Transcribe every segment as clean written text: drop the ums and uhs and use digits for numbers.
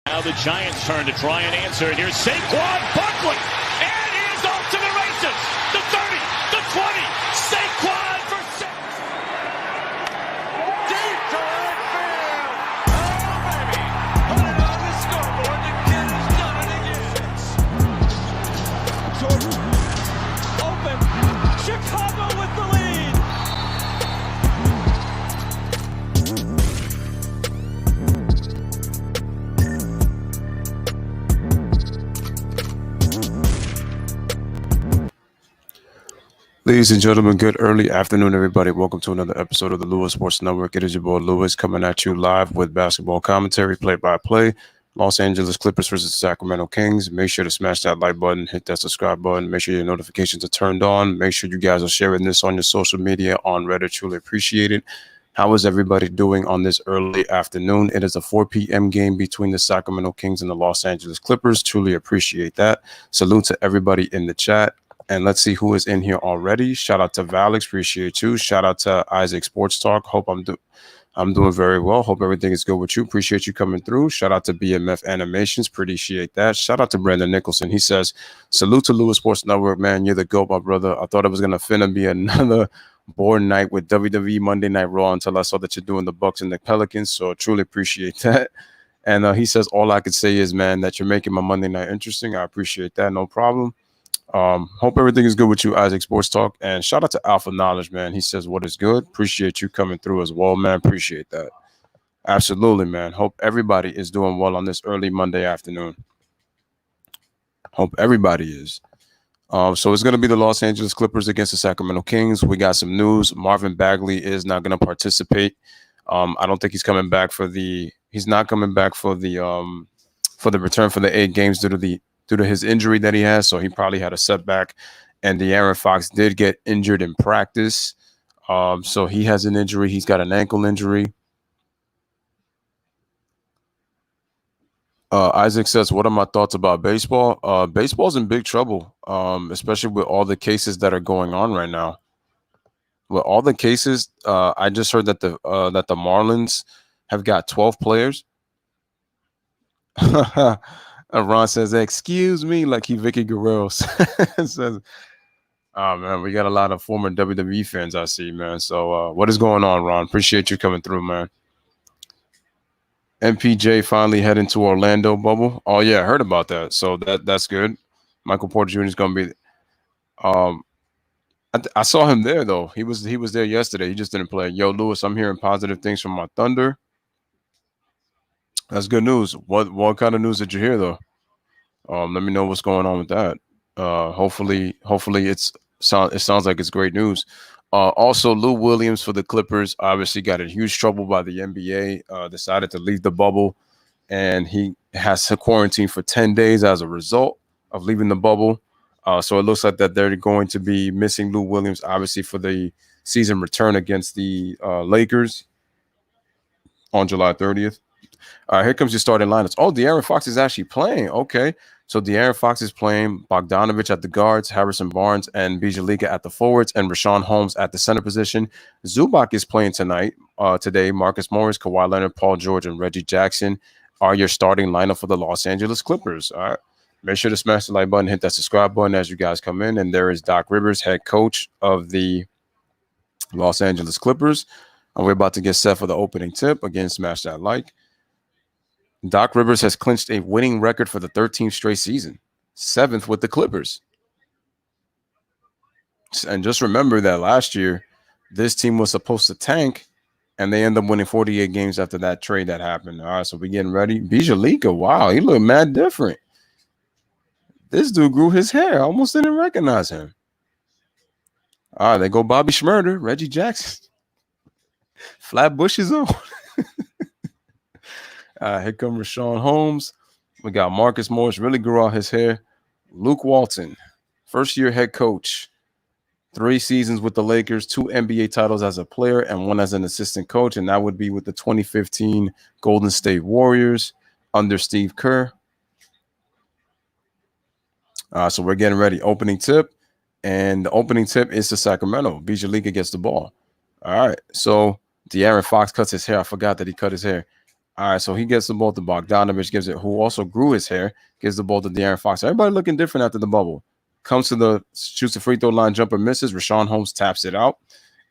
Now the Giants' turn to try and answer. And here's Saquon Barkley. And he is off to the races. The 30, the 20. Saquon for six. Deep to right field. Oh, baby. Put it on the scoreboard. The kid has done it again. Open. Chicago with the lead. Ladies and gentlemen, good early afternoon, everybody. Welcome to another episode of the Lewis Sports Network. It is your boy Lewis coming at you live with basketball commentary, play-by-play. Los Angeles Clippers versus the Sacramento Kings. Make sure to smash that like button, hit that subscribe button. Make sure your notifications are turned on. Make sure you guys are sharing this on your social media, on Reddit. Truly appreciate it. How is everybody doing on this early afternoon? It is a 4 p.m. game between the Sacramento Kings and the Los Angeles Clippers. Truly appreciate that. Salute to everybody in the chat. And let's see who is in here already. Shout out to Valix, appreciate you. Shout out to Isaac Sports Talk. Hope I'm doing very well. Hope everything is good with you. Appreciate you coming through. Shout out to BMF Animations, appreciate that. Shout out to Brandon Nicholson. He says, salute to Lewis Sports Network, man. You're the GOAT, my brother. I thought it was gonna finna be another boring night with WWE Monday Night Raw until I saw that you're doing the Bucks and the Pelicans. So I truly appreciate that. And he says, all I could say is, man, that you're making my Monday night interesting. I appreciate that. No problem. Hope everything is good with you, Isaac Sports Talk. And shout out to Alpha Knowledge, man. He says, what is good? Appreciate you coming through as well, man. Appreciate that. Absolutely, man. Hope everybody is doing well on this early Monday afternoon. Hope everybody is. So it's going to be the Los Angeles Clippers against the Sacramento Kings. We got some news. Marvin Bagley is not going to participate. I don't think he's coming back he's not coming back for the return for the 8 games due to his injury that he has. So he probably had a setback. And De'Aaron Fox did get injured in practice. So he has an injury. He's got an ankle injury. Isaac says, what are my thoughts about baseball? Baseball's in big trouble, especially with all the cases that are going on right now. With all the cases, I just heard that the Marlins have got 12 players. Ron says, excuse me, like Vicky Guerrero says. Oh, man, we got a lot of former WWE fans I see, man. So what is going on, Ron? Appreciate you coming through, man. MPJ finally heading to Orlando bubble. Oh, yeah, I heard about that. So that's good. Michael Porter Jr. is going to be I saw him there, though. He was there yesterday. He just didn't play. Yo, Lewis, I'm hearing positive things from my Thunder. That's good news. What kind of news did you hear, though? Let me know what's going on with that. Hopefully it sounds like it's great news. Also, Lou Williams for the Clippers obviously got in huge trouble by the NBA, decided to leave the bubble, and he has to quarantine for 10 days as a result of leaving the bubble. So it looks like that they're going to be missing Lou Williams, obviously, for the season return against the Lakers on July 30th. Here comes your starting lineups. Oh, De'Aaron Fox is actually playing. Okay. So De'Aaron Fox is playing, Bogdanovich at the guards, Harrison Barnes and Bjelica at the forwards, and Rashawn Holmes at the center position. Zubac is playing today. Marcus Morris, Kawhi Leonard, Paul George, and Reggie Jackson are your starting lineup for the Los Angeles Clippers. All right. Make sure to smash the like button, hit that subscribe button as you guys come in. And there is Doc Rivers, head coach of the Los Angeles Clippers. And we're about to get set for the opening tip. Again, smash that like. Doc Rivers has clinched a winning record for the 13th straight season, 7th with the Clippers. And just remember that last year, this team was supposed to tank, and they end up winning 48 games after that trade that happened. All right, so we're getting ready. Bjelica, wow, he looked mad different. This dude grew his hair. I almost didn't recognize him. All right, there go Bobby Schmurder, Reggie Jackson. Flat bushes on. Here comes Rashawn Holmes. We got Marcus Morris, really grew out his hair. Luke Walton, first-year head coach. 3 seasons with the Lakers, 2 NBA titles as a player, and 1 as an assistant coach, and that would be with the 2015 Golden State Warriors under Steve Kerr. So we're getting ready. Opening tip, and the opening tip is to Sacramento. Bjelica gets the ball. All right, so De'Aaron Fox cuts his hair. I forgot that he cut his hair. All right, so he gets the ball to Bogdanovich, gives it, who also grew his hair, gives the ball to De'Aaron Fox. Everybody looking different after the bubble. Comes to the, shoots the free throw line, jumper misses. Rashawn Holmes taps it out.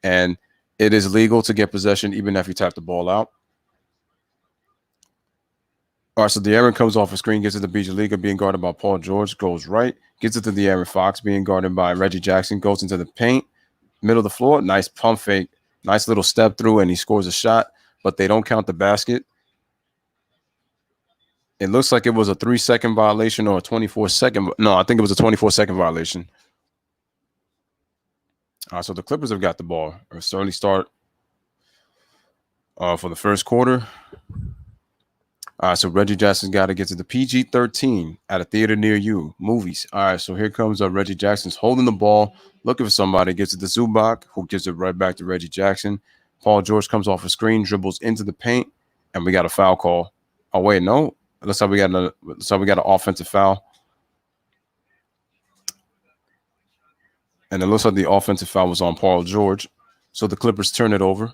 And it is legal to get possession even if you tap the ball out. All right, so De'Aaron comes off a screen, gets it to Bijaliga, being guarded by Paul George, goes right, gets it to De'Aaron Fox, being guarded by Reggie Jackson, goes into the paint, middle of the floor, nice pump fake, nice little step through, and he scores a shot, but they don't count the basket. It looks like it was a 3-second violation or a 24-second. No, I think it was a 24-second violation. So the Clippers have got the ball. It's early start for the first quarter. So Reggie Jackson's got to get to the PG-13 at a theater near you. Movies. All right, so here comes Reggie Jackson's holding the ball, looking for somebody, gets it to Zubac, who gives it right back to Reggie Jackson. Paul George comes off a screen, dribbles into the paint, and we got a foul call. Oh, wait, no. Looks like we got an offensive foul. And it looks like the offensive foul was on Paul George. So the Clippers turn it over.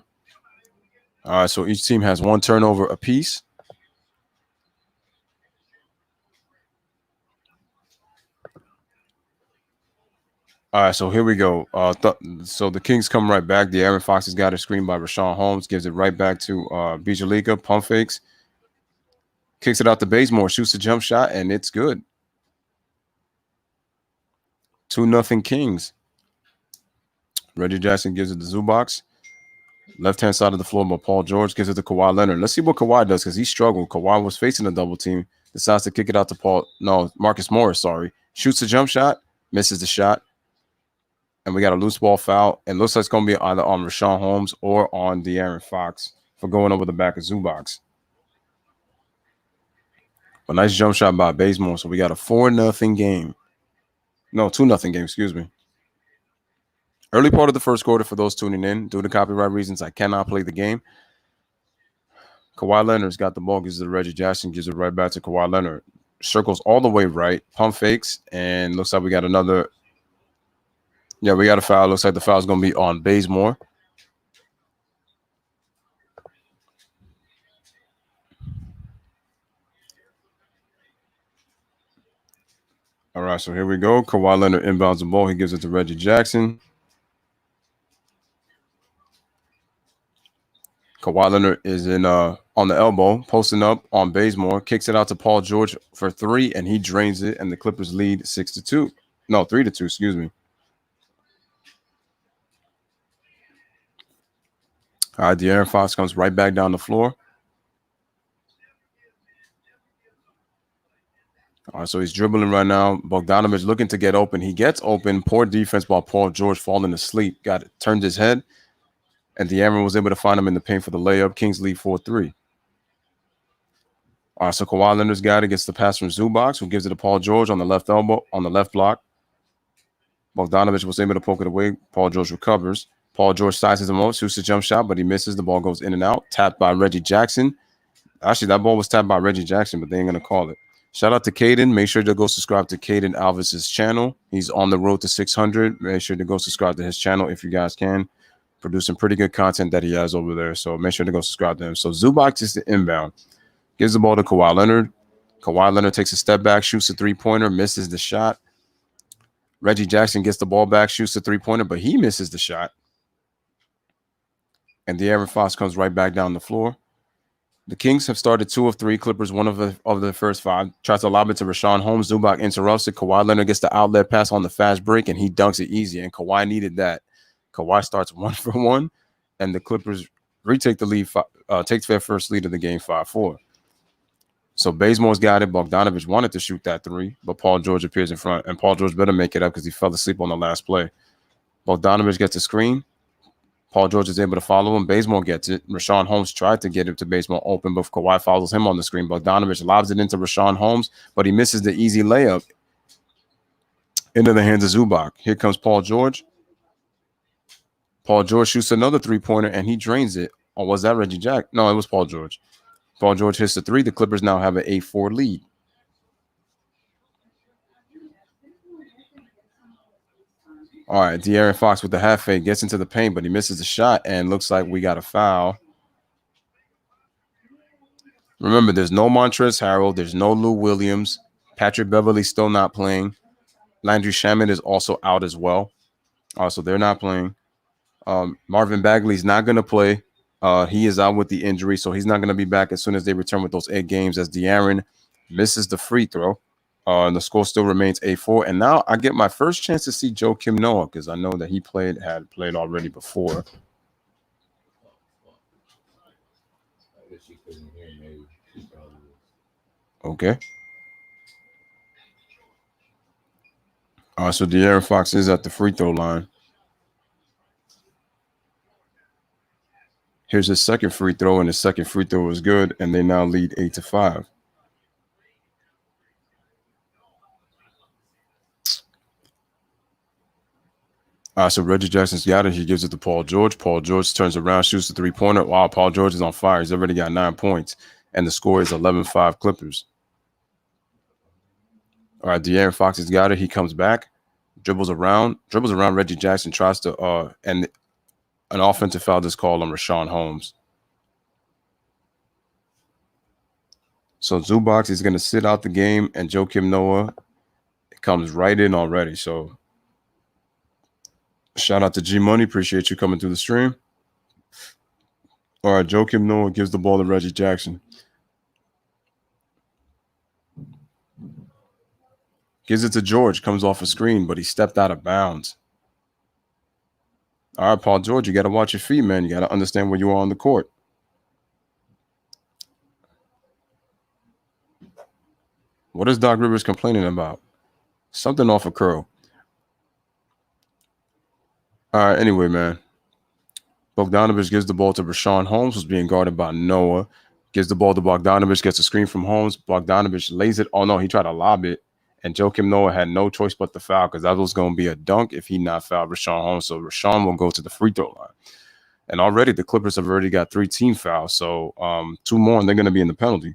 All right, so each team has one turnover apiece. All right, so here we go. So the Kings come right back. De'Aaron Fox has got a screen by Rashawn Holmes, gives it right back to Bijaliga, pump fakes, kicks it out to Bazemore, shoots a jump shot, and it's good. 2-0 Kings. Reggie Jackson gives it to Zubac. Left-hand side of the floor, but Paul George gives it to Kawhi Leonard. Let's see what Kawhi does because he struggled. Kawhi was facing a double team, decides to kick it out to Marcus Morris, shoots a jump shot, misses the shot. And we got a loose ball foul. It looks like it's going to be either on Rashawn Holmes or on De'Aaron Fox for going over the back of Zubac. A nice jump shot by Bazemore. So we got a 4-0 game. No, 2-0 game, excuse me. Early part of the first quarter for those tuning in. Due to copyright reasons, I cannot play the game. Kawhi Leonard's got the ball, gives it to Reggie Jackson, gives it right back to Kawhi Leonard. Circles all the way right, pump fakes, and looks like we got another. Yeah, we got a foul. Looks like the foul is going to be on Bazemore. All right, so here we go. Kawhi Leonard inbounds the ball. He gives it to Reggie Jackson. Kawhi Leonard is in on the elbow, posting up on Bazemore, kicks it out to Paul George for 3, and he drains it, and the Clippers lead 6-2. No, 3-2, excuse me. All right, De'Aaron Fox comes right back down the floor. All right, so he's dribbling right now. Bogdanovich looking to get open. He gets open. Poor defense by Paul George falling asleep. Turned his head, and De'Aaron was able to find him in the paint for the layup. Kings lead 4-3. All right, so Kawhi Leonard's got it. Gets the pass from Zubac, who gives it to Paul George on the left elbow, on the left block. Bogdanovich was able to poke it away. Paul George recovers. Paul George sizes him up, shoots a jump shot, but he misses. The ball goes in and out. Tapped by Reggie Jackson. Actually, that ball was tapped by Reggie Jackson, but they ain't going to call it. Shout out to Caden. Make sure to go subscribe to Caden Alves' channel. He's on the road to 600. Make sure to go subscribe to his channel if you guys can. Producing pretty good content that he has over there. So make sure to go subscribe to him. So Zubac is the inbound. Gives the ball to Kawhi Leonard. Kawhi Leonard takes a step back, shoots a three-pointer, misses the shot. Reggie Jackson gets the ball back, shoots a three-pointer, but he misses the shot. And De'Aaron Fox comes right back down the floor. The Kings have started 2 of 3. Clippers 1 of the first 5. Tries to lob it to Rashawn Holmes. Zubac interrupts it. Kawhi Leonard gets the outlet pass on the fast break, and he dunks it easy. And Kawhi needed that. Kawhi starts 1 for 1, and the Clippers retake the lead. Takes their first lead of the game, 5-4. So Bazemore's got it. Bogdanovich wanted to shoot that 3, but Paul George appears in front, and Paul George better make it up because he fell asleep on the last play. Bogdanovich gets a screen. Paul George is able to follow him. Bazemore gets it. Rashawn Holmes tried to get it to Bazemore open, but Kawhi follows him on the screen. Bogdanovich lobs it into Rashawn Holmes, but he misses the easy layup into the hands of Zubac. Here comes Paul George. Paul George shoots another three-pointer, and he drains it. Or was that Reggie Jack? No, it was Paul George. Paul George hits the 3. The Clippers now have an 8-4 lead. All right, De'Aaron Fox with the half fade gets into the paint, but he misses the shot, and looks like we got a foul. Remember, there's no Montrezl Harrell. There's no Lou Williams. Patrick Beverly still not playing. Landry Shamet is also out as well. So they're not playing. Marvin Bagley's not going to play. He is out with the injury, so he's not going to be back as soon as they return with those 8 games as De'Aaron misses the free throw. And the score still remains 8-4. And now I get my first chance to see Joakim Noah because I know that he had played already before. Okay. So De'Aaron Fox is at the free throw line. Here's his second free throw, and his second free throw was good, and they now lead 8-5. So Reggie Jackson's got it. He gives it to Paul George. Paul George turns around, shoots the three-pointer. Wow, Paul George is on fire. He's already got 9 points, and the score is 11-5 Clippers. All right, De'Aaron Fox has got it. He comes back, dribbles around Reggie Jackson, tries to and an offensive foul is called on Rashawn Holmes. So Zubac is going to sit out the game, and Joakim Noah comes right in already. So shout out to G Money. Appreciate you coming through the stream. All right, Joakim Noah gives the ball to Reggie Jackson. Gives it to George, comes off a screen, but he stepped out of bounds. All right, Paul George, you got to watch your feet, man. You got to understand where you are on the court. What is Doc Rivers complaining about? Something off a curl. All right, anyway, man. Bogdanovich gives the ball to Rashawn Holmes, who's being guarded by Noah. Gives the ball to Bogdanovich, gets a screen from Holmes. Bogdanovich lays it. Oh, no, he tried to lob it. And Joakim Noah had no choice but to foul because that was going to be a dunk if he not fouled Rashawn Holmes. So Rashawn will go to the free throw line. And already the Clippers have already got 3 team fouls. So 2 more, and they're going to be in the penalty.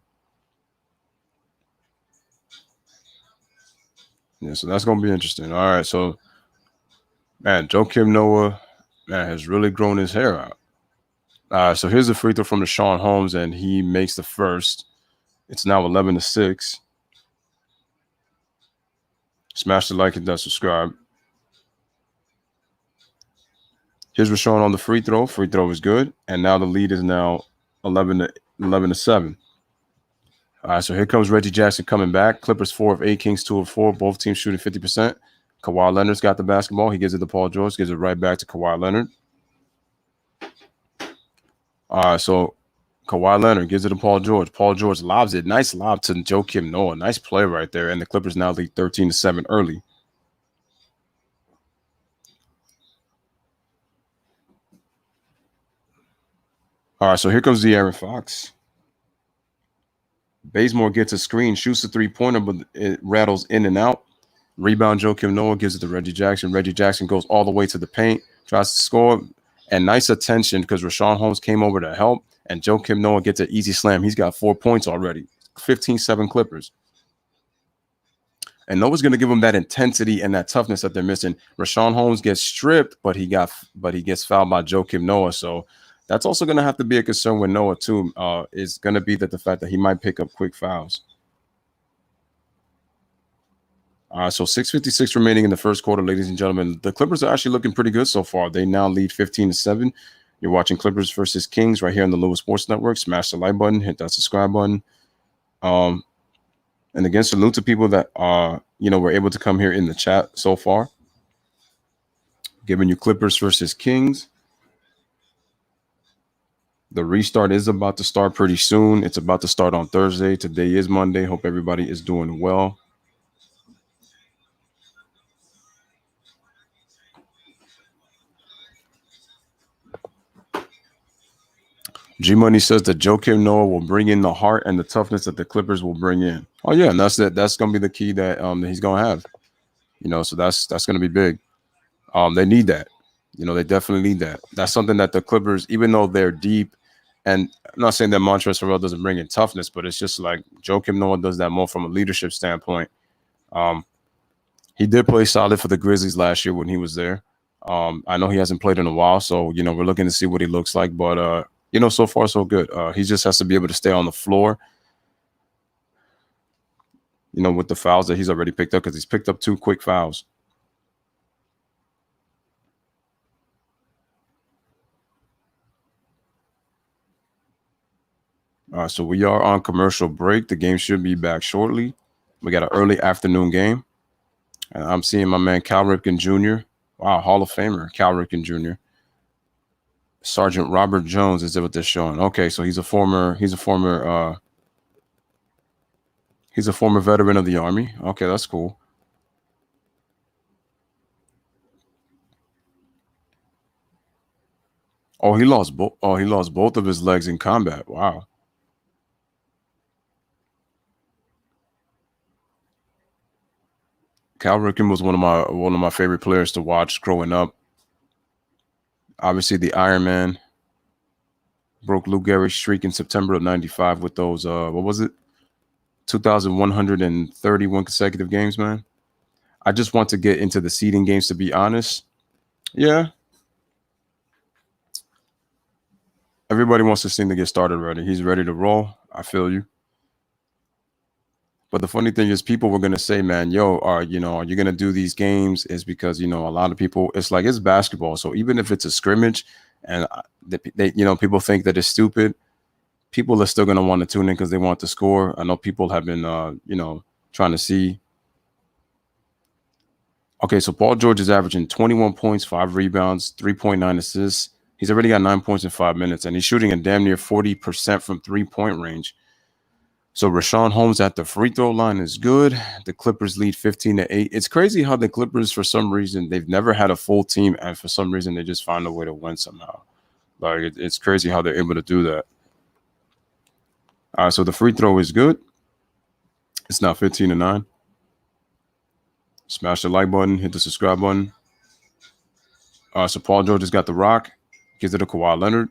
Yeah, so that's going to be interesting. All right, so, man, Joakim Noah, man, has really grown his hair out. So here's the free throw from Rashawn Holmes, and he makes the first. It's now 11-6. Smash the like and that subscribe. Here's Rashawn on the free throw. Free throw is good, and now the lead is now 11-7. All right, so here comes Reggie Jackson coming back. Clippers 4 of 8, Kings 2 of 4. Both teams shooting 50%. Kawhi Leonard's got the basketball. He gives it to Paul George. Gives it right back to Kawhi Leonard. All right, so Kawhi Leonard gives it to Paul George. Paul George lobs it. Nice lob to Joakim Noah. Nice play right there. And the Clippers now lead 13-7 early. All right, so here comes De'Aaron Fox. Bazemore gets a screen, shoots a three-pointer, but it rattles in and out. Rebound, Joakim Noah gives it to Reggie Jackson. Reggie Jackson goes all the way to the paint, tries to score, and nice attention because Rashawn Holmes came over to help, and Joakim Noah gets an easy slam. He's got 4 points already, 15-7 Clippers. And Noah's going to give them that intensity and that toughness that they're missing. Rashawn Holmes gets stripped, but he gets fouled by Joakim Noah, so that's also going to have to be a concern with Noah, too, is going to be that the fact that he might pick up quick fouls. So 6:56 remaining in the first quarter, ladies and gentlemen. The Clippers are actually looking pretty good so far. They now lead 15-7. You're watching Clippers versus Kings right here on the Lewis Sports Network. Smash the like button, hit that subscribe button. And again, salute to people that were able to come here in the chat so far. Giving you Clippers versus Kings. The restart is about to start pretty soon. It's about to start on Thursday. Today is Monday. Hope everybody is doing well. G Money says that Joakim Noah will bring in the heart and the toughness that the Clippers will bring in. Oh yeah, and that's going to be the key that he's going to have. So that's going to be big. They need that. They definitely need that. That's something that the Clippers, even though they're deep, and I'm not saying that Montrezl Harrell doesn't bring in toughness, but it's just like Joakim Noah does that more from a leadership standpoint. He did play solid for the Grizzlies last year when he was there. I know he hasn't played in a while, so we're looking to see what he looks like. But So far so good. He just has to be able to stay on the floor, with the fouls that he's already picked up, because he's picked up 2 quick fouls. So we are on commercial break. The game should be back shortly. We got an early afternoon game. And I'm seeing my man Cal Ripken Jr. Wow, Hall of Famer Cal Ripken Jr. Sergeant Robert Jones is what they're showing. Okay, so he's a former veteran of the Army. Okay, that's cool. Oh, he lost both of his legs in combat. Wow. Cal Ripken was one of my favorite players to watch growing up. Obviously, the Iron Man broke Lou Gehrig's streak in September of '95 with those. What was it? 2,131 consecutive games, man. I just want to get into the seeding games, to be honest. Yeah. Everybody wants this thing to get started already. He's ready to roll. I feel you. But the funny thing is, people were gonna say, "Man, yo, are you gonna do these games?" Is because a lot of people. It's like it's basketball, so even if it's a scrimmage, and people think that it's stupid, people are still gonna want to tune in because they want to score. I know people have been, trying to see. Okay, so Paul George is averaging 21 points, 5 rebounds, 3.9 assists. He's already got 9 points in 5 minutes, and he's shooting a damn near 40% from 3-point range. So Rashawn Holmes at the free throw line is good. The Clippers lead 15-8. It's crazy how the Clippers, for some reason, they've never had a full team, and for some reason, they just find a way to win somehow. Like it's crazy how they're able to do that. All right, so the free throw is good. It's now 15-9. Smash the like button, hit the subscribe button. So Paul George has got the rock, gives it to Kawhi Leonard.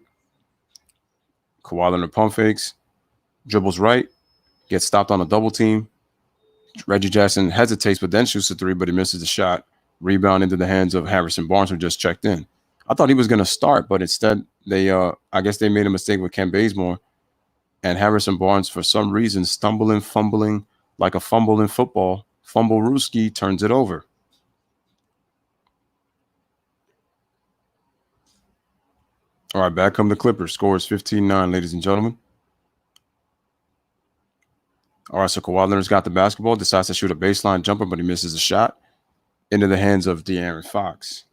Kawhi Leonard pump fakes, dribbles right, gets stopped on a double team. Reggie Jackson hesitates, but then shoots a 3, but he misses the shot. Rebound into the hands of Harrison Barnes, who just checked in. I thought he was going to start, but instead I guess they made a mistake with Ken Bazemore. And Harrison Barnes, for some reason, fumbling like a fumble in football. Fumble-rooski turns it over. All right, back come the Clippers. Score is 15-9, ladies and gentlemen. All right, so Kawhi Leonard's got the basketball, decides to shoot a baseline jumper, but he misses a shot into the hands of De'Aaron Fox.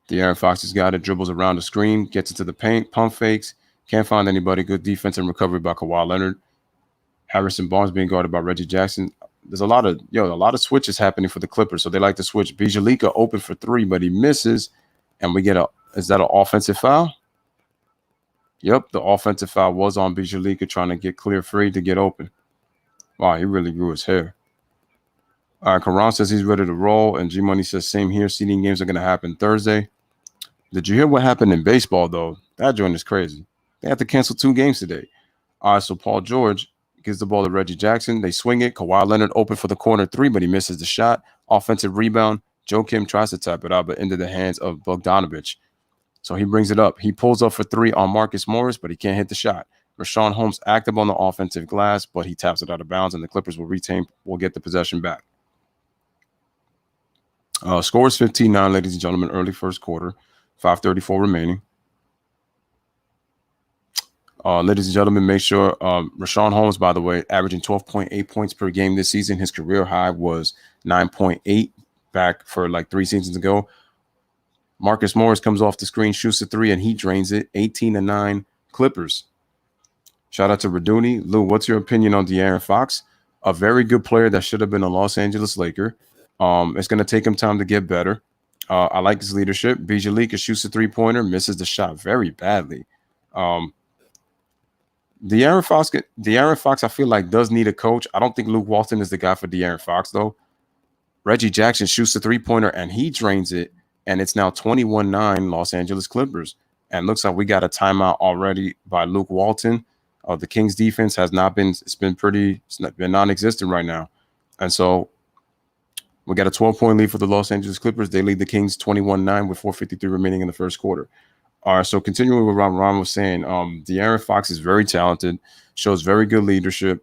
De'Aaron Fox has got it, dribbles around the screen, gets into the paint, pump fakes, can't find anybody. Good defense and recovery by Kawhi Leonard. Harrison Barnes being guarded by Reggie Jackson. There's a lot of switches happening for the Clippers, so they like to switch. Bijalika open for 3, but he misses, and we get is that an offensive foul? Yep, the offensive foul was on Bijalika trying to get clear free to get open. Wow, he really grew his hair. All right, Karan says he's ready to roll, and G-Money says same here. Seeding games are going to happen Thursday. Did you hear what happened in baseball, though? That joint is crazy. They have to cancel 2 games today. All right, so Paul George gives the ball to Reggie Jackson. They swing it. Kawhi Leonard open for the corner 3, but he misses the shot. Offensive rebound. Joe Kim tries to tap it out, but into the hands of Bogdanovich. So he brings it up. He pulls up for 3 on Marcus Morris, but he can't hit the shot. Rashawn Holmes active on the offensive glass, but he taps it out of bounds, and the Clippers will get the possession back. Score is 15-9, ladies and gentlemen, early first quarter. 5:34 remaining. Ladies and gentlemen, make sure Rashawn Holmes, by the way, averaging 12.8 points per game this season. His career high was 9.8 back for like 3 seasons ago. Marcus Morris comes off the screen, shoots a 3, and he drains it. 18-9 Clippers. Shout out to Raduni. Lou, what's your opinion on De'Aaron Fox? A very good player that should have been a Los Angeles Laker. It's going to take him time to get better. I like his leadership. Bijalika shoots a 3-pointer, misses the shot very badly. De'Aaron Fox, I feel like does need a coach. I don't think Luke Walton is the guy for De'Aaron Fox, though. Reggie Jackson shoots a 3-pointer, and he drains it, and it's now 21-9 Los Angeles Clippers. And looks like we got a timeout already by Luke Walton. The Kings defense has not been, it's been non-existent right now. And so we got a 12-point lead for the Los Angeles Clippers. They lead the Kings 21-9 with 4:53 remaining in the first quarter. All right, so continuing with what Ron was saying, De'Aaron Fox is very talented, shows very good leadership.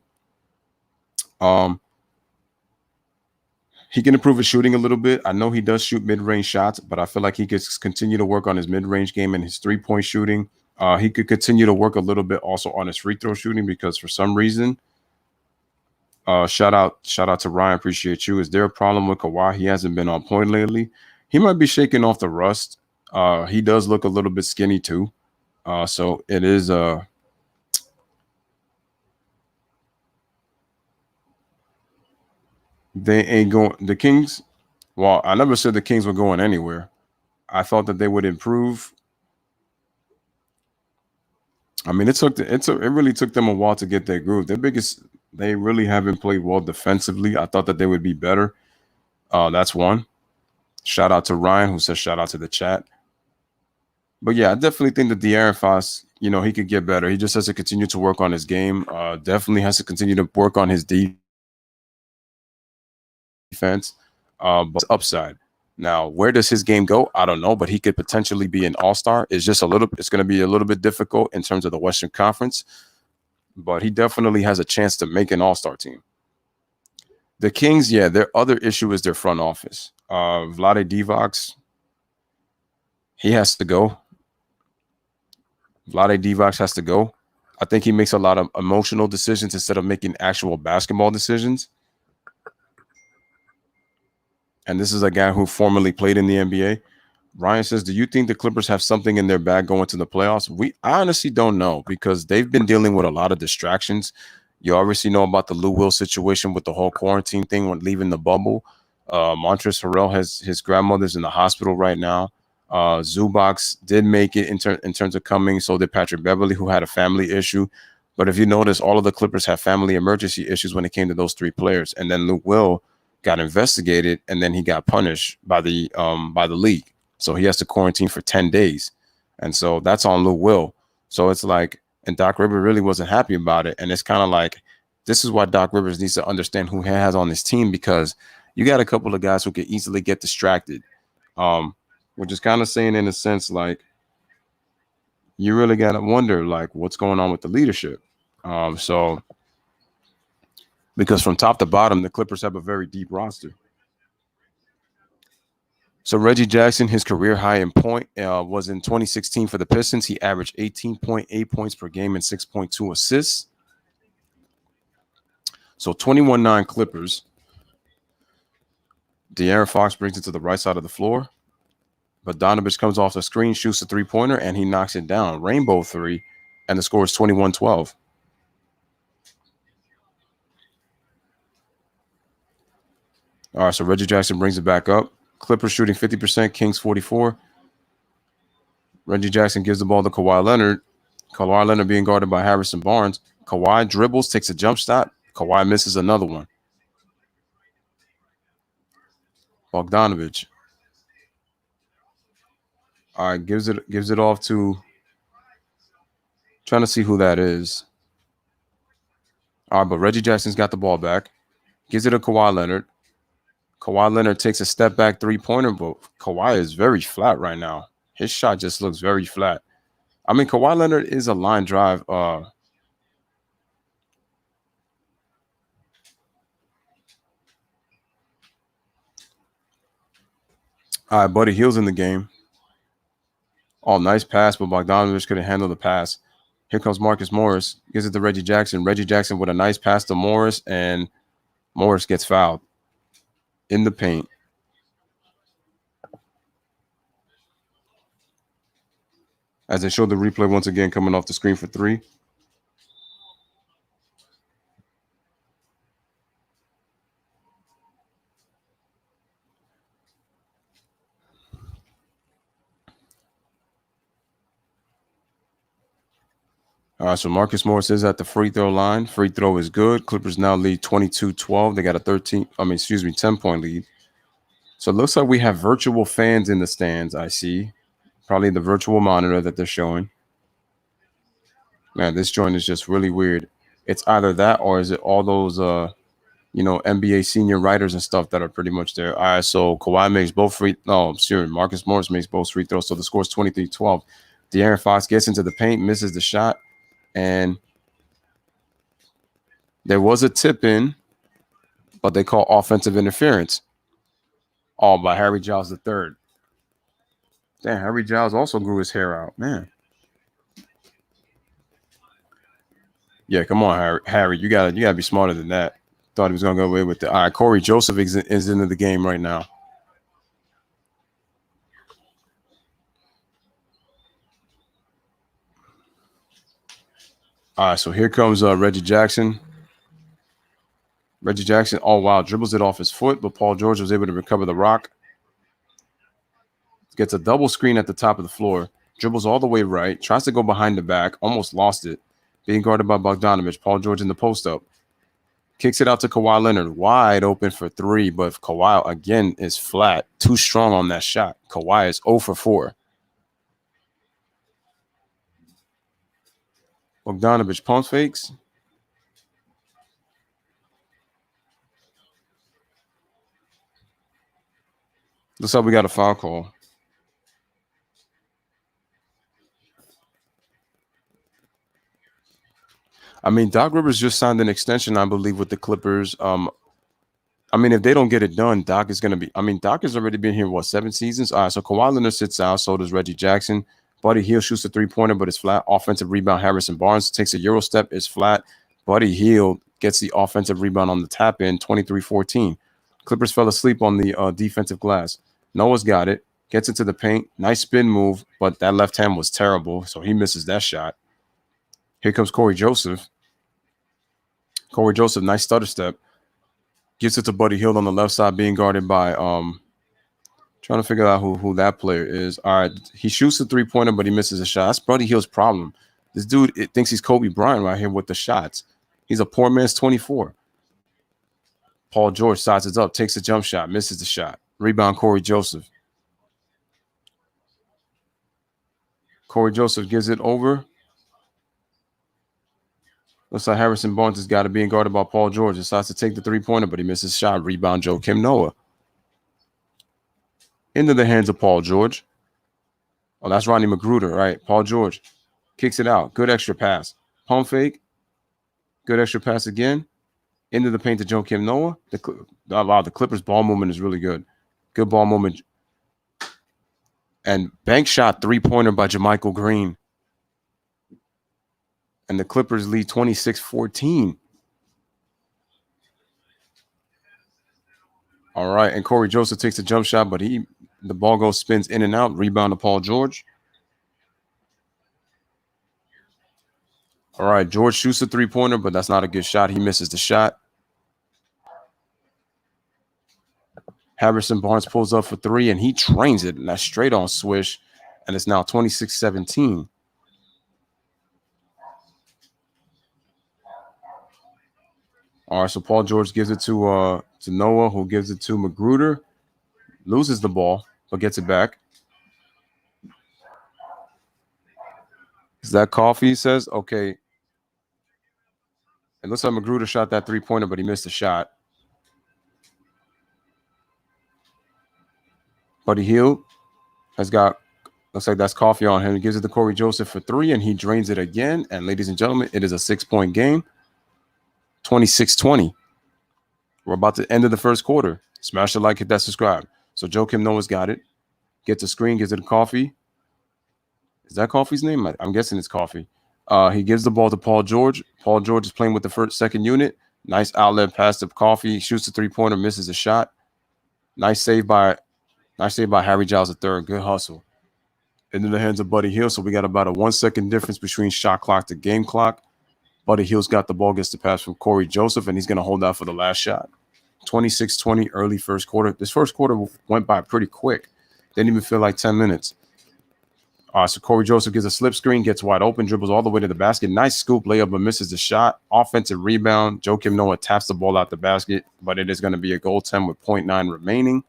He can improve his shooting a little bit. I know he does shoot mid-range shots, but I feel like he could continue to work on his mid-range game and his three-point shooting. He could continue to work a little bit also on his free throw shooting because for some reason, shout out to Ryan, appreciate you. Is there a problem with Kawhi? He hasn't been on point lately. He might be shaking off the rust. He does look a little bit skinny too. So it is they ain't going the Kings. Well, I never said the Kings were going anywhere. I thought that they would improve. I mean, it really took them a while to get their groove. They really haven't played well defensively. I thought that they would be better. That's one. Shout out to Ryan who says shout out to the chat. But yeah, I definitely think that De'Aaron Fox, he could get better. He just has to continue to work on his game. Definitely has to continue to work on his defense. But upside. Now, where does his game go? I don't know, but he could potentially be an all-star. It's going to be a little bit difficult in terms of the Western Conference, but he definitely has a chance to make an all-star team. The Kings, yeah, their other issue is their front office. Vlade Divac, he has to go. Vlade Divac has to go. I think he makes a lot of emotional decisions instead of making actual basketball decisions. And this is a guy who formerly played in the NBA. Ryan says, do you think the Clippers have something in their bag going to the playoffs? I honestly don't know because they've been dealing with a lot of distractions. You obviously know about the Lou Will situation with the whole quarantine thing when leaving the bubble. Montrezl Harrell his grandmother's in the hospital right now. Zubac did make it in terms of coming. So did Patrick Beverly, who had a family issue. But if you notice, all of the Clippers have family emergency issues when it came to those three players. And then Lou Will got investigated, and then he got punished by the league. So he has to quarantine for 10 days. And so that's on Lou Will. So it's like, and Doc Rivers really wasn't happy about it. And it's kind of like, this is why Doc Rivers needs to understand who he has on his team, because you got a couple of guys who can easily get distracted. Which is kind of saying in a sense, like, you really got to wonder, like, what's going on with the leadership. Because from top to bottom, the Clippers have a very deep roster. So Reggie Jackson, his career high in point was in 2016 for the Pistons. He averaged 18.8 points per game and 6.2 assists. So 21-9 Clippers. De'Aaron Fox brings it to the right side of the floor. But Donovich comes off the screen, shoots a three-pointer, and he knocks it down. Rainbow three, and the score is 21-12. All right, so Reggie Jackson brings it back up. Clippers shooting 50%, Kings 44%. Reggie Jackson gives the ball to Kawhi Leonard. Kawhi Leonard being guarded by Harrison Barnes. Kawhi dribbles, takes a jump shot. Kawhi misses another one. Bogdanovich. All right, gives it off to, trying to see who that is. All right, but Reggie Jackson's got the ball back. Gives it to Kawhi Leonard. Kawhi Leonard takes a step back three-pointer, but Kawhi is very flat right now. His shot just looks very flat. I mean, Kawhi Leonard is a line drive. All right, Buddy Hield's in the game. Oh, nice pass, but Bogdanovich couldn't handle the pass. Here comes Marcus Morris. Gives it to Reggie Jackson. Reggie Jackson with a nice pass to Morris, and Morris gets fouled in the paint. As they show the replay once again coming off the screen for three. All right, so Marcus Morris is at the free throw line. Free throw is good. Clippers now lead 22-12. They got a 10-point lead. So it looks like we have virtual fans in the stands, I see. Probably the virtual monitor that they're showing. Man, this joint is just really weird. It's either that or is it all those, NBA senior writers and stuff that are pretty much there. All right, so Kawhi makes both Marcus Morris makes both free throws. So the score is 23-12. De'Aaron Fox gets into the paint, misses the shot, and there was a tip in, but they call offensive interference. All by Harry Giles III. Damn, Harry Giles also grew his hair out, man. Yeah, come on, Harry. You gotta be smarter than that. Thought he was gonna go away with it. All right, Corey Joseph is into the game right now. All right, so here comes Reggie Jackson. Reggie Jackson, oh wow, dribbles it off his foot, but Paul George was able to recover the rock. Gets a double screen at the top of the floor, dribbles all the way right, tries to go behind the back, almost lost it. Being guarded by Bogdanovich, Paul George in the post up. Kicks it out to Kawhi Leonard, wide open for three, but Kawhi again is flat, too strong on that shot. Kawhi is 0 for 4. Bogdanovich pump fakes. Looks like we got a foul call. I mean, Doc Rivers just signed an extension, I believe, with the Clippers. I mean, if they don't get it done, Doc is going to be – I mean, Doc has already been here, 7 seasons? All right, so Kawhi Leonard sits out, so does Reggie Jackson. Buddy Hield shoots a three-pointer, but it's flat. Offensive rebound, Harrison Barnes takes a Euro step, it's flat. Buddy Hield gets the offensive rebound on the tap-in, 23-14. Clippers fell asleep on the defensive glass. Noah's got it, gets into the paint. Nice spin move, but that left hand was terrible, so he misses that shot. Here comes Corey Joseph. Corey Joseph, nice stutter step. Gives it to Buddy Hield on the left side, being guarded by trying to figure out who that player is. All right, he shoots the three-pointer, but he misses a shot. That's Buddy Hield's problem. This dude thinks he's Kobe Bryant right here with the shots. He's a poor man's 24. Paul George sizes up, takes a jump shot, misses the shot. Rebound, Corey Joseph. Corey Joseph gives it over. Looks like Harrison Barnes has got it being guarded by Paul George. Decides to take the three-pointer, but he misses shot. Rebound, Joakim Noah. Into the hands of Paul George. Oh, that's Ronnie Magruder, right? Paul George kicks it out. Good extra pass. Pump fake. Good extra pass again. Into the paint to Joakim Noah. The Clippers' ball movement is really good. Good ball movement. And bank shot three-pointer by JaMychal Green. And the Clippers lead 26-14. All right, and Corey Joseph takes a jump shot, but the ball spins in and out. Rebound to Paul George. All right, George shoots a three-pointer, but that's not a good shot. He misses the shot. Harrison Barnes pulls up for three, and he trains it, and that's straight on swish, and it's now 26-17. All right, so Paul George gives it to Noah, who gives it to Magruder. Loses the ball, but gets it back. Is that coffee, he says? Okay. It looks like Magruder shot that three-pointer, but he missed the shot. Buddy Hield has got, looks like that's coffee on him. He gives it to Corey Joseph for three, and he drains it again. And ladies and gentlemen, it is a 6-point game. 26-20. We're about to end of the first quarter. Smash the like, hit that subscribe. So Joakim Noah's got it. Gets a screen, gives it to Coffee. Is that Coffee's name? I'm guessing it's Coffee. He gives the ball to Paul George. Paul George is playing with the second unit. Nice outlet pass to Coffee. Shoots the three-pointer, misses a shot. Nice save by Harry Giles III. Good hustle. Into the hands of Buddy Hield. So we got about a 1 second difference between shot clock to game clock. Buddy Hield's got the ball, gets the pass from Corey Joseph, and he's going to hold out for the last shot. 26-20, early first quarter. This first quarter went by pretty quick. Didn't even feel like 10 minutes. So Corey Joseph gives a slip screen, gets wide open, dribbles all the way to the basket. Nice scoop layup, but misses the shot. Offensive rebound. Joakim Noah taps the ball out the basket, but it is going to be a goaltend with 0.9 remaining.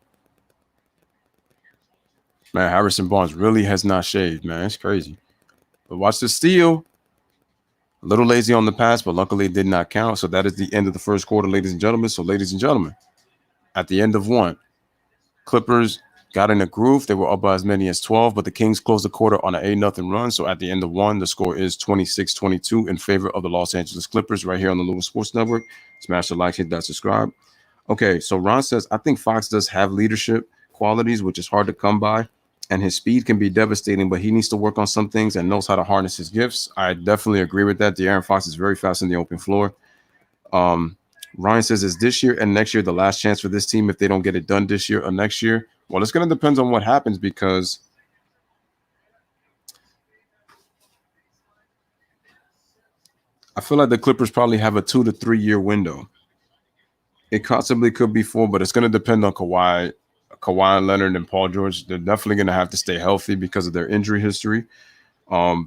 Man, Harrison Barnes really has not shaved, man. It's crazy. But watch the steal. A little lazy on the pass, but luckily it did not count. So that is the end of the first quarter, ladies and gentlemen. So, ladies and gentlemen, at the end of one, Clippers got in a groove. They were up by as many as 12, but the Kings closed the quarter on an 8-0 run. So at the end of one, the score is 26-22 in favor of the Los Angeles Clippers right here on the Lewis Sports Network. Smash the like, hit that subscribe. Okay, so Ron says, I think Fox does have leadership qualities, which is hard to come by, and his speed can be devastating, but he needs to work on some things and knows how to harness his gifts. I definitely agree with that. De'Aaron Fox is very fast in the open floor. Ryan says, is this year and next year the last chance for this team if they don't get it done this year or next year? Well, it's going to depend on what happens because I feel like the Clippers probably have a 2 to 3 year window. It possibly could be 4, but it's going to depend on Kawhi Leonard and Paul George. They're definitely going to have to stay healthy because of their injury history. Fox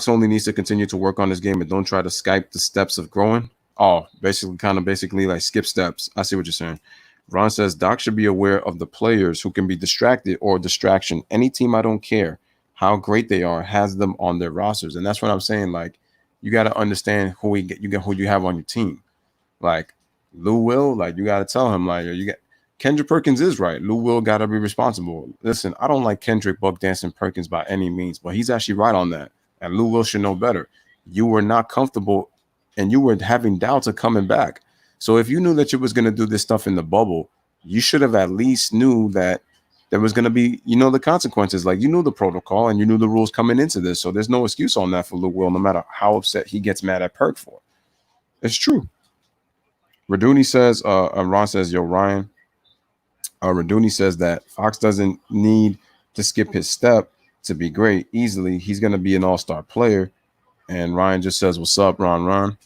only needs to continue to work on his game and don't try to Skype the steps of growing. Oh, basically like skip steps. I see what you're saying. Ron says Doc should be aware of the players who can be distracted or distraction. Any team, I don't care how great they are, has them on their rosters, and that's what I'm saying. Like, you got to understand who you have on your team. Like Lou Will, like you got to tell him, like you got Kendrick Perkins is right. Lou Will got to be responsible. Listen, I don't like Kendrick Buck Dancing Perkins by any means, but he's actually right on that. And Lou Will should know better. You were not comfortable and you were having doubts of coming back. So if you knew that you was going to do this stuff in the bubble, you should have at least knew that there was going to be, the consequences. Like you knew the protocol and you knew the rules coming into this. So there's no excuse on that for Lou Will, no matter how upset he gets mad at Perk for. It's true. Raduni says, Ron says, yo, Ryan. Raduni says that Fox doesn't need to skip his step to be great easily. He's going to be an all-star player. And Ryan just says, what's up, Ron?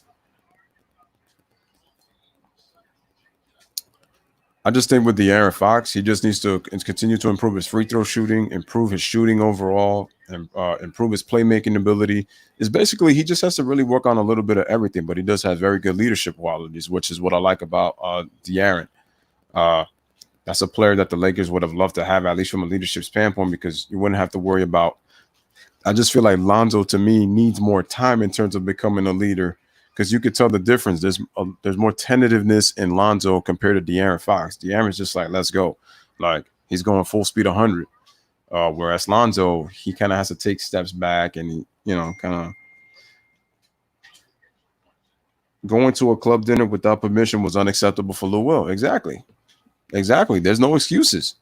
I just think with De'Aaron Fox, he just needs to continue to improve his free throw shooting, improve his shooting overall, and improve his playmaking ability. Is basically he just has to really work on a little bit of everything, but he does have very good leadership qualities, which is what I like about De'Aaron. That's a player that the Lakers would have loved to have, at least from a leadership standpoint, because you wouldn't have to worry about. I just feel like Lonzo, to me, needs more time in terms of becoming a leader, because you could tell the difference. There's more tentativeness in Lonzo compared to De'Aaron Fox. De'Aaron's just like, let's go. Like, he's going full speed 100. Whereas Lonzo, he kind of has to take steps back and, kind of going to a club dinner without permission was unacceptable for Lou Will. Exactly. There's no excuses.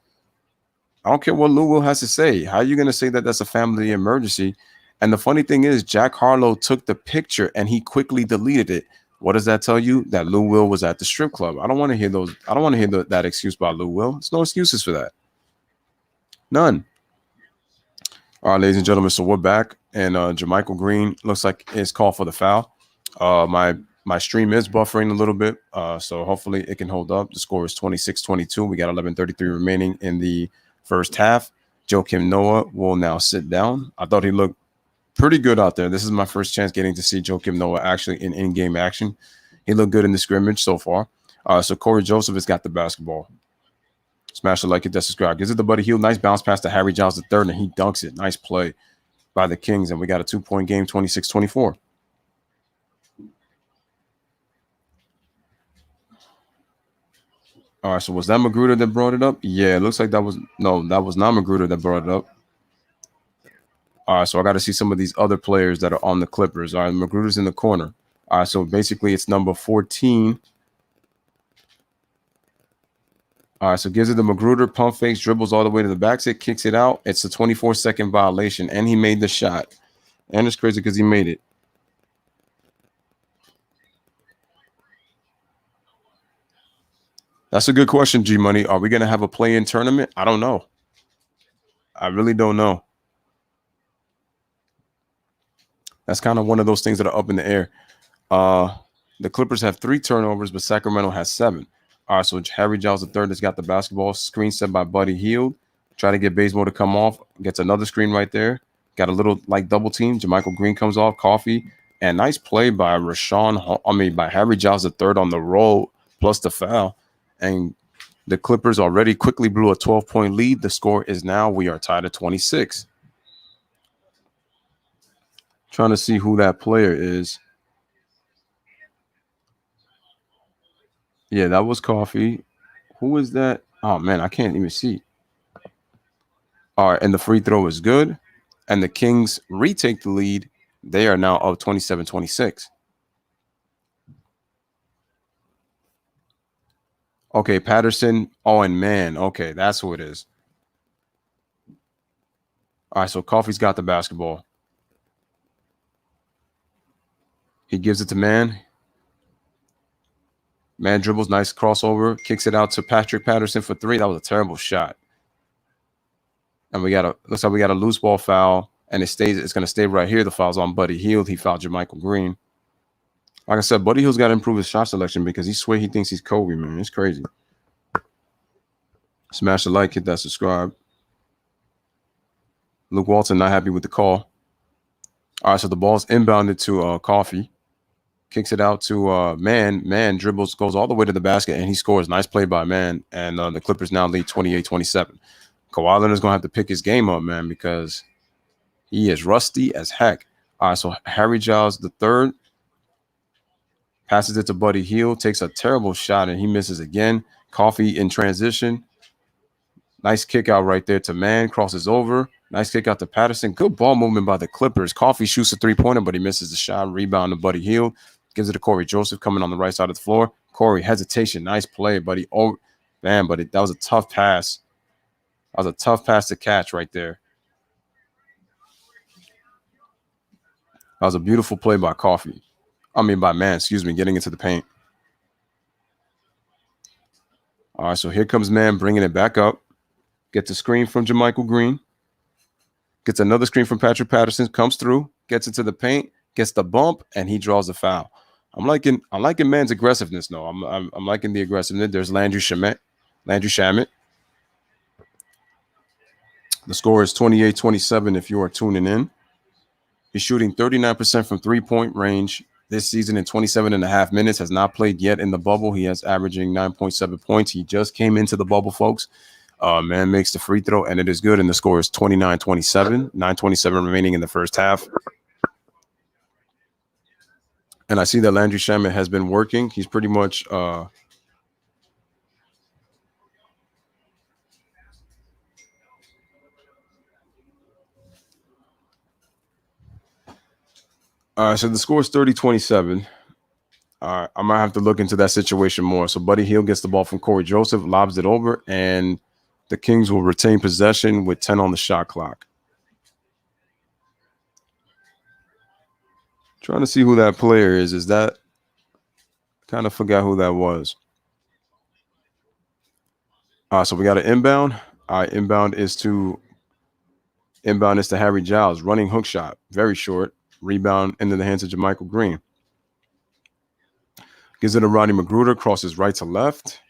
I don't care what Lou Will has to say. How are you going to say that that's a family emergency? And the funny thing is, Jack Harlow took the picture and he quickly deleted it. What does that tell you? That Lou Will was at the strip club. I don't want to hear those. I don't want to hear that excuse by Lou Will. There's no excuses for that. None. All right, ladies and gentlemen. So we're back, and Jermichael Green looks like it's called for the foul. My stream is buffering a little bit, so hopefully it can hold up. The score is 26-22. We got 11:33 remaining in the first half. Joakim Noah will now sit down. I thought he looked pretty good out there. This is my first chance getting to see Joakim Noah actually in-game action. He looked good in the scrimmage so far. So Corey Joseph has got the basketball. Smash the like, hit that subscribe. Gives it to Buddy Hield. Nice bounce pass to Harry Giles III, and he dunks it. Nice play by the Kings, and we got a 2-point game, 26-24. All right, so was that Magruder that brought it up? Yeah, it looks like that was not Magruder that brought it up. All right, so I got to see some of these other players that are on the Clippers. All right, Magruder's in the corner. All right, so basically it's number 14. All right, so gives it to Magruder, pump fakes, dribbles all the way to the backside, kicks it out. It's a 24-second violation, and he made the shot. And it's crazy because he made it. That's a good question, G Money. Are we going to have a play-in tournament? I don't know. I really don't know. That's kind of one of those things that are up in the air. The Clippers have 3 turnovers, but Sacramento has 7. All right, so Harry Giles III has got the basketball. Screen set by Buddy Hield. Try to get Bazemore to come off. Gets another screen right there. Got a little double team. Jermichael Green comes off. Coffee. And nice play by by Harry Giles III on the roll plus the foul. And the Clippers already quickly blew a 12-point lead. The score is now, we are tied at 26. Trying to see who that player is. Yeah, that was Coffee. Who is that? Oh man, I can't even see. All right, and the free throw is good. And the Kings retake the lead. They are now up 27-26. Okay, Patterson. Oh, and man. Okay, that's who it is. All right, so Coffey's got the basketball. He gives it to Man. Man dribbles, nice crossover, kicks it out to Patrick Patterson for three. That was a terrible shot. And looks like we got a loose ball foul, and it's going to stay right here. The foul's on Buddy Hield. He fouled Jermichael Green. Like I said, Buddy Hield's got to improve his shot selection because he thinks he's Kobe, man. It's crazy. Smash the like, hit that subscribe. Luke Walton not happy with the call. All right, so the ball's inbounded to Coffey. Kicks it out to Man. Man dribbles, goes all the way to the basket, and he scores. Nice play by Man. And the Clippers now lead 28-27. Kawhi Leonard's going to have to pick his game up, man, because he is rusty as heck. All right, so Harry Giles the third passes it to Buddy Hield, takes a terrible shot, and he misses again. Coffey in transition. Nice kick out right there to Man. Crosses over. Nice kick out to Patterson. Good ball movement by the Clippers. Coffey shoots a three-pointer, but he misses the shot. Rebound to Buddy Hield. Gives it to Corey Joseph coming on the right side of the floor. Corey, hesitation. Nice play, buddy. Oh, man, but that was a tough pass. That was a tough pass to catch right there. That was a beautiful play by by Man, getting into the paint. All right, so here comes Man bringing it back up. Gets a screen from Jermichael Green. Gets another screen from Patrick Patterson. Comes through, gets into the paint, gets the bump, and he draws the foul. I'm liking Man's aggressiveness, though. I'm liking the aggressiveness. There's Landry Shamet. The score is 28-27 if you are tuning in. He's shooting 39% from three-point range this season in 27.5 minutes. Has not played yet in the bubble. He has averaging 9.7 points. He just came into the bubble, folks. Man makes the free throw, and it is good. And the score is 29-27. 9:27 remaining in the first half. And I see that Landry Shamet has been working. He's pretty much so the score is 30-27. I might have to look into that situation more. So Buddy Hield gets the ball from Corey Joseph, lobs it over, and the Kings will retain possession with 10 on the shot clock. Trying to see who that player is. Is that? Kind of forgot who that was. So we got an inbound. Inbound is to Harry Giles. Running hook shot. Very short. Rebound into the hands of Jermichael Green. Gives it to Rodney Magruder. Crosses right to left.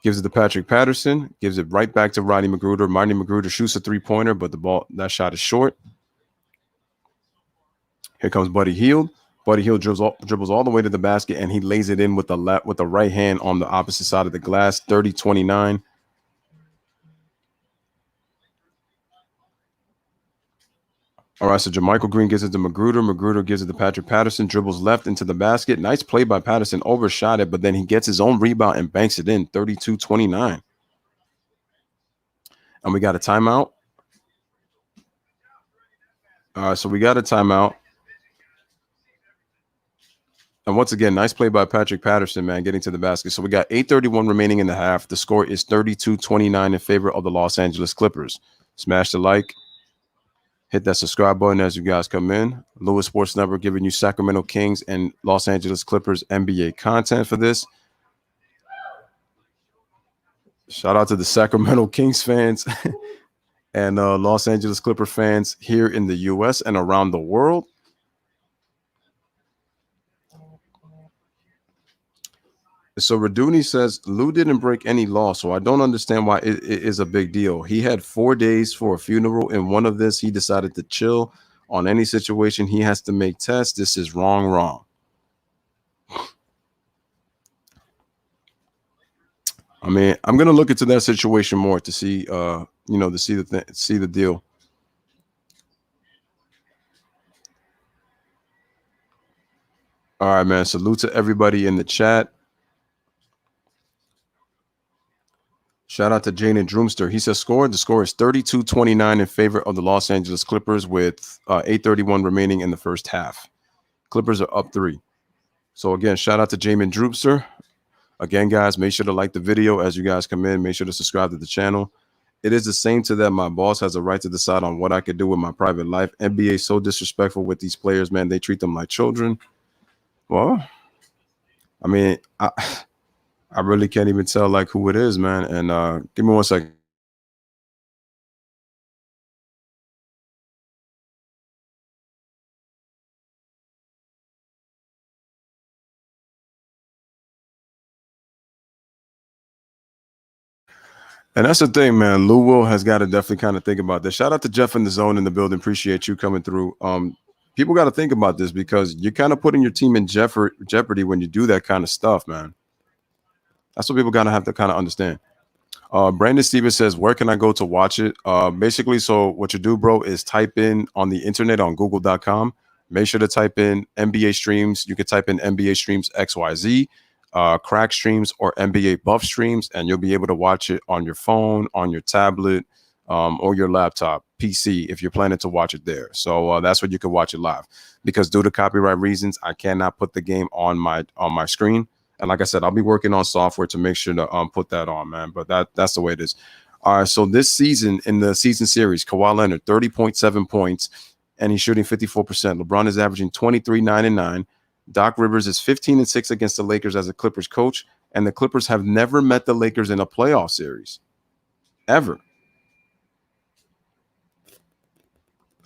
Gives it to Patrick Patterson. Gives it right back to Rodney Magruder. Rodney Magruder shoots a three-pointer, but that shot is short. Here comes Buddy Hield. Buddy Hield dribbles all the way to the basket, and he lays it in with the right hand on the opposite side of the glass. 30-29. All right, so Jermichael Green gives it to Magruder. Magruder gives it to Patrick Patterson. Dribbles left into the basket. Nice play by Patterson. Overshot it, but then he gets his own rebound and banks it in. 32-29. And we got a timeout. All right, so we got a timeout. And once again, nice play by Patrick Patterson, man, getting to the basket. So we got 8:31 remaining in the half. The score is 32-29 in favor of the Los Angeles Clippers. Smash the like. Hit that subscribe button as you guys come in. Lewis Sports Network giving you Sacramento Kings and Los Angeles Clippers NBA content for this. Shout out to the Sacramento Kings fans and Los Angeles Clipper fans here in the U.S. and around the world. So Raduni says Lou didn't break any law, so I don't understand why it is a big deal. He had 4 days for a funeral. In one of this, he decided to chill. On any situation, he has to make tests. This is wrong. I mean, I'm gonna look into that situation more to see, see the deal. All right, man. Salute to everybody in the chat. Shout out to Jane and Droomster. He says score. The score is 32-29 in favor of the Los Angeles Clippers with 8:31 remaining in the first half. Clippers are up 3. So again, shout out to Jamin Droopster. Again, guys, make sure to like the video as you guys come in. Make sure to subscribe to the channel. It is the same to that my boss has a right to decide on what I could do with my private life. NBA is so disrespectful with these players, man. They treat them like children. Well, I mean, I really can't even tell like who it is, man. And give me 1 second. And that's the thing, man. Lou Will has got to definitely kind of think about this. Shout out to Jeff in the zone in the building. Appreciate you coming through. People got to think about this because you're kind of putting your team in jeopardy when you do that kind of stuff, man. That's what people gotta have to kind of understand. Brandon Stevens says, "Where can I go to watch it?" Basically, so what you do, bro, is type in on the internet on Google.com. Make sure to type in NBA streams. You can type in NBA streams XYZ, crack streams, or NBA buff streams, and you'll be able to watch it on your phone, on your tablet, or your laptop, PC, if you're planning to watch it there. So that's where you can watch it live. Because due to copyright reasons, I cannot put the game on my screen. And like I said, I'll be working on software to make sure to put that on, man. But that's the way it is. All right. So this season in the season series, Kawhi Leonard, 30.7 points, and he's shooting 54%. LeBron is averaging 23, 9, and 9. Doc Rivers is 15 and 6 against the Lakers as a Clippers coach. And the Clippers have never met the Lakers in a playoff series. Ever.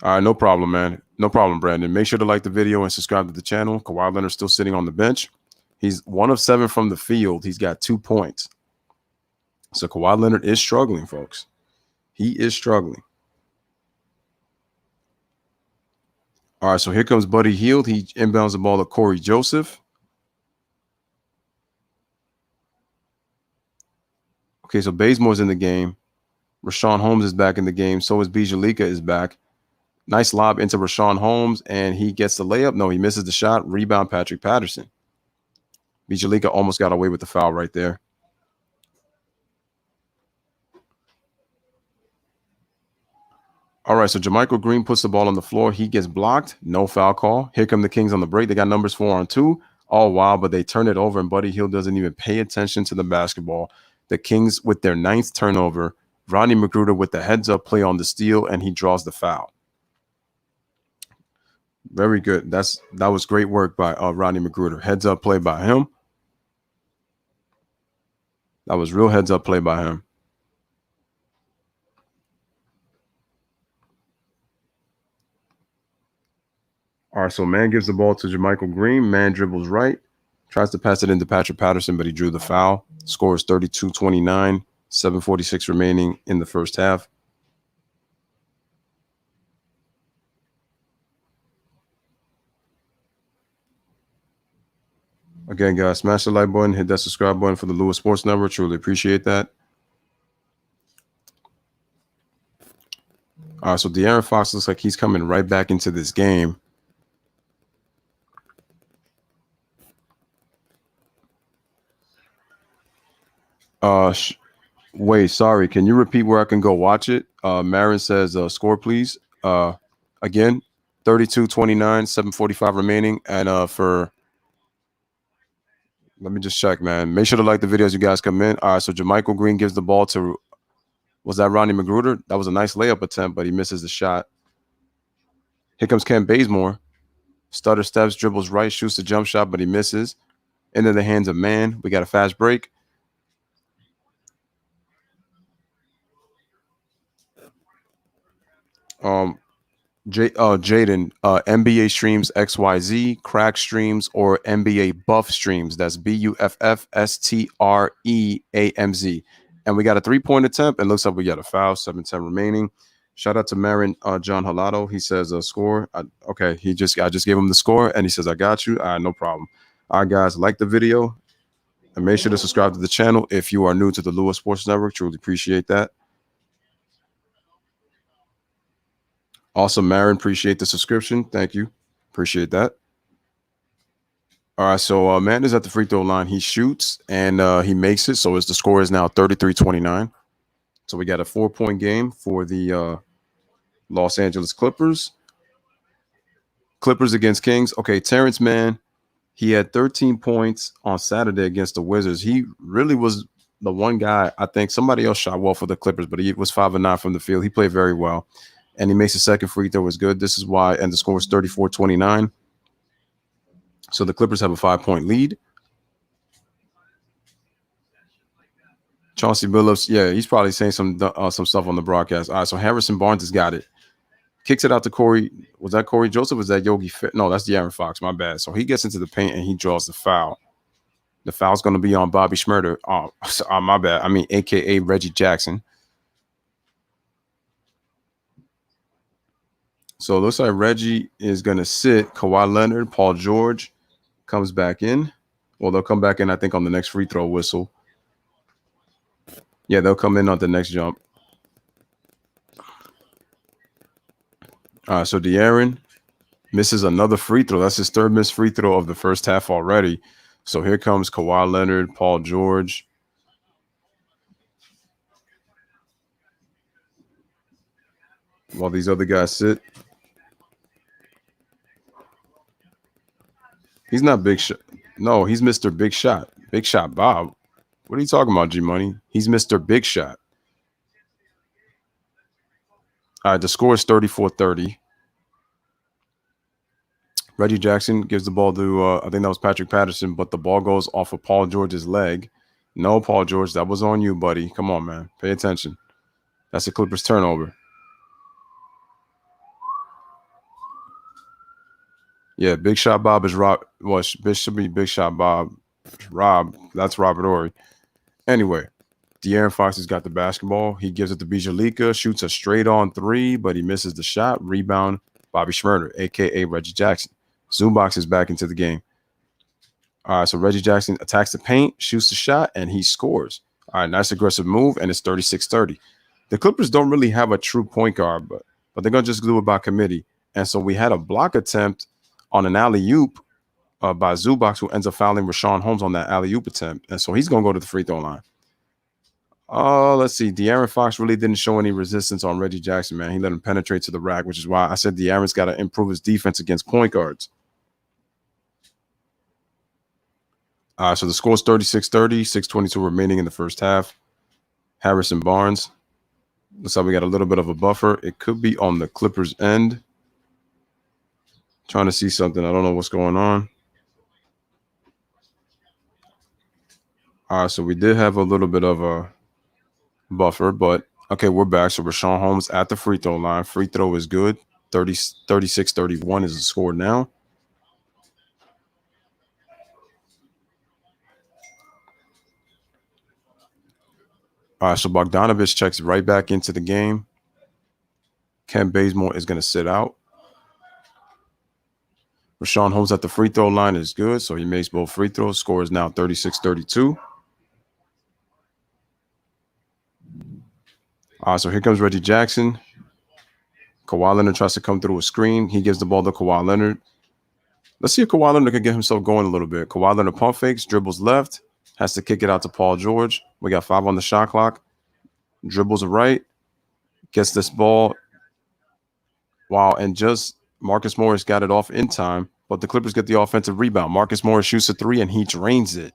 All right, no problem, man. No problem, Brandon. Make sure to like the video and subscribe to the channel. Kawhi Leonard still sitting on the bench. He's 1 of 7 from the field. He's got 2 points. So Kawhi Leonard is struggling, folks. He is struggling. All right, so here comes Buddy Hield. He inbounds the ball to Corey Joseph. Okay, so Bazemore's in the game. Rashawn Holmes is back in the game. So is Bijalika is back. Nice lob into Rashawn Holmes, and he gets the layup. No, he misses the shot. Rebound, Patrick Patterson. Bijalika almost got away with the foul right there. All right, so JaMychal Green puts the ball on the floor. He gets blocked. No foul call. Here come the Kings on the break. They got numbers 4 on 2. All wild, but they turn it over, and Buddy Hield doesn't even pay attention to the basketball. The Kings with their 9th turnover. Rodney McGruder with the heads-up play on the steal, and he draws the foul. Very good. That was great work by Rodney McGruder. Heads-up play by him. That was real heads-up play by him. All right, so man gives the ball to JaMychal Green. Man dribbles right. Tries to pass it into Patrick Patterson, but he drew the foul. Score is 32-29. 7:46 remaining in the first half. Again, guys, smash the like button, hit that subscribe button for the Lewis Sports Network. Truly appreciate that. All right, so De'Aaron Fox looks like he's coming right back into this game. Wait, sorry. Can you repeat where I can go watch it? Marin says, score, please. Again, 32-29, 7:45 remaining. And let me just check, man. Make sure to like the video as you guys come in. All right, so JaMychal Green gives the ball to, was that Rodney McGruder? That was a nice layup attempt, but he misses the shot. Here comes Ken Bazemore. Stutter steps, dribbles right, shoots the jump shot, but he misses. Into the hands of man. We got a fast break. Jaden, NBA streams XYZ, crack streams, or NBA buff streams. That's BUFFSTREAMZ. And we got a 3-point attempt. It looks like we got a foul, 7:10 remaining. Shout out to Marin John Halado. He says score. Okay, I just gave him the score, and he says, I got you. No problem. All right, guys, like the video. And make sure to subscribe to the channel if you are new to the Lewis Sports Network. Truly appreciate that. Awesome, Marin. Appreciate the subscription. Thank you. Appreciate that. All right, so man is at the free throw line. He shoots and he makes it. So the score is now 33-29. So we got a 4-point game for the Los Angeles Clippers. Clippers against Kings. Okay, Terrence Mann, he had 13 points on Saturday against the Wizards. He really was the one guy. I think somebody else shot well for the Clippers, but he was 5 of 9 from the field. He played very well. And he makes the second free throw was good. This is why, and the score is 34-29. So the Clippers have a 5-point lead. Chauncey Billups, yeah, he's probably saying some stuff on the broadcast. All right, so Harrison Barnes has got it. Kicks it out to Corey. Was that Corey Joseph? Was that Yogi? No, that's De'Aaron Fox. My bad. So he gets into the paint and he draws the foul. The foul's going to be on Bobby Schmurder. Oh, my bad. I mean, a.k.a. Reggie Jackson. So it looks like Reggie is going to sit. Kawhi Leonard, Paul George comes back in. Well, they'll come back in, I think, on the next free throw whistle. Yeah, they'll come in on the next jump. All right, so De'Aaron misses another free throw. That's his third missed free throw of the first half already. So here comes Kawhi Leonard, Paul George. While these other guys sit. He's not Big Shot. No, he's Mr. Big Shot. Big Shot Bob. What are you talking about, G Money? He's Mr. Big Shot. All right, the score is 34-30. Reggie Jackson gives the ball to, I think that was Patrick Patterson, but the ball goes off of Paul George's leg. No, Paul George, that was on you, buddy. Come on, man. Pay attention. That's the Clippers turnover. Yeah, Big Shot Bob is Rob. Well, this should be Big Shot Bob. Rob, that's Robert Ory. Anyway, De'Aaron Fox has got the basketball. He gives it to Bijalika, shoots a straight-on three, but he misses the shot. Rebound, Bobby Schmurder, a.k.a. Reggie Jackson. Zoombox is back into the game. All right, so Reggie Jackson attacks the paint, shoots the shot, and he scores. All right, nice aggressive move, and it's 36-30. The Clippers don't really have a true point guard, but they're going to just do it by committee. And so we had a block attempt on an alley-oop by Zubac, who ends up fouling Rashawn Holmes on that alley-oop attempt. And so he's going to go to the free throw line. Let's see. De'Aaron Fox really didn't show any resistance on Reggie Jackson, man. He let him penetrate to the rack, which is why I said De'Aaron's got to improve his defense against point guards. So the score is 36-30, 6:22 remaining in the first half. Harrison Barnes. Looks like we got a little bit of a buffer. It could be on the Clippers' end. Trying to see something. I don't know what's going on. All right, so we did have a little bit of a buffer, but okay, we're back. So Rashawn Holmes at the free throw line. Free throw is good. 36-31 is the score now. All right, so Bogdanovich checks right back into the game. Ken Bazemore is going to sit out. Rashawn Holmes at the free throw line is good, so he makes both free throws. Score is now 36-32. So here comes Reggie Jackson. Kawhi Leonard tries to come through a screen. He gives the ball to Kawhi Leonard. Let's see if Kawhi Leonard can get himself going a little bit. Kawhi Leonard pump fakes, dribbles left, has to kick it out to Paul George. We got 5 on the shot clock. Dribbles right, gets this ball. Wow, and just Marcus Morris got it off in time, but the Clippers get the offensive rebound. Marcus Morris shoots a 3, and he drains it.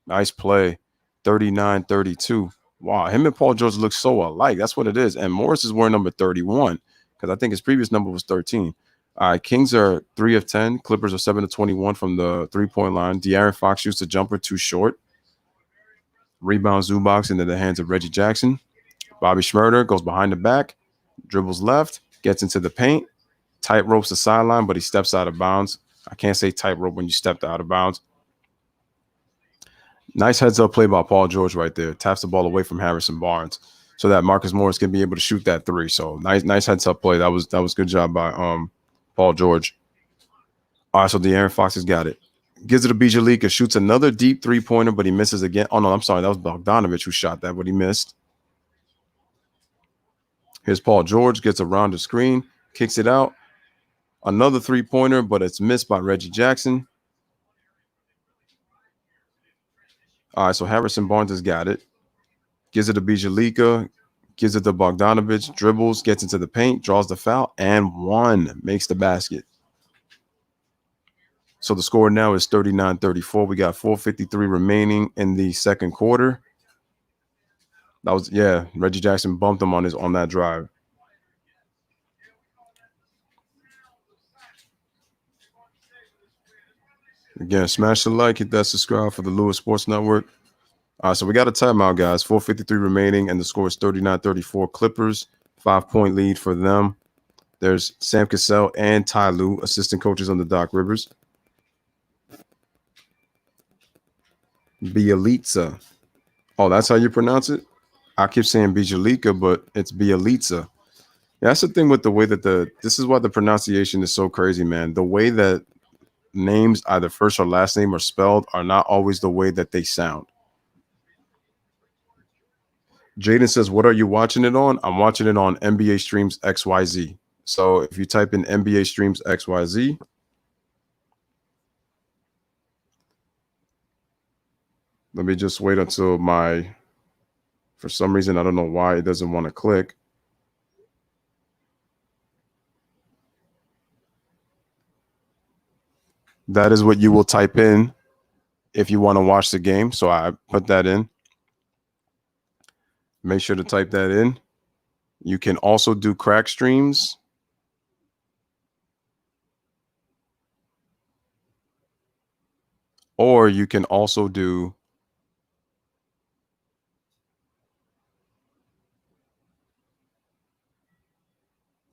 Nice play, 39-32. Wow, him and Paul George look so alike. That's what it is. And Morris is wearing number 31 because I think his previous number was 13. All right, Kings are 3 of 10. Clippers are 7 of 21 from the three-point line. De'Aaron Fox shoots the jumper too short. Rebound Zubac into the hands of Reggie Jackson. Bobby Schmurder goes behind the back, dribbles left, gets into the paint, tight ropes the sideline, but he steps out of bounds. I can't say tight rope when you stepped out of bounds. Nice heads-up play by Paul George right there. Taps the ball away from Harrison Barnes so that Marcus Morris can be able to shoot that 3. So nice heads-up play. That was good job by Paul George. All right, so De'Aaron Fox has got it. Gives it to Bijalika, shoots another deep three-pointer, but he misses again. Oh, no, I'm sorry. That was Bogdanovich who shot that, but he missed. Here's Paul George, gets around the screen, kicks it out. Another three-pointer, but it's missed by Reggie Jackson. All right, so Harrison Barnes has got it. Gives it to Bijalika. Gives it to Bogdanovich. Dribbles, gets into the paint, draws the foul, and one makes the basket. So the score now is 39-34. We got 4:53 remaining in the second quarter. That was Reggie Jackson bumped him on that drive. Again, smash the like, hit that subscribe for the Lewis Sports Network. All right, so we got a timeout, guys. 4:53 remaining, and the score is 39-34. Clippers, 5-point lead for them. There's Sam Cassell and Ty Lue, assistant coaches on the Doc Rivers. Bielitsa. Oh, that's how you pronounce it? I keep saying Bijalika, but it's Bielitsa. Yeah, that's the thing with the way that this is why the pronunciation is so crazy, man. The way that names, either first or last name, are spelled are not always the way that they sound. Jaden says, what are you watching it on? I'm watching it on NBA Streams XYZ. So if you type in NBA Streams XYZ, let me just wait until for some reason, I don't know why it doesn't want to click. That is what you will type in if you want to watch the game. So I put that in. Make sure to type that in. You can also do crack streams. Or you can also do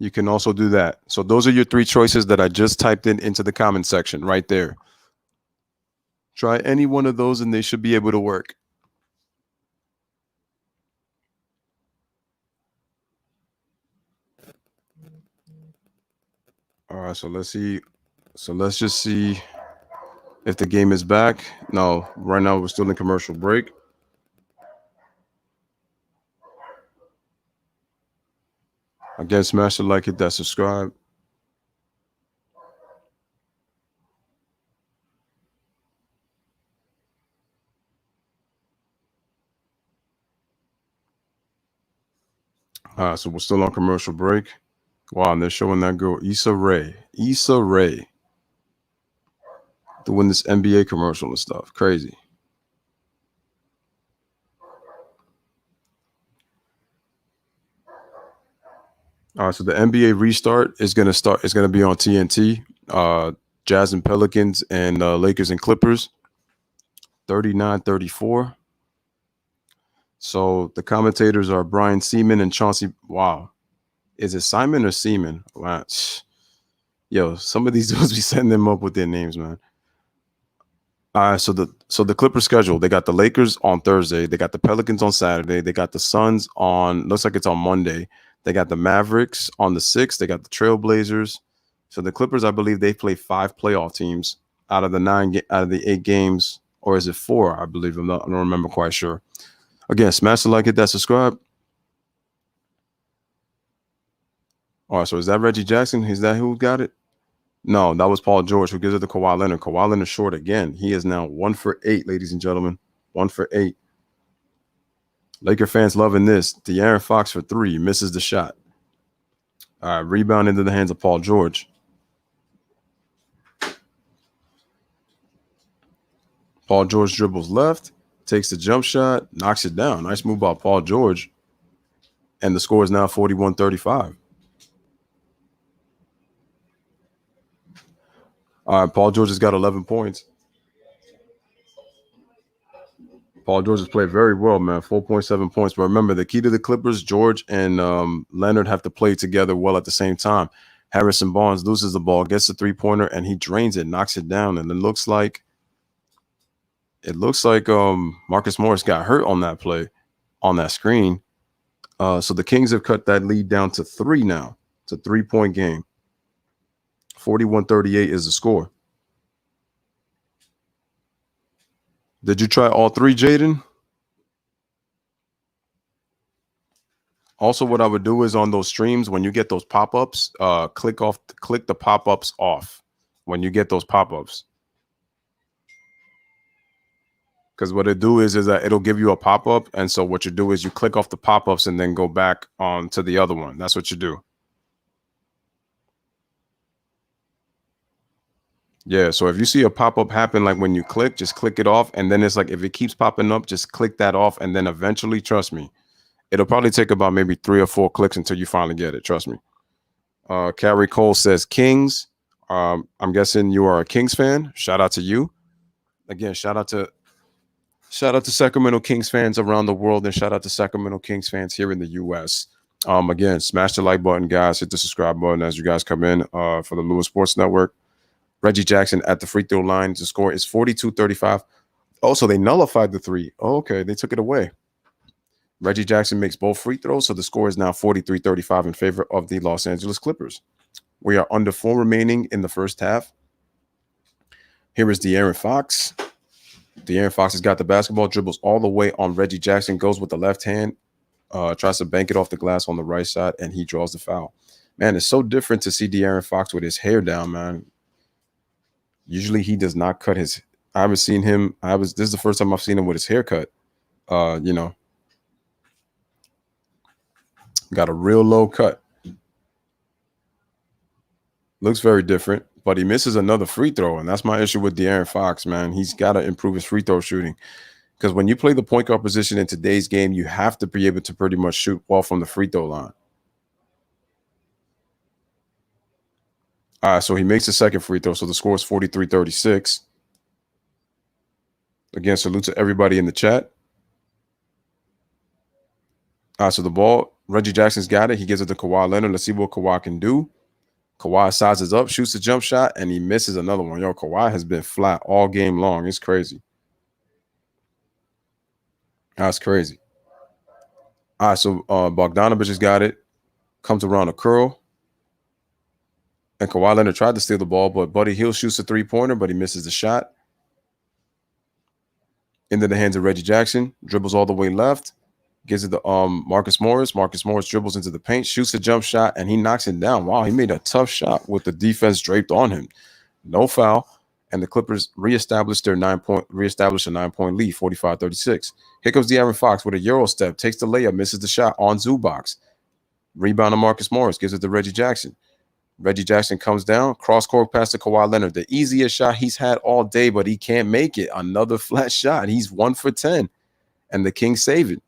that. So those are your three choices that I just typed into the comment section right there. Try any one of those and they should be able to work. All right, so let's see. So let's just see if the game is back. No, right now we're still in commercial break. Again, smash the like, hit that subscribe. All right, so we're still on commercial break. Wow, and they're showing that girl Issa Rae doing this NBA commercial and stuff. Crazy. All right, so the NBA restart is going to be on TNT. Jazz and Pelicans and Lakers and Clippers. 39-34. So the commentators are Brian Seaman and Chauncey. Wow. Is it Simon or Seaman? Wow. Yo, some of these dudes be setting them up with their names, man. So the Clippers schedule, they got the Lakers on Thursday, they got the Pelicans on Saturday, they got the Suns on, looks like it's on Monday. They got the Mavericks on the 6th, they got the Trailblazers. So the Clippers, I believe they play 5 playoff teams out of the 8 games, or is it 4? I believe I don't remember quite sure. Again, smash the like, hit that subscribe. All right, so is that Reggie Jackson? Is that who got it? No, that was Paul George who gives it to Kawhi Leonard. Kawhi Leonard short again. He is now 1 for 8, ladies and gentlemen. 1 for 8. Laker fans loving this. De'Aaron Fox for 3. Misses the shot. All right, rebound into the hands of Paul George. Paul George dribbles left, takes the jump shot, knocks it down. Nice move by Paul George. And the score is now 41-35. All right, Paul George has got 11 points. Paul George has played very well, man. 4.7 points. But remember, the key to the Clippers, George and Leonard have to play together well at the same time. Harrison Barnes loses the ball, gets the three-pointer, and he drains it, knocks it down. And it looks like Marcus Morris got hurt on that play, on that screen. So the Kings have cut that lead down to 3 now. It's a 3-point game. 41-38 is the score. Did you try all 3, Jaden? Also, what I would do is on those streams, when you get those pop-ups, click the pop-ups off when you get those pop-ups. Because what it do is that it'll give you a pop-up. And so what you do is you click off the pop-ups and then go back on to the other one. That's what you do. Yeah, so if you see a pop-up happen, like when you click, just click it off. And then it's like, if it keeps popping up, just click that off. And then eventually, trust me, it'll probably take about maybe 3 or 4 clicks until you finally get it. Trust me. Carrie Cole says Kings. I'm guessing you are a Kings fan. Shout out to you. Again, shout out to Sacramento Kings fans around the world, and shout out to Sacramento Kings fans here in the U.S. Again, smash the like button, guys. Hit the subscribe button as you guys come in for the Lewis Sports Network. Reggie Jackson at the free throw line. The score is 42-35. Also, they nullified the three. Oh, okay, they took it away. Reggie Jackson makes both free throws, so the score is now 43-35 in favor of the Los Angeles Clippers. We are under 4 remaining in the first half. Here is De'Aaron Fox. De'Aaron Fox has got the basketball, dribbles all the way on Reggie Jackson, goes with the left hand, tries to bank it off the glass on the right side, and he draws the foul. Man, it's so different to see De'Aaron Fox with his hair down, man. Usually he does not cut his. I haven't seen him. This is the first time I've seen him with his haircut. Got a real low cut. Looks very different, but he misses another free throw, and that's my issue with De'Aaron Fox, man. He's got to improve his free throw shooting, because when you play the point guard position in today's game, you have to be able to pretty much shoot well from the free throw line. All right, so he makes the second free throw, so the score is 43-36. Again, salute to everybody in the chat. All right, so the ball, Reggie Jackson's got it. He gives it to Kawhi Leonard. Let's see what Kawhi can do. Kawhi sizes up, shoots a jump shot, and he misses another one. Yo, Kawhi has been flat all game long. It's crazy. That's crazy. All right, so Bogdanovich has got it. Comes around a curl. And Kawhi Leonard tried to steal the ball, but Buddy Hield shoots a three-pointer, but he misses the shot. Into the hands of Reggie Jackson. Dribbles all the way left. Gives it to Marcus Morris. Marcus Morris dribbles into the paint, shoots a jump shot, and he knocks it down. Wow, he made a tough shot with the defense draped on him. No foul. And the Clippers reestablish a 9-point lead, 45-36. Here comes De'Aaron Fox with a Euro step, takes the layup, misses the shot on Zubac. Rebound to Marcus Morris, gives it to Reggie Jackson. Reggie Jackson comes down, cross-court pass to Kawhi Leonard. The easiest shot he's had all day, but he can't make it. Another flat shot. He's 1 for 10, and the Kings save it.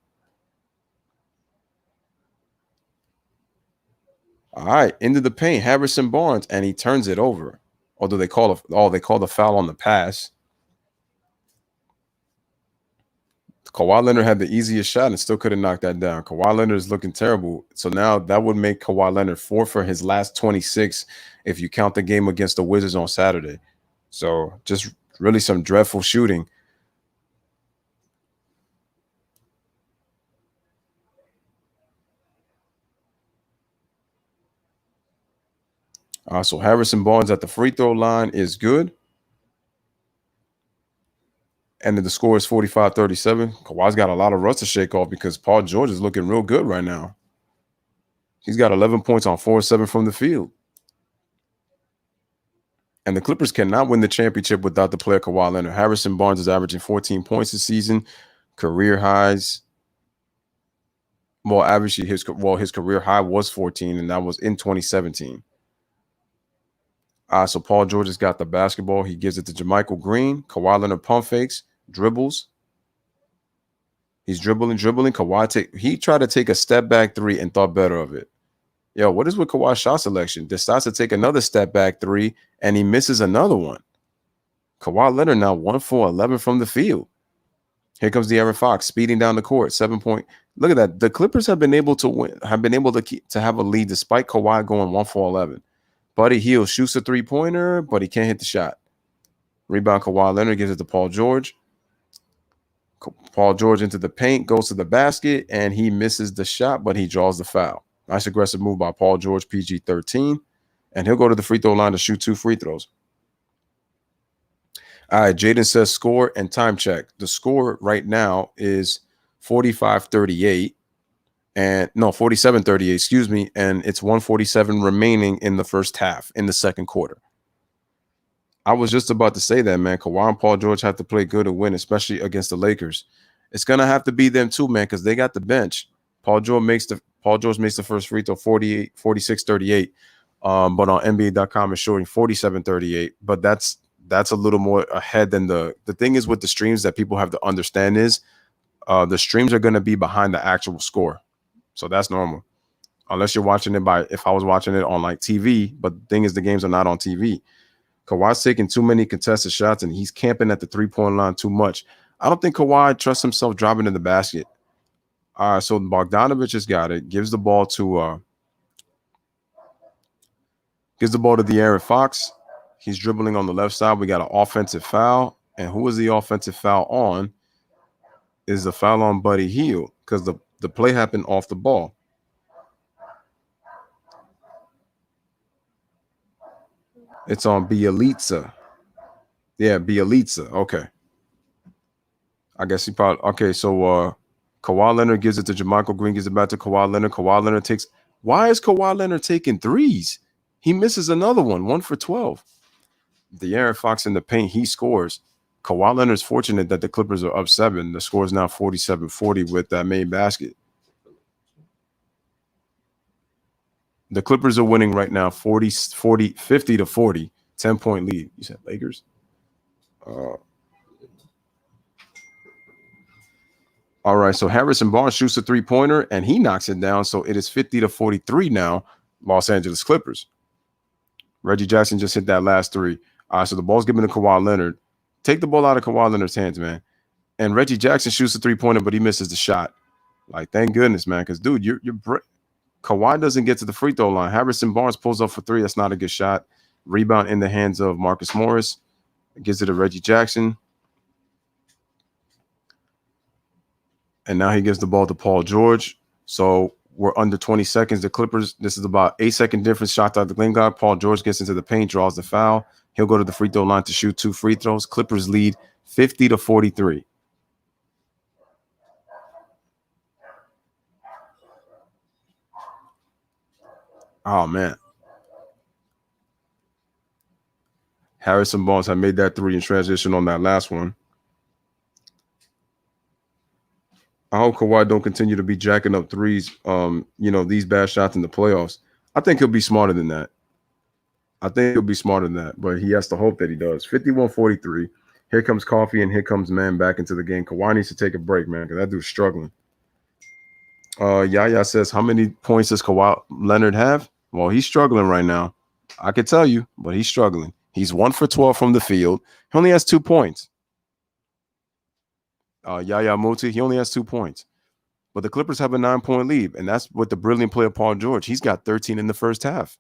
All right, into the paint, Harrison Barnes, and he turns it over. Although they call the foul on the pass. Kawhi Leonard had the easiest shot and still couldn't knock that down. Kawhi Leonard is looking terrible. So now that would make Kawhi Leonard 4 for his last 26 if you count the game against the Wizards on Saturday. So just really some dreadful shooting. So Harrison Barnes at the free throw line is good. And then the score is 45-37. Kawhi's got a lot of rust to shake off because Paul George is looking real good right now. He's got 11 points on 4-7 from the field. And the Clippers cannot win the championship without the player Kawhi Leonard. Harrison Barnes is averaging 14 points this season, career highs. Well, averagely his career high was 14, and that was in 2017. So Paul George has got the basketball. He gives it to JaMychal Green. Kawhi Leonard pump fakes, dribbles. He's dribbling. He tried to take a step back three and thought better of it. Yo, what is with Kawhi's shot selection? Decides to take another step back three, and he misses another one. Kawhi Leonard now 1 for 11 from the field. Here comes De'Aaron Fox speeding down the court, 7-point. Look at that. The Clippers have been able to win, to have a lead despite Kawhi going 1 for 11. Buddy Hield shoots a three-pointer, but he can't hit the shot. Rebound Kawhi Leonard gives it to Paul George. Paul George into the paint, goes to the basket, and he misses the shot, but he draws the foul. Nice aggressive move by Paul George, PG-13. And he'll go to the free throw line to shoot 2 free throws. All right, Jaden says score and time check. The score right now is 45-38. And no, 47-38, excuse me. And it's 1:47 remaining in the first half, in the second quarter. I was just about to say that, man. Kawhi and Paul George have to play good to win, especially against the Lakers. It's gonna have to be them too, man, because they got the bench. Paul George makes the first free throw 48, 46, 38. But on NBA.com it's showing 47, 38. But that's a little more ahead than the thing is with the streams that people have to understand is the streams are gonna be behind the actual score. So that's normal. Unless you're watching it if I was watching it on like TV, but the thing is the games are not on TV. Kawhi's taking too many contested shots and he's camping at the three-point line too much. I don't think Kawhi trusts himself driving in the basket. All right, so Bogdanovich has got it. Gives the ball to De'Aaron Fox. He's dribbling on the left side. We got an offensive foul. And who is the offensive foul on? Is the foul on Buddy Hield because the play happened off the ball. It's on Bielitsa. Yeah, Bielitsa. Okay. I guess he probably okay. So Kawhi Leonard gives it to Jermichael Green, gives it back to Kawhi Leonard. Kawhi Leonard takes. Why is Kawhi Leonard taking threes? He misses another one for 12. De'Aaron Fox in the paint, he scores. Kawhi Leonard's fortunate that the Clippers are up 7. The score is now 47-40 with that main basket. The Clippers are winning right now 50-40, 10-point lead. You said Lakers? All right, so Harrison Barnes shoots a three-pointer, and he knocks it down, so it is 50-43 now, Los Angeles Clippers. Reggie Jackson just hit that last three. All right, so the ball's given to Kawhi Leonard. Take the ball out of Kawhi Leonard's hands, man. And Reggie Jackson shoots a three-pointer, but he misses the shot. Like, thank goodness, man, because, dude, Kawhi doesn't get to the free throw line. Harrison Barnes pulls up for 3. That's not a good shot. Rebound in the hands of Marcus Morris. Gives it to Reggie Jackson. And now he gives the ball to Paul George. So we're under 20 seconds. The Clippers, this is about 8-second difference. Shot out the Lingard. Paul George gets into the paint, draws the foul. He'll go to the free throw line to shoot 2 free throws. Clippers lead 50-43. Oh, man. Harrison Barnes had made that 3 in transition on that last one. I hope Kawhi don't continue to be jacking up threes, these bad shots in the playoffs. I think he'll be smarter than that. But he has to hope that he does. 51-43. Here comes Coffee and here comes Man back into the game. Kawhi needs to take a break, man, because that dude's struggling. Yaya says, how many points does Kawhi Leonard have? Well, he's struggling right now. I could tell you, but he's struggling. He's 1 for 12 from the field. He only has 2 points. Yaya Muti, he only has 2 points. But the Clippers have a 9-point lead, and that's with the brilliant player Paul George. He's got 13 in the first half.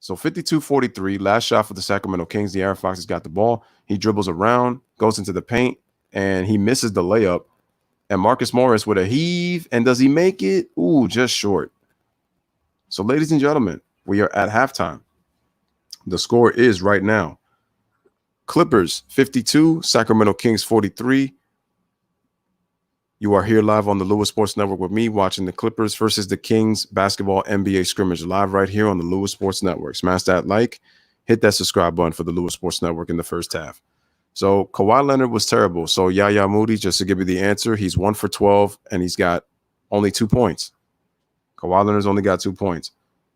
So 52-43, last shot for the Sacramento Kings. De'Aaron Fox has got the ball. He dribbles around, goes into the paint, and he misses the layup. And Marcus Morris with a heave, and does he make it? Ooh, just short. So, ladies and gentlemen, we are at halftime. The score is right now Clippers 52, Sacramento Kings 43. You are here live on the Lewis Sports Network with me watching the Clippers versus the Kings basketball NBA scrimmage live right here on the Lewis Sports Network. Smash that like, hit that subscribe button for the Lewis Sports Network in the first half. So Kawhi Leonard was terrible. So Yaya Moody, just to give you the answer, he's 1 for 12 and he's got only 2 points. Kawhi Leonard's only got 2 points.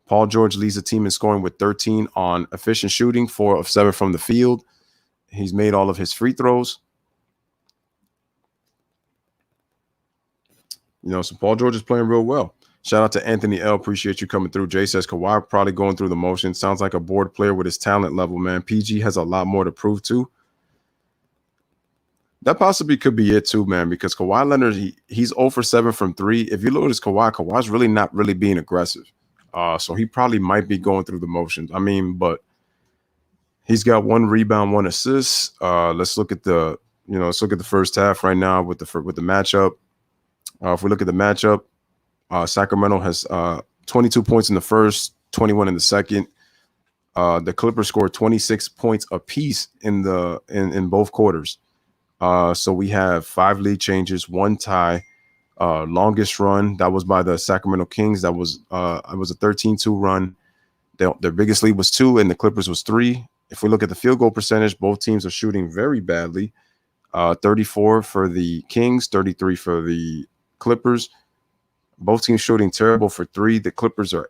Paul George leads the team in scoring with 13 on efficient shooting, 4 of 7 from the field. He's made all of his free throws. So Paul George is playing real well. Shout out to Anthony L. Appreciate you coming through. Jay says Kawhi probably going through the motion. Sounds like a bored player with his talent level, man. PG has a lot more to prove too. That possibly could be it too, man, because Kawhi Leonard, he's 0 for 7 from 3. If you look at his Kawhi's really not really being aggressive. So he probably might be going through the motions. But he's got 1 rebound, 1 assist. Let's look at the first half right now with the matchup. If we look at the matchup, Sacramento has 22 points in the first, 21 in the second. The Clippers scored 26 points apiece in both quarters. So we have 5 lead changes, 1 tie. Longest run that was by the Sacramento Kings. It was a 13-2 run. Their biggest lead was 2, and the Clippers was 3. If we look at the field goal percentage, both teams are shooting very badly. 34 for the Kings, 33 for the Clippers. Both teams shooting terrible for three. The Clippers are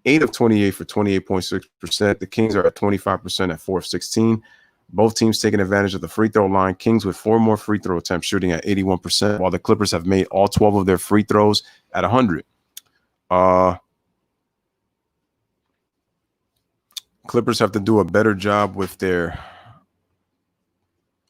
8 of 28 for 28.6%. The Kings are at 25% at 4 of 16. Both teams taking advantage of the free throw line. Kings with 4 more free throw attempts, shooting at 81%, while the Clippers have made all 12 of their free throws at 100. Clippers have to do a better job with their.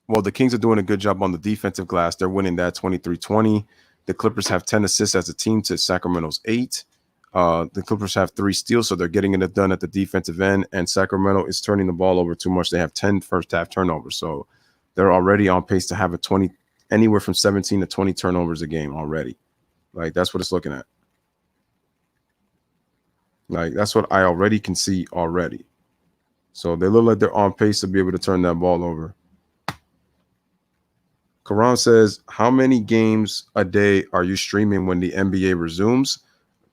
Well, the Kings are doing a good job on the defensive glass. They're winning that 23-20. The Clippers have 10 assists as a team to Sacramento's 8. The Clippers have 3 steals, so they're getting it done at the defensive end. And Sacramento is turning the ball over too much. They have 10 first-half turnovers, so they're already on pace to have anywhere from 17 to 20 turnovers a game already. Like, that's what it's looking at. Like, that's what I already can see already. So they look like they're on pace to be able to turn that ball over. Karan says, how many games a day are you streaming when the NBA resumes?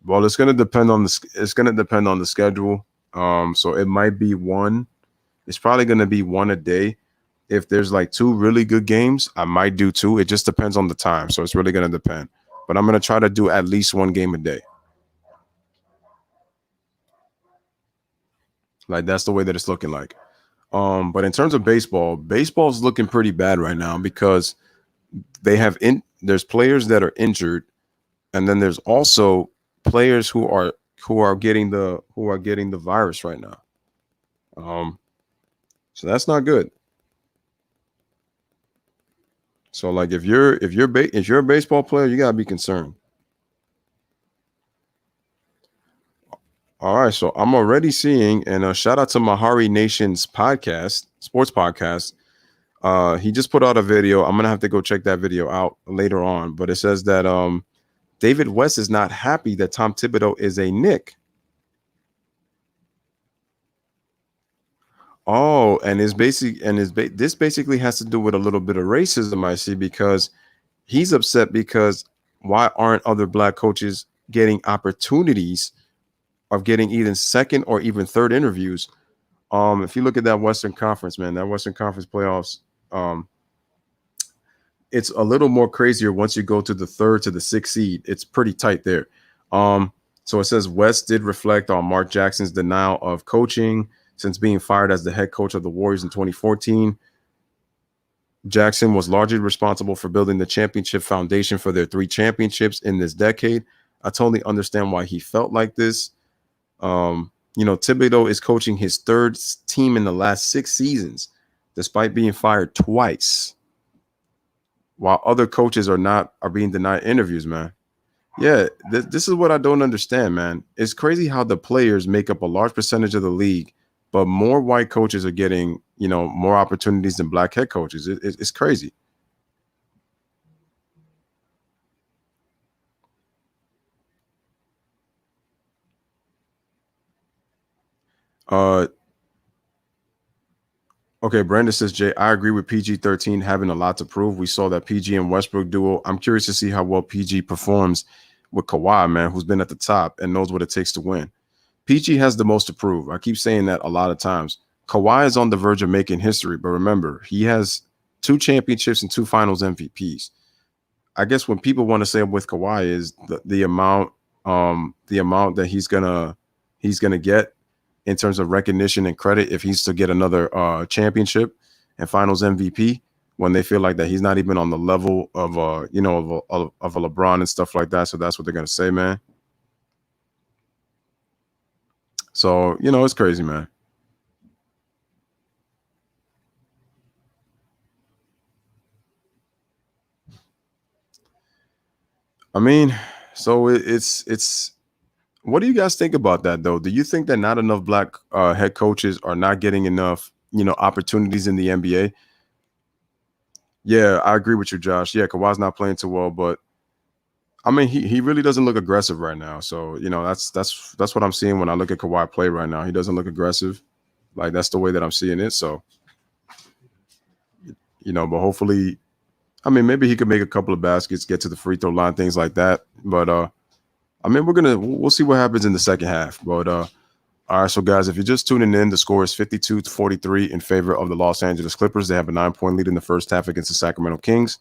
Well, it's going to depend on the schedule. So it might be one. It's probably going to be one a day. If there's like 2 really good games, I might do 2. It just depends on the time. So it's really going to depend. But I'm going to try to do at least 1 game a day. Like, that's the way that it's looking like. But in terms of baseball's looking pretty bad right now because there's players that are injured, and then there's also players who are getting the virus right now. So that's not good. So like if you're a baseball player, you gotta be concerned. All right, so I'm already seeing, and shout out to Mahari Nation's sports podcast. He just put out a video. I'm gonna have to go check that video out later on. But it says that David West is not happy that Tom Thibodeau is a Knick. Oh, and this basically has to do with a little bit of racism, I see, because he's upset because why aren't other black coaches getting opportunities of getting even second or even third interviews? If you look at that Western Conference, man, that Western Conference playoffs, it's a little more crazier once you go to the 3rd to the 6th seed. It's pretty tight there. So it says West did reflect on Mark Jackson's denial of coaching since being fired as the head coach of the Warriors in 2014. Jackson was largely responsible for building the championship foundation for their 3 championships in this decade. I totally understand why he felt like this. Thibodeau is coaching his 3rd team in the last 6 seasons, despite being fired twice, while other coaches are being denied interviews, man. Yeah, this is what I don't understand, man. It's crazy how the players make up a large percentage of the league, but more white coaches are getting, more opportunities than black head coaches. It's crazy. Okay, Brandon says, Jay, I agree with PG-13 having a lot to prove. We saw that PG and Westbrook duo. I'm curious to see how well PG performs with Kawhi, man, who's been at the top and knows what it takes to win. PG has the most to prove. I keep saying that a lot of times. Kawhi is on the verge of making history, but remember, he has 2 championships and 2 finals MVPs. I guess what people want to say with Kawhi is the amount that he's gonna get in terms of recognition and credit if he's to get another championship and finals MVP, when they feel like that he's not even on the level of a LeBron and stuff like that. So that's what they're gonna say, man. So, it's crazy, man. I mean, so it's what do you guys think about that, though? Do you think that not enough black head coaches are not getting enough, opportunities in the NBA? Yeah, I agree with you, Josh. Yeah, Kawhi's not playing too well, but I mean, he really doesn't look aggressive right now. So, that's what I'm seeing when I look at Kawhi play right now. He doesn't look aggressive. Like, that's the way that I'm seeing it. So, but hopefully, I mean, maybe he could make a couple of baskets, get to the free throw line, things like that. But I mean, we'll see what happens in the second half. But All right, so guys, if you're just tuning in, the score is 52-43 in favor of the Los Angeles Clippers. They have a 9-point lead in the first half against the Sacramento Kings.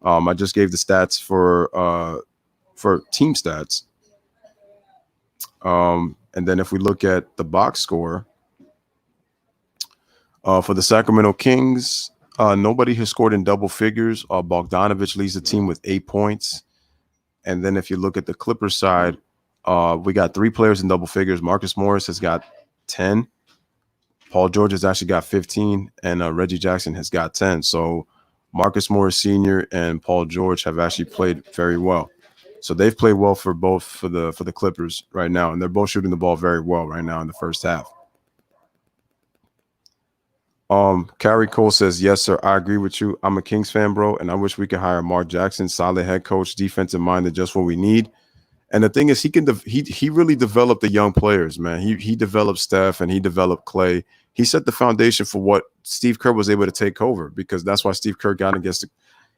I just gave the stats for team stats. And then if we look at the box score for the Sacramento Kings, nobody has scored in double figures. Bogdanovich leads the team with 8 points. And then if you look at the Clippers side, we got 3 players in double figures. Marcus Morris has got 10. Paul George has actually got 15, and Reggie Jackson has got 10. So Marcus Morris Sr. and Paul George have actually played very well. So they've played well for the Clippers right now, and they're both shooting the ball very well right now in the first half. Carrie Cole says, yes, sir, I agree with you. I'm a Kings fan, bro, and I wish we could hire Mark Jackson, solid head coach, defensive minded, just what we need. And the thing is, he really developed the young players, man. He developed Steph and he developed Clay. He set the foundation for what Steve Kerr was able to take over, because that's why Steve Kerr gets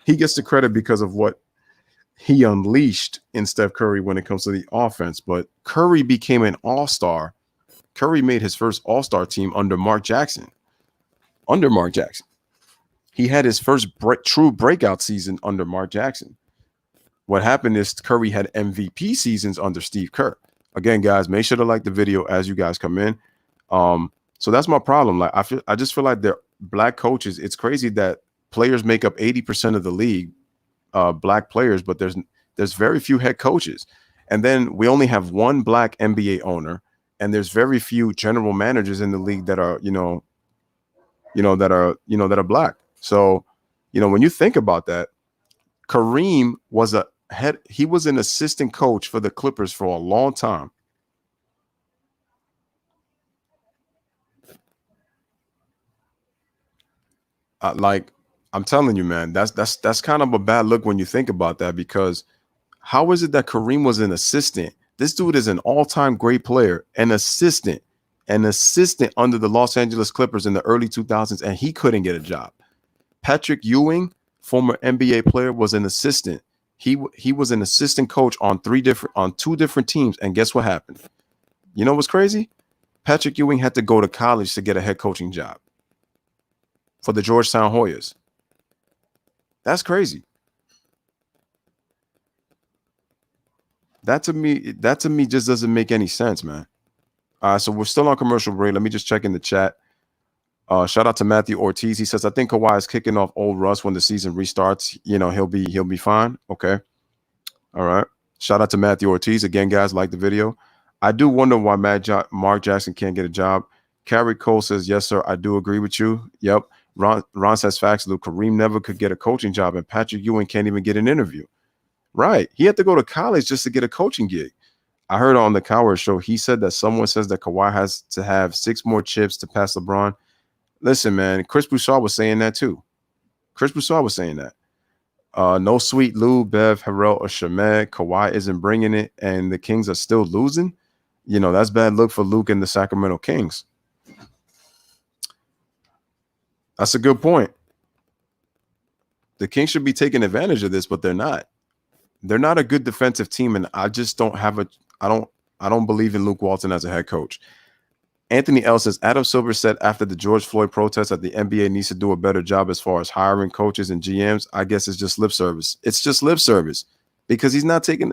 the credit because of what he unleashed in Steph Curry when it comes to the offense. But Curry became an all-star. Curry made his first all-star team under Mark Jackson. He had his first true breakout season under Mark Jackson. What happened is Curry had MVP seasons under Steve Kerr. Again, guys, make sure to like the video as you guys come in. So that's my problem. Like I just feel like they're black coaches. It's crazy that players make up 80% of the league, black players, but there's very few head coaches. And then we only have one black NBA owner, and there's very few general managers in the league that are, that are black. So, when you think about that, Kareem was he was an assistant coach for the Clippers for a long time. Like I'm telling you, man, that's kind of a bad look when you think about that, because how is it that Kareem was an assistant? This dude is an all-time great player, an assistant under the Los Angeles Clippers in the early 2000s, and he couldn't get a job. Patrick Ewing, former NBA player, was an assistant. He was an assistant coach on two different teams, and guess what happened? You know what's crazy? Patrick Ewing had to go to college to get a head coaching job for the Georgetown Hoyas. That's crazy. That to me just doesn't make any sense, man. So we're still on commercial break. Let me just check in the chat. Shout out to Matthew Ortiz. He says, I think Kawhi is kicking off old rust when the season restarts. He'll be fine. Okay. All right. Shout out to Matthew Ortiz. Again, guys, like the video. I do wonder why Mark Jackson can't get a job. Carrie Cole says, yes, sir, I do agree with you. Yep. Ron says, facts, Luke. Kareem never could get a coaching job, and Patrick Ewing can't even get an interview. Right. He had to go to college just to get a coaching gig. I heard on the Coward show, he said that someone says that Kawhi has to have 6 more chips to pass LeBron. Listen, man, Chris Broussard was saying that too. No Sweet Lou, Bev, Harrell, or Shamed. Kawhi isn't bringing it, and the Kings are still losing. That's bad look for Luke and the Sacramento Kings. That's a good point. The Kings should be taking advantage of this, but they're not. They're not a good defensive team, and I just don't I don't believe in Luke Walton as a head coach. Anthony L says, Adam Silver said after the George Floyd protest that the NBA needs to do a better job as far as hiring coaches and GMs. I guess it's just lip service. It's just lip service because he's not taking.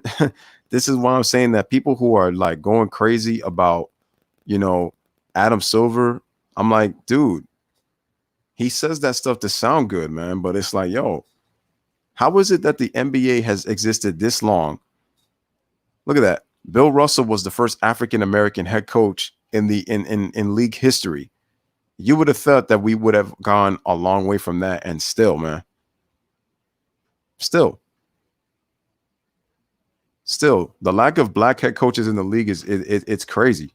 This is why I'm saying that people who are like going crazy about, Adam Silver, I'm like, dude, he says that stuff to sound good, man. But it's like, yo, how is it that the NBA has existed this long? Look at that. Bill Russell was the first African-American head coach in league history. You would have thought that we would have gone a long way from that, and still, man. Still, the lack of black head coaches in the league it's crazy.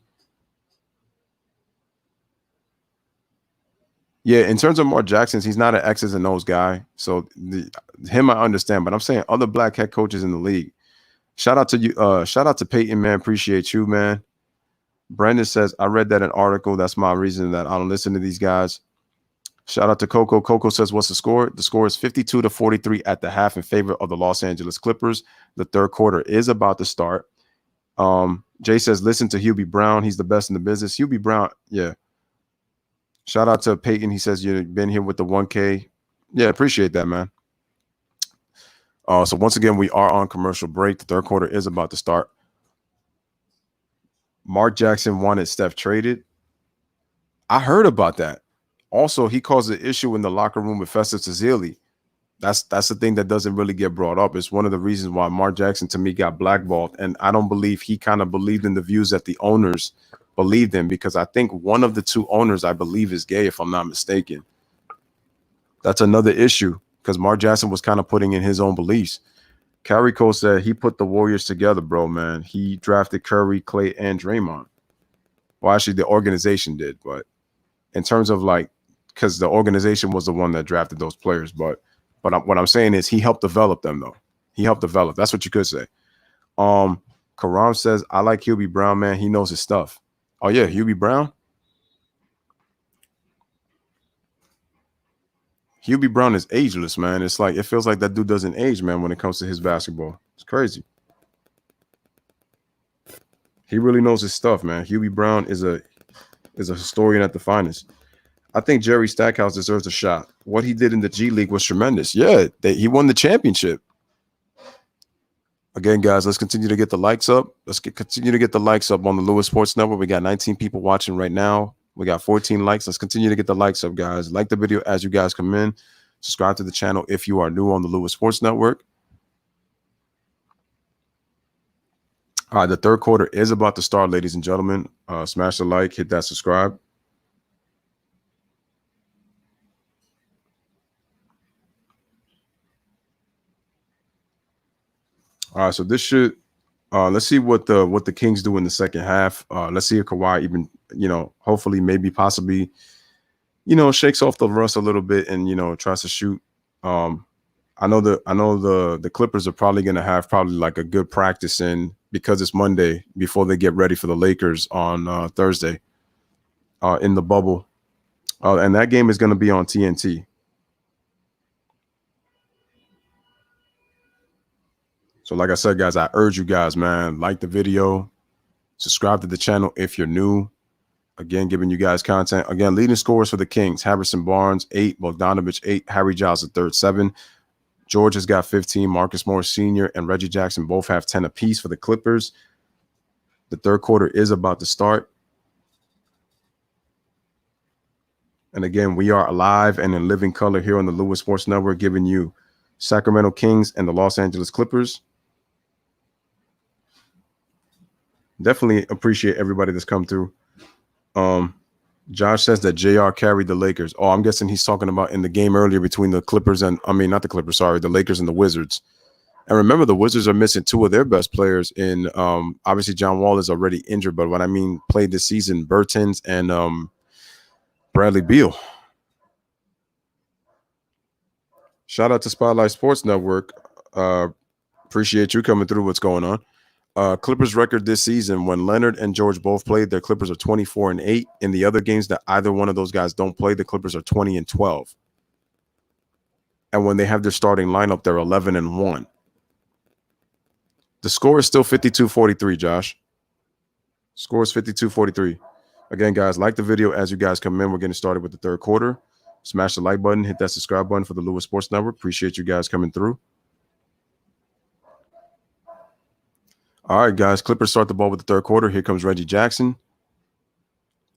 Yeah, in terms of Mark Jackson, he's not an X's and O's guy. So him, I understand, but I'm saying other black head coaches in the league. Shout out to you. Shout out to Peyton, man. Appreciate you, man. Brandon says, I read that in an article. That's my reason that I don't listen to these guys. Shout out to Coco. Coco says, what's the score? The score is 52-43 at the half in favor of the Los Angeles Clippers. The third quarter is about to start. Jay says, listen to Hubie Brown. He's the best in the business. Hubie Brown, yeah. Shout out to Peyton. He says you've been here with the 1K. Yeah, appreciate that, man. So once again, we are on commercial break. The third quarter is about to start. Mark Jackson wanted Steph traded. I heard about that. Also, he caused an issue in the locker room with Festus Ezeli. That's the thing that doesn't really get brought up. It's one of the reasons why Mark Jackson, to me, got blackballed. And I don't believe he kind of believed in the views that the owners believed in, because I think one of the two owners, I believe, is gay, if I'm not mistaken. That's another issue, because Mark Jackson was kind of putting in his own beliefs. Kyrie Cole said he put the Warriors together, bro, man. He drafted Curry, Clay, and Draymond. Well, actually, the organization did, but in terms of like, because the organization was the one that drafted those players, but what I'm saying is he helped develop them, though. He helped develop. That's what you could say. Karam says, I like Hubie Brown, man. He knows his stuff. Oh, yeah, Hubie Brown? Hubie Brown is ageless, man. It's like, it feels like that dude doesn't age, man, when it comes to his basketball. It's crazy. He really knows his stuff, man. Hubie Brown is a historian at the finest. I think Jerry Stackhouse deserves a shot. What he did in the G League was tremendous. Yeah, he won the championship. Again, guys, let's continue to get the likes up. Continue to get the likes up on the Lewis Sports Network. We got 19 people watching right now. We got 14 likes. Let's continue to get the likes up, guys. Like the video as you guys come in. Subscribe to the channel if you are new on the Lewis Sports Network. All right, the third quarter is about to start, ladies and gentlemen. Smash the like, hit that subscribe. All right, so this should let's see what the Kings do in the second half. Let's see if Kawhi even, hopefully, maybe, possibly, shakes off the rust a little bit and tries to shoot. I know the Clippers are probably going to have like a good practice in, because it's Monday, before they get ready for the Lakers on Thursday in the bubble, and that game is going to be on TNT. So like I said, guys, I urge you guys, man, like the video, subscribe to the channel if you're new. Again, giving you guys content. Again, leading scorers for the Kings: Harrison Barnes, 8, Bogdanovich, 8, Harry Giles III, 7. George has got 15. Marcus Morris Sr. and Reggie Jackson both have 10 apiece for the Clippers. The third quarter is about to start. And again, we are alive and in living color here on the Lewis Sports Network, giving you Sacramento Kings and the Los Angeles Clippers. Definitely appreciate everybody that's come through. Josh says that JR carried the Lakers. Oh, I'm guessing he's talking about in the game earlier between the Clippers and, not the Clippers, sorry, the Lakers and the Wizards. And remember, the Wizards are missing 2 of their best players in, obviously John Wall is already injured, but what I mean played this season, Bertans and Bradley Beal. Shout out to Spotlight Sports Network. Appreciate you coming through. What's going on? Clippers record this season, when Leonard and George both played, their Clippers are 24-8. In the other games that either one of those guys don't play, the Clippers are 20-12. And when they have their starting lineup, they're 11-1. The score is still 52-43, Josh. Score is 52-43. Again, guys, like the video as you guys come in. We're getting started with the third quarter. Smash the like button, hit that subscribe button for the Lewis Sports Network. Appreciate you guys coming through. All right, guys. Clippers start the ball with the third quarter. Here comes Reggie Jackson,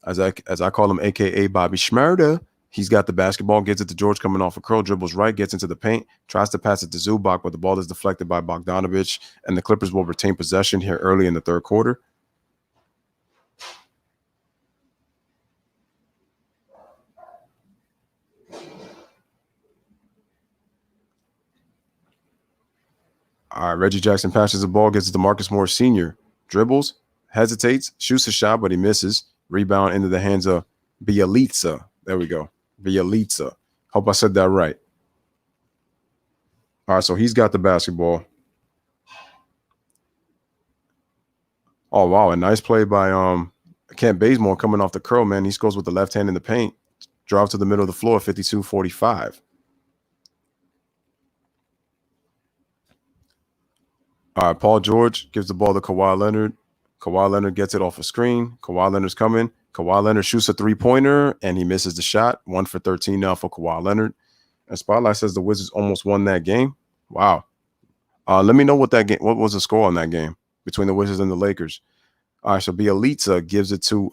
as I call him, a.k.a. Bobby Schmurda. He's got the basketball, gets it to George coming off a curl, dribbles right, gets into the paint, tries to pass it to Zubac, but the ball is deflected by Bogdanovich, and the Clippers will retain possession here early in the third quarter. All right, Reggie Jackson passes the ball, gets it to Marcus Morris Sr. Dribbles, hesitates, shoots a shot, but he misses. Rebound into the hands of Bjelica. There we go. Bjelica. Hope I said that right. All right, so he's got the basketball. Oh, wow, a nice play by Kent Bazemore coming off the curl, man. He scores with the left hand in the paint. Drive to the middle of the floor, 52-45. All right, Paul George gives the ball to Kawhi Leonard. Kawhi Leonard gets it off a screen. Kawhi Leonard's coming. Kawhi Leonard shoots a three-pointer, and he misses the shot. 1 for 13 now for Kawhi Leonard. And Spotlight says the Wizards almost won that game. Wow. Let me know what was the score on that game between the Wizards and the Lakers. All right, so Bielitsa gives it to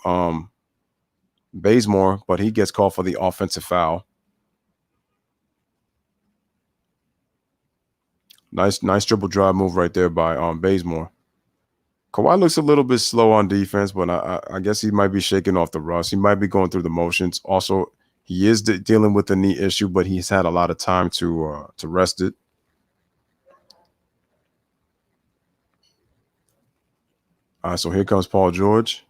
Bazemore, but he gets called for the offensive foul. Nice dribble drive move right there by Bazemore. Kawhi looks a little bit slow on defense, but I guess he might be shaking off the rust. He might be going through the motions. Also, he is dealing with the knee issue, but he's had a lot of time to rest it. All right, so here comes Paul George.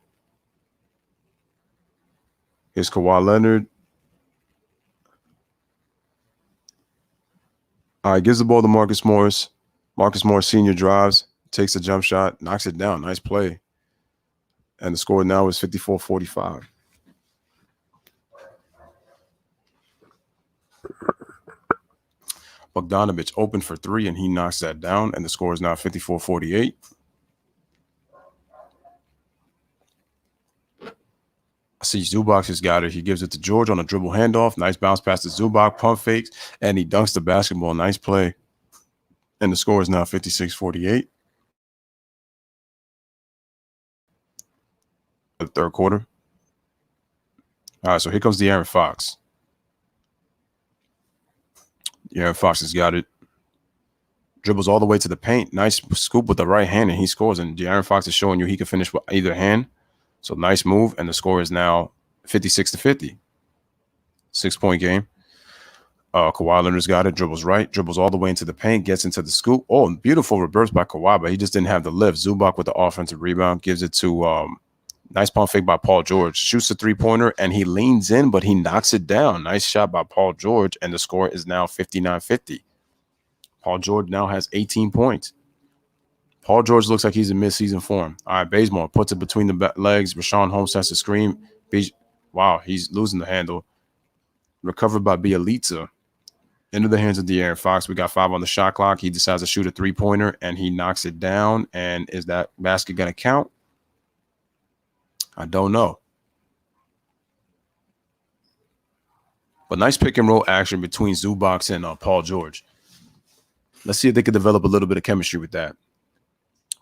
Here's Kawhi Leonard. All right, gives the ball to Marcus Morris. Marcus Morris Sr. drives, takes a jump shot, knocks it down. Nice play. And the score now is 54-45. Bogdanovich opened for three, and he knocks that down, and the score is now 54-48. I see Zubac has got it. He gives it to George on a dribble handoff. Nice bounce pass to Zubac, pump fakes, and he dunks the basketball. Nice play. And the score is now 56-48. The third quarter. All right, so here comes De'Aaron Fox. De'Aaron Fox has got it. Dribbles all the way to the paint. Nice scoop with the right hand, and he scores. And De'Aaron Fox is showing you he can finish with either hand. So nice move, and the score is now 56-50. 6-point game. Kawhi Leonard's got it. Dribbles right. Dribbles all the way into the paint. Gets into the scoop. Oh, beautiful reverse by Kawhi, but he just didn't have the lift. Zubac with the offensive rebound. Gives it to nice pump fake by Paul George. Shoots a three-pointer, and he leans in, but he knocks it down. Nice shot by Paul George, and the score is now 59-50. Paul George now has 18 points. Paul George looks like he's in midseason form. All right, Bazemore puts it between the legs. Rashawn Holmes has to scream. Wow, he's losing the handle. Recovered by Bielitsa. Into the hands of De'Aaron Fox. We got 5 on the shot clock. He decides to shoot a three-pointer, and he knocks it down. And is that basket going to count? I don't know. But nice pick and roll action between Zubac and Paul George. Let's see if they can develop a little bit of chemistry with that.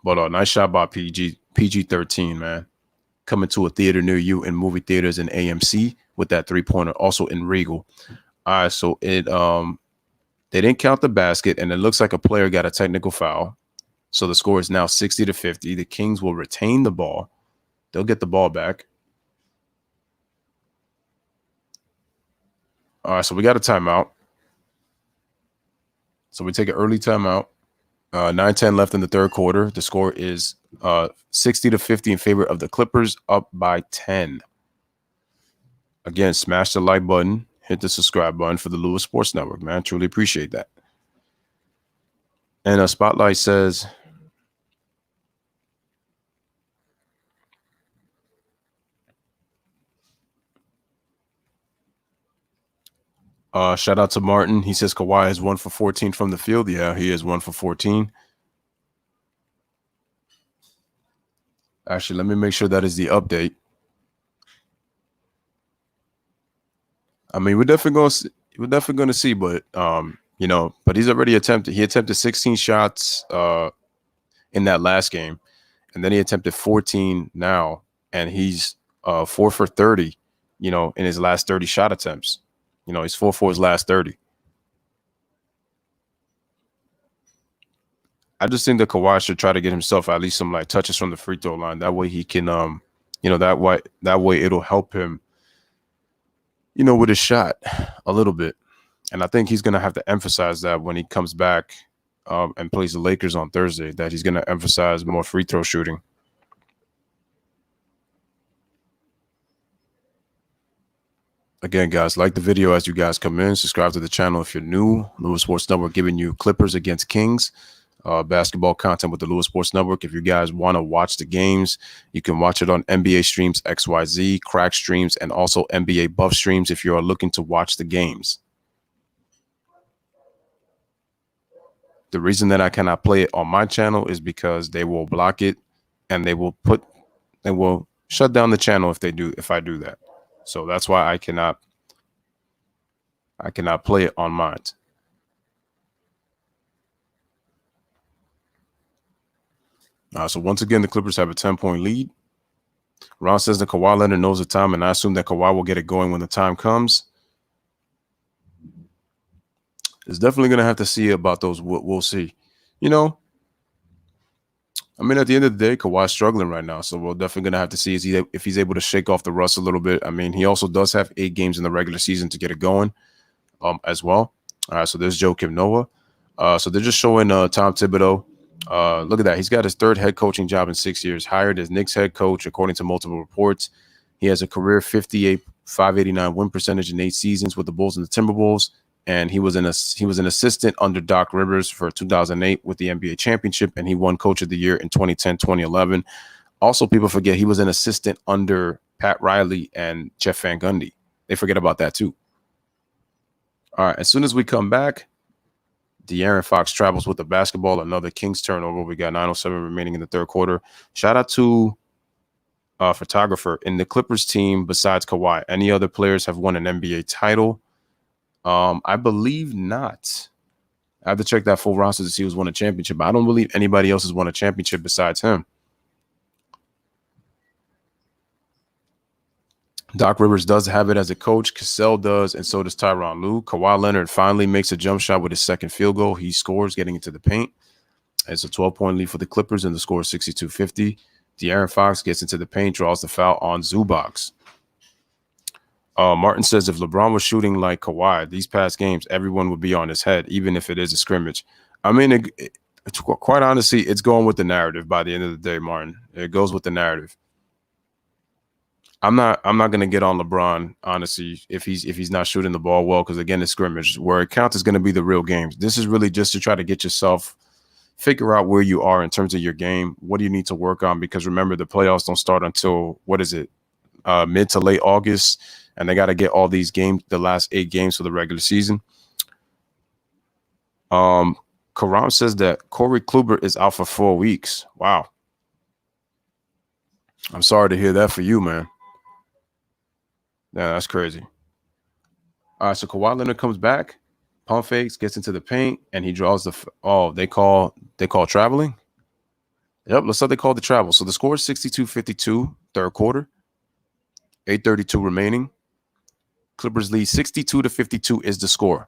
But nice shot by PG-13, man. Coming to a theater near you in movie theaters and AMC with that three-pointer. Also in Regal. All right, so they didn't count the basket, and it looks like a player got a technical foul. So the score is now 60-50. The Kings will retain the ball. They'll get the ball back. All right, so we got a timeout. So we take an early timeout. 9-10 left in the third quarter. The score is 60-50 in favor of the Clippers, up by 10. Again, smash the like button. Hit the subscribe button for the Lewis Sports Network, man. Truly appreciate that. And Spotlight says, shout out to Martin. He says Kawhi is 1 for 14 from the field. Yeah, he is 1 for 14. Actually, let me make sure that is the update. I mean, we're definitely going to see, but but he's already attempted. He attempted 16 shots in that last game, and then he attempted 14 now, and he's 4 for 30. In his last 30 shot attempts. He's 4 for his last 30. I just think that Kawhi should try to get himself at least some touches from the free throw line. That way he can, that way it'll help him, with his shot a little bit. And I think he's going to have to emphasize that when he comes back and plays the Lakers on Thursday, that he's going to emphasize more free throw shooting. Again, guys, like the video as you guys come in. Subscribe to the channel if you're new. Lewis Sports Network giving you Clippers against Kings. Basketball content with the Lewis Sports Network. If you guys want to watch the games, you can watch it on NBA Streams XYZ, Crack Streams, and also NBA Buff Streams if you are looking to watch the games. The reason that I cannot play it on my channel is because they will block it and they will shut down the channel if I do that. So that's why I cannot play it on mine. So once again, the Clippers have a 10-point lead. Ron says that Kawhi Leonard knows the time, and I assume that Kawhi will get it going when the time comes. It's definitely going to have to see about those. We'll see. You know, I mean, at the end of the day, Kawhi's struggling right now, so we're definitely going to have to see if he's able to shake off the rust a little bit. I mean, he also does have 8 games in the regular season to get it going as well. All right, so there's Joe Kim Noah. So they're just showing Tom Thibodeau. Look at that. He's got his 3rd head coaching job in 6 years, hired as Knicks head coach, according to multiple reports. He has a career 58.589 win percentage in 8 seasons with the Bulls and the Timberwolves. And he was an assistant under Doc Rivers for 2008 with the NBA championship, and he won Coach of the Year in 2010, 2011. Also, people forget he was an assistant under Pat Riley and Jeff Van Gundy. They forget about that too. All right, as soon as we come back, De'Aaron Fox travels with the basketball. Another Kings turnover. We got 9:07 remaining in the 3rd quarter. Shout out to photographer in the Clippers team besides Kawhi. Any other players have won an NBA title? I believe not. I have to check that full roster to see who's won a championship. I don't believe anybody else has won a championship besides him. Doc Rivers does have it as a coach. Cassell does, and so does Tyronn Lue. Kawhi Leonard finally makes a jump shot with his 2nd field goal. He scores, getting into the paint. It's a 12-point lead for the Clippers, and the score is 62-50. De'Aaron Fox gets into the paint, draws the foul on Zubac. Martin says if LeBron was shooting like Kawhi these past games, everyone would be on his head, even if it is a scrimmage. I mean, quite honestly, it's going with the narrative by the end of the day, Martin. It goes with the narrative. I'm not going to get on LeBron, honestly, if he's not shooting the ball well, because, again, it's scrimmage. Where it counts is going to be the real games. This is really just to try to get yourself, figure out where you are in terms of your game. What do you need to work on? Because, remember, the playoffs don't start until, mid to late August. And they got to get all these games, the last 8 games for the regular season. Karam says that Corey Kluber is out for 4 weeks. Wow. I'm sorry to hear that for you, man. Yeah, that's crazy. All right, so Kawhi Leonard comes back, pump fakes, gets into the paint, and he draws they call traveling? Yep, looks like they called the travel. So the score is 62-52, 3rd quarter. 8:32 remaining. Clippers lead 62-52 is the score.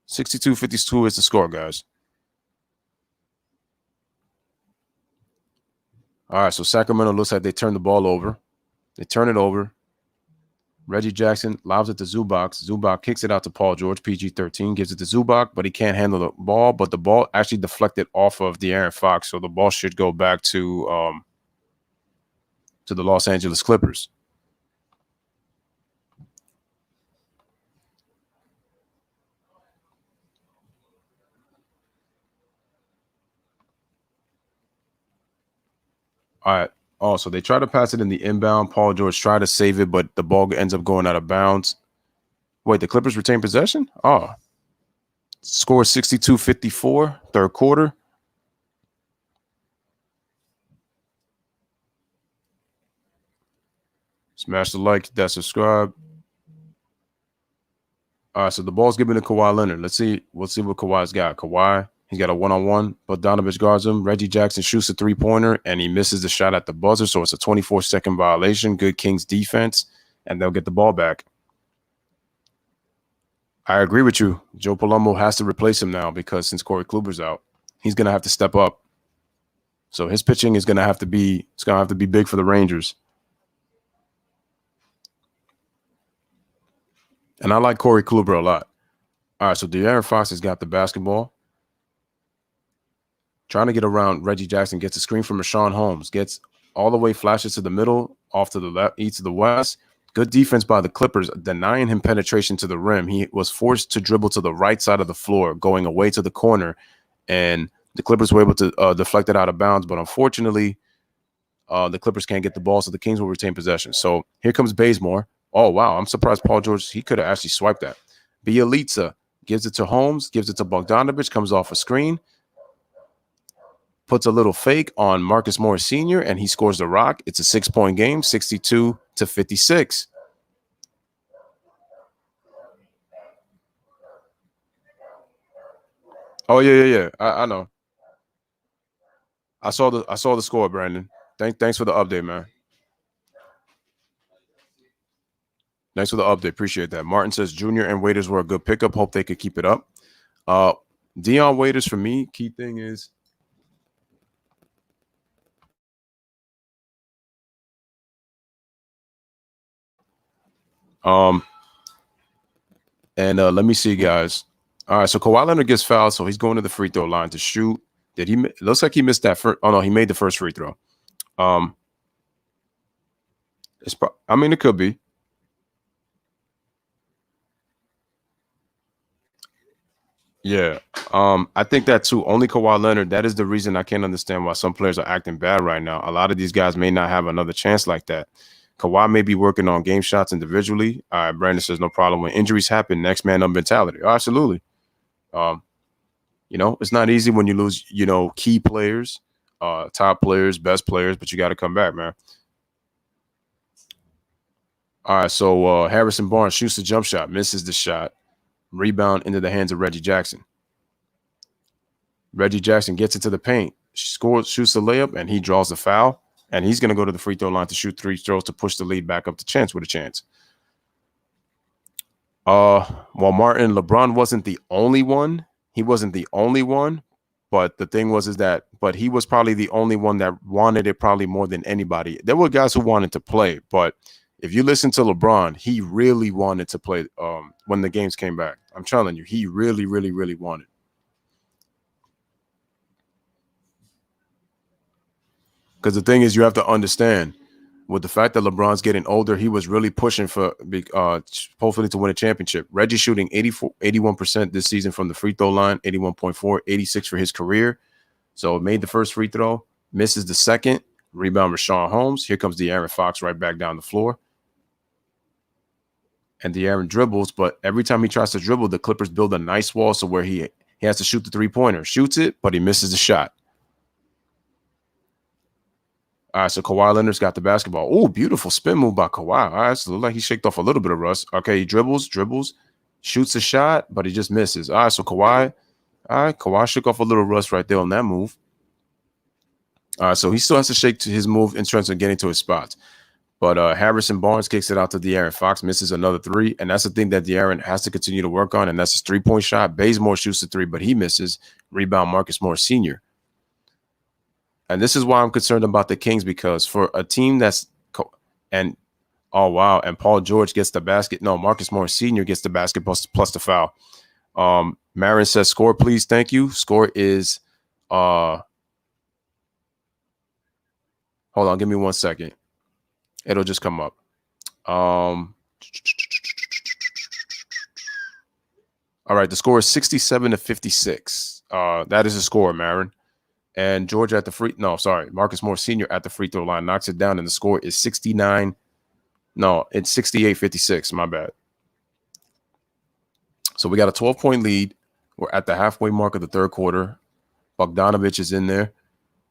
62-52 is the score, guys. All right, so Sacramento looks like they turn the ball over. They turn it over. Reggie Jackson lobs it to Zubac. Zubac kicks it out to Paul George. PG-13 gives it to Zubac, but he can't handle the ball. But the ball actually deflected off of De'Aaron Fox, so the ball should go back to the Los Angeles Clippers. All right. Oh, so they try to pass it in the inbound. Paul George tried to save it, but the ball ends up going out of bounds. Wait, the Clippers retain possession? Oh. Score 62-54, 3rd quarter. Smash the like, hit that subscribe. All right, so the ball's given to Kawhi Leonard. Let's see what Kawhi's got. Kawhi, he's got a one-on-one. Bogdanovich guards him. Reggie Jackson shoots a 3-pointer, and he misses the shot at the buzzer, so it's a 24-second violation. Good Kings defense, and they'll get the ball back. I agree with you. Joe Palumbo has to replace him now because since Corey Kluber's out, he's going to have to step up. So his pitching is going to have to be big for the Rangers. And I like Corey Kluber a lot. All right, so De'Aaron Fox has got the basketball. Trying to get around Reggie Jackson, gets a screen from Rashawn Holmes, gets all the way, flashes to the middle, off to the left, east to the west. Good defense by the Clippers, denying him penetration to the rim. He was forced to dribble to the right side of the floor, going away to the corner, and the Clippers were able to deflect it out of bounds. But unfortunately, the Clippers can't get the ball, so the Kings will retain possession. So here comes Bazemore. Oh, wow. I'm surprised Paul George, he could have actually swiped that. Bielitsa gives it to Holmes, gives it to Bogdanovich, comes off a screen. puts a little fake on Marcus Morris Sr., and he scores the rock. It's a 6-point game, 62-56. Oh, yeah. I know. I saw the score, Brandon. Thanks for the update, man. Thanks for the update. Appreciate that. Martin says Junior and Waiters were a good pickup. Hope they could keep it up. Dion Waiters for me, key thing is let me see, guys. All right, so Kawhi Leonard gets fouled, so he's going to the free throw line to shoot. Did he? It looks like he missed that first. Oh no, he made the first free throw. I mean, it could be. Yeah. I think that too. Only Kawhi Leonard. That is the reason I can't understand why some players are acting bad right now. A lot of these guys may not have another chance like that. Kawhi may be working on game shots individually. All right, Brandon says no problem. When injuries happen, next man up mentality. Oh, absolutely. It's not easy when you lose, key players, top players, best players, but you got to come back, man. All right, so Harrison Barnes shoots the jump shot, misses the shot, rebound into the hands of Reggie Jackson. Reggie Jackson gets into the paint, shoots the layup, and he draws the foul. And he's going to go to the free throw line to shoot 3 throws to push the lead back up to Chance with a chance. While Martin, LeBron wasn't the only one. He wasn't the only one. But the thing was but he was probably the only one that wanted it probably more than anybody. There were guys who wanted to play, but if you listen to LeBron, he really wanted to play when the games came back. I'm telling you, he really, really, really wanted. Because the thing is, you have to understand, with the fact that LeBron's getting older, he was really pushing for hopefully to win a championship. Reggie shooting 81% this season from the free throw line, 81.4, 86 for his career. So made the first free throw, misses the second, rebound Rashawn Holmes. Here comes De'Aaron Fox right back down the floor. And De'Aaron dribbles, but every time he tries to dribble, the Clippers build a nice wall so where he has to shoot the three-pointer. Shoots it, but he misses the shot. All right, so Kawhi Leonard's got the basketball. Oh, beautiful spin move by Kawhi. All right, so it looks like he shaked off a little bit of rust. Okay, he dribbles, shoots a shot, but he just misses. All right, so Kawhi shook off a little rust right there on that move. All right, so he still has to shake his move in terms of getting to his spots. But Harrison Barnes kicks it out to De'Aaron Fox, misses another 3, and that's the thing that De'Aaron has to continue to work on, and that's his 3-point shot. Bazemore shoots the 3, but he misses. Rebound Marcus Morris Sr. And this is why I'm concerned about the Kings, because for a team and Paul George gets the basket. No, Marcus Morris Sr. gets the basket plus the foul. Marin says, score, please. Thank you. Score is hold on, give me 1 second. It'll just come up. All right, the score is 67-56. That is the score, Marin. And Georgia at the Marcus Morris Sr. at the free throw line knocks it down, and the score is 69. No, it's 68-56. My bad. So we got a 12-point lead. We're at the halfway mark of the third quarter. Bogdanovich is in there.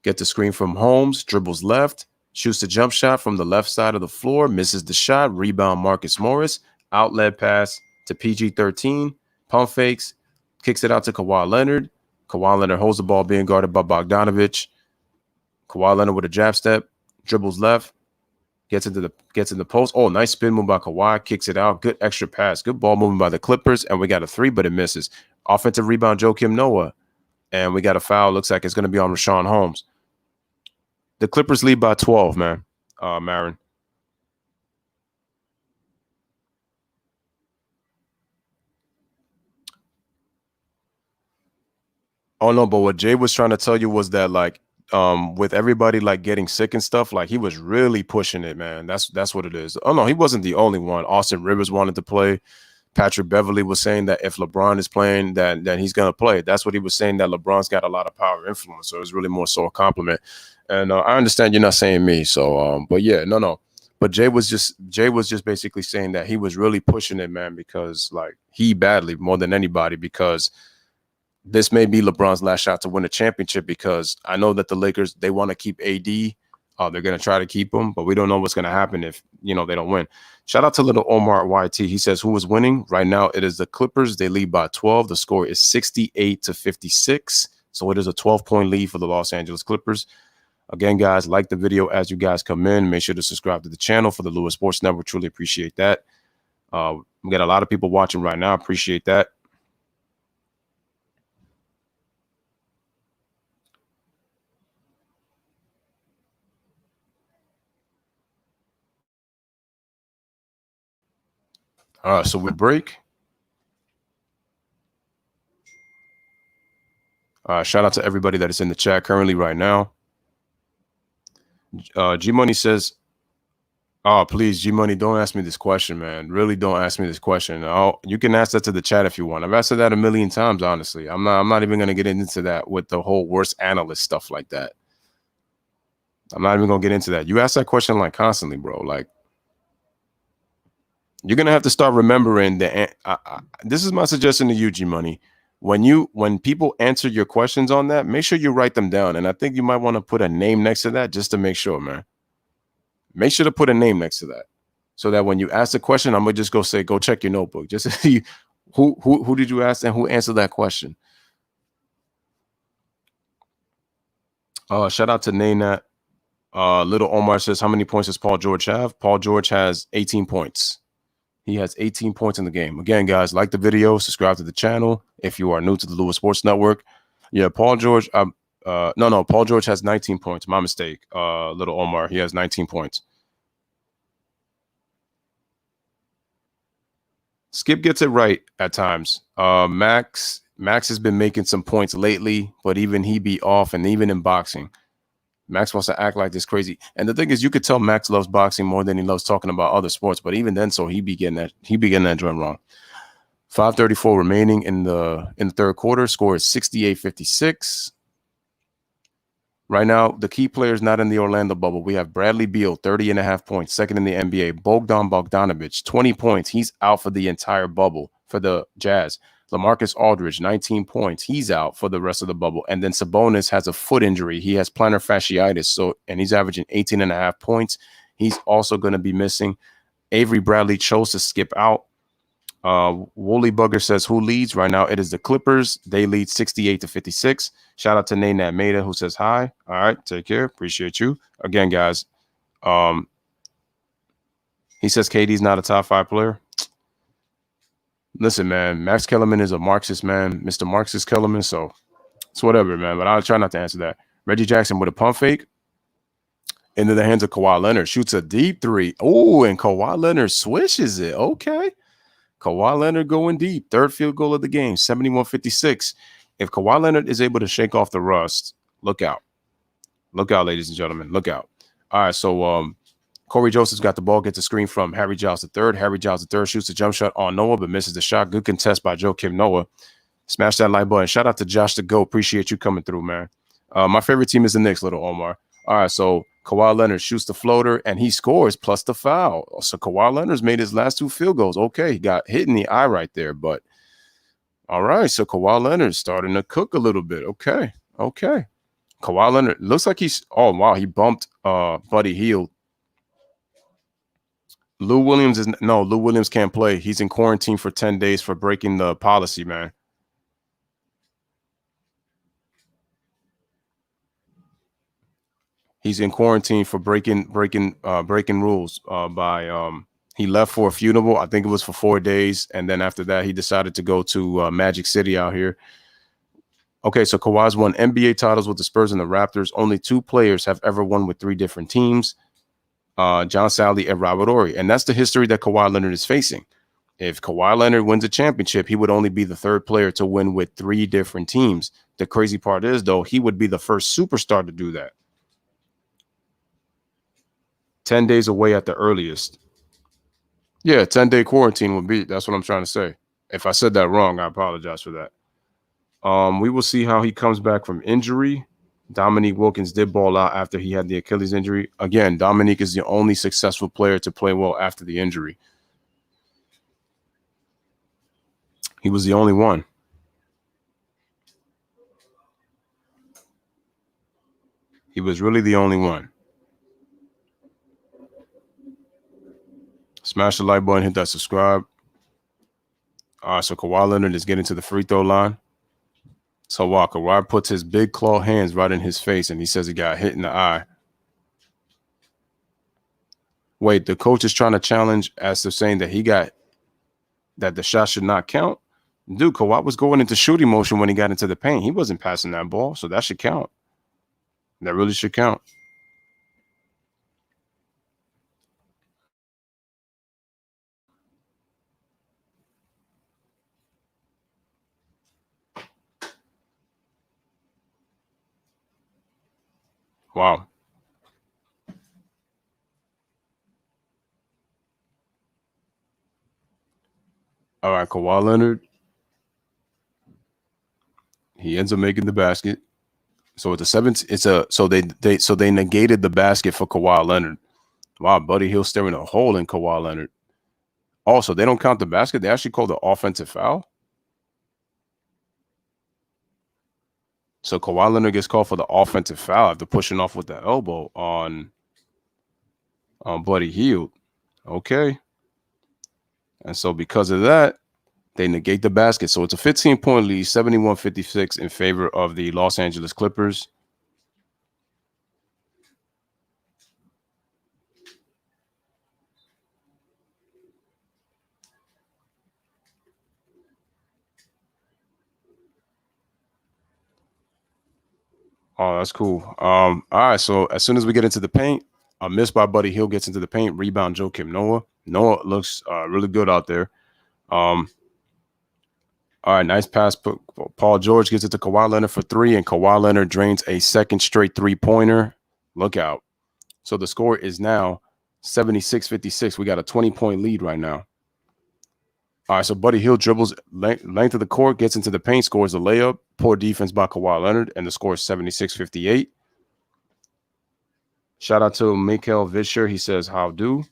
Get the screen from Holmes, dribbles left, shoots the jump shot from the left side of the floor, misses the shot, rebound Marcus Morris, outlet pass to PG-13, pump fakes, kicks it out to Kawhi Leonard. Kawhi Leonard holds the ball being guarded by Bogdanovich. Kawhi Leonard with a jab step, dribbles left, gets in the post. Oh, nice spin move by Kawhi, kicks it out. Good extra pass. Good ball moving by the Clippers, and we got a 3, but it misses. Offensive rebound, Joakim Noah, and we got a foul. Looks like it's going to be on Rashawn Holmes. The Clippers lead by 12, man. Marin. Oh no, but what Jay was trying to tell you was that with everybody getting sick and stuff, he was really pushing it, man. That's what it is. Oh no, he wasn't the only one. Austin Rivers wanted to play. Patrick Beverley was saying that if LeBron is playing, then he's gonna play. That's what he was saying, that LeBron's got a lot of power influence. So it's really more so a compliment. And I understand you're not saying me. So but yeah, no. But Jay was just basically saying that he was really pushing it, man, because he badly more than anybody, because this may be LeBron's last shot to win a championship, because I know that the Lakers, they want to keep AD. They're going to try to keep him, but we don't know what's going to happen if, they don't win. Shout out to little Omar YT. He says, who is winning? Right now, it is the Clippers. They lead by 12. The score is 68-56. So it is a 12-point lead for the Los Angeles Clippers. Again, guys, like the video as you guys come in. Make sure to subscribe to the channel for the Lewis Sports Network. Truly appreciate that. We got a lot of people watching right now. Appreciate that. All right, so we break. Shout out to everybody that is in the chat currently right now. G Money says, "Oh, please, G Money, don't ask me this question, man. Really, don't ask me this question. You can ask that to the chat if you want. I've asked that a million times. Honestly, I'm not even gonna get into that with the whole worst analyst stuff like that. I'm not even gonna get into that. You ask that question like constantly, bro. Like, you're gonna have to start remembering that. This is my suggestion to you, G Money. When people answer your questions on that, make sure you write them down. And I think you might want to put a name next to that just to make sure, man. Make sure to put a name next to that, so that when you ask the question, I'm gonna just go check your notebook, just to see who did you ask and who answered that question. Shout out to Naynat. Little Omar says, how many points does Paul George have? Paul George has 18 points. He has 18 points in the game. Again, guys, like the video, subscribe to the channel if you are new to the Lewis Sports Network. Yeah, Paul George. No, Paul George has 19 points. My mistake. Little Omar, he has 19 points. Skip gets it right at times. Max has been making some points lately, but even he be off, and even in boxing, Max wants to act like this crazy. And the thing is, you could tell Max loves boxing more than he loves talking about other sports. But even then, so he be getting that joint wrong. 5:34 remaining in the third quarter. Score is 68-56. Right now, the key players not in the Orlando bubble. We have Bradley Beal, 30.5 points, second in the NBA. Bogdan Bogdanovic, 20 points. He's out for the entire bubble for the Jazz. LaMarcus Aldridge, 19 points. He's out for the rest of the bubble. And then Sabonis has a foot injury. He has plantar fasciitis, and he's averaging 18.5 points. He's also going to be missing. Avery Bradley chose to skip out. Wooly Bugger says, who leads? Right now, it is the Clippers. They lead 68-56. Shout out to Naynat Maida, who says hi. All right, take care. Appreciate you. Again, guys, he says KD's not a top 5 player. Listen, man, Max Kellerman is a Marxist, man. Mr. Marxist Kellerman, so it's whatever, man. But I'll try not to answer that. Reggie Jackson with a pump fake into the hands of Kawhi Leonard. Shoots a deep 3. Oh, and Kawhi Leonard swishes it. Okay. Kawhi Leonard going deep. Third field goal of the game, 71-56. If Kawhi Leonard is able to shake off the rust, look out. Look out, ladies and gentlemen. Look out. All right, so Corey Joseph's got the ball, gets a screen from Harry Giles III. Harry Giles III shoots a jump shot on Noah, but misses the shot. Good contest by Joakim Noah. Smash that like button. Shout out to Josh the Go. Appreciate you coming through, man. My favorite team is the Knicks, little Omar. All right, so Kawhi Leonard shoots the floater, and he scores plus the foul. So Kawhi Leonard's made his last 2 field goals. Okay, he got hit in the eye right there, but all right, so Kawhi Leonard's starting to cook a little bit. Okay. Kawhi Leonard looks like he's, oh, wow, he bumped Buddy Hield. Lou Williams can't play. He's in quarantine for 10 days for breaking the policy, man. He's in quarantine for breaking rules by he left for a funeral. I think it was for 4 days, and then after that, he decided to go to Magic City out here. Okay, so Kawhi's won NBA titles with the Spurs and the Raptors. Only 2 players have ever won with 3 different teams. John Sally and Robert Horry. And that's the history that Kawhi Leonard is facing. If Kawhi Leonard wins a championship, he would only be the 3rd player to win with 3 different teams. The crazy part is, though, he would be the first superstar to do that. 10 days away at the earliest. Yeah, 10-day quarantine would be. That's what I'm trying to say. If I said that wrong, I apologize for that. We will see how he comes back from injury. Dominique Wilkins did ball out after he had the Achilles injury. Again, Dominique is the only successful player to play well after the injury. He was the only one. He was really the only one. Smash the like button, hit that subscribe. All right, so Kawhi Leonard is getting to the free throw line. So Kawhi puts his big claw hands right in his face, and he says he got hit in the eye. Wait, the coach is trying to challenge as to saying that that the shot should not count. Dude, Kawhi was going into shooting motion when he got into the paint. He wasn't passing that ball, so that should count. That really should count. Wow. All right, Kawhi Leonard. He ends up making the basket. So it's a 17. So they negated the basket for Kawhi Leonard. Wow, Buddy Hield staring a hole in Kawhi Leonard. Also, they don't count the basket. They actually call the offensive foul. So Kawhi Leonard gets called for the offensive foul after pushing off with the elbow on Buddy Hield. Okay. And so because of that, they negate the basket. So it's a 15-point lead, 71-56 in favor of the Los Angeles Clippers. Oh, that's cool. All right. So as soon as we get into the paint, a miss by Buddy Hield gets into the paint. Rebound Joakim Noah. Noah looks really good out there. All right, nice pass. Paul George gets it to Kawhi Leonard for three, and Kawhi Leonard drains a second straight three-pointer. Look out. So the score is now 76-56. We got a 20-point lead right now. All right, so Buddy Hield dribbles length of the court, gets into the paint, scores a layup. Poor defense by Kawhi Leonard, and the score is 76-58. Shout out to Mikael Vischer. He says, how do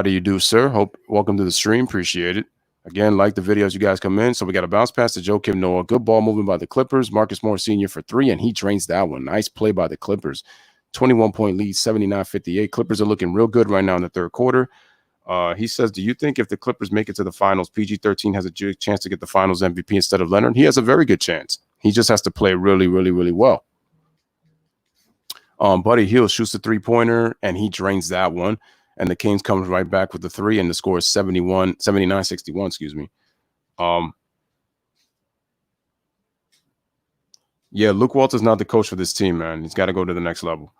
you do, sir? Welcome to the stream. Appreciate it. Again, like the video as you guys come in. So we got a bounce pass to Joakim Noah. Good ball movement by the Clippers. Marcus Morris Sr. for three, and he drains that one. Nice play by the Clippers. 21-point lead, 79-58. Clippers are looking real good right now in the third quarter. He says, do you think if the Clippers make it to the finals, PG-13 has a chance to get the finals MVP instead of Leonard? He has a very good chance. He just has to play really, really, really well. Buddy Hield shoots the three-pointer, and he drains that one. And the Kings comes right back with the three, and the score is 79-61, excuse me. Yeah, Luke Walton's not the coach for this team, man. He's got to go to the next level.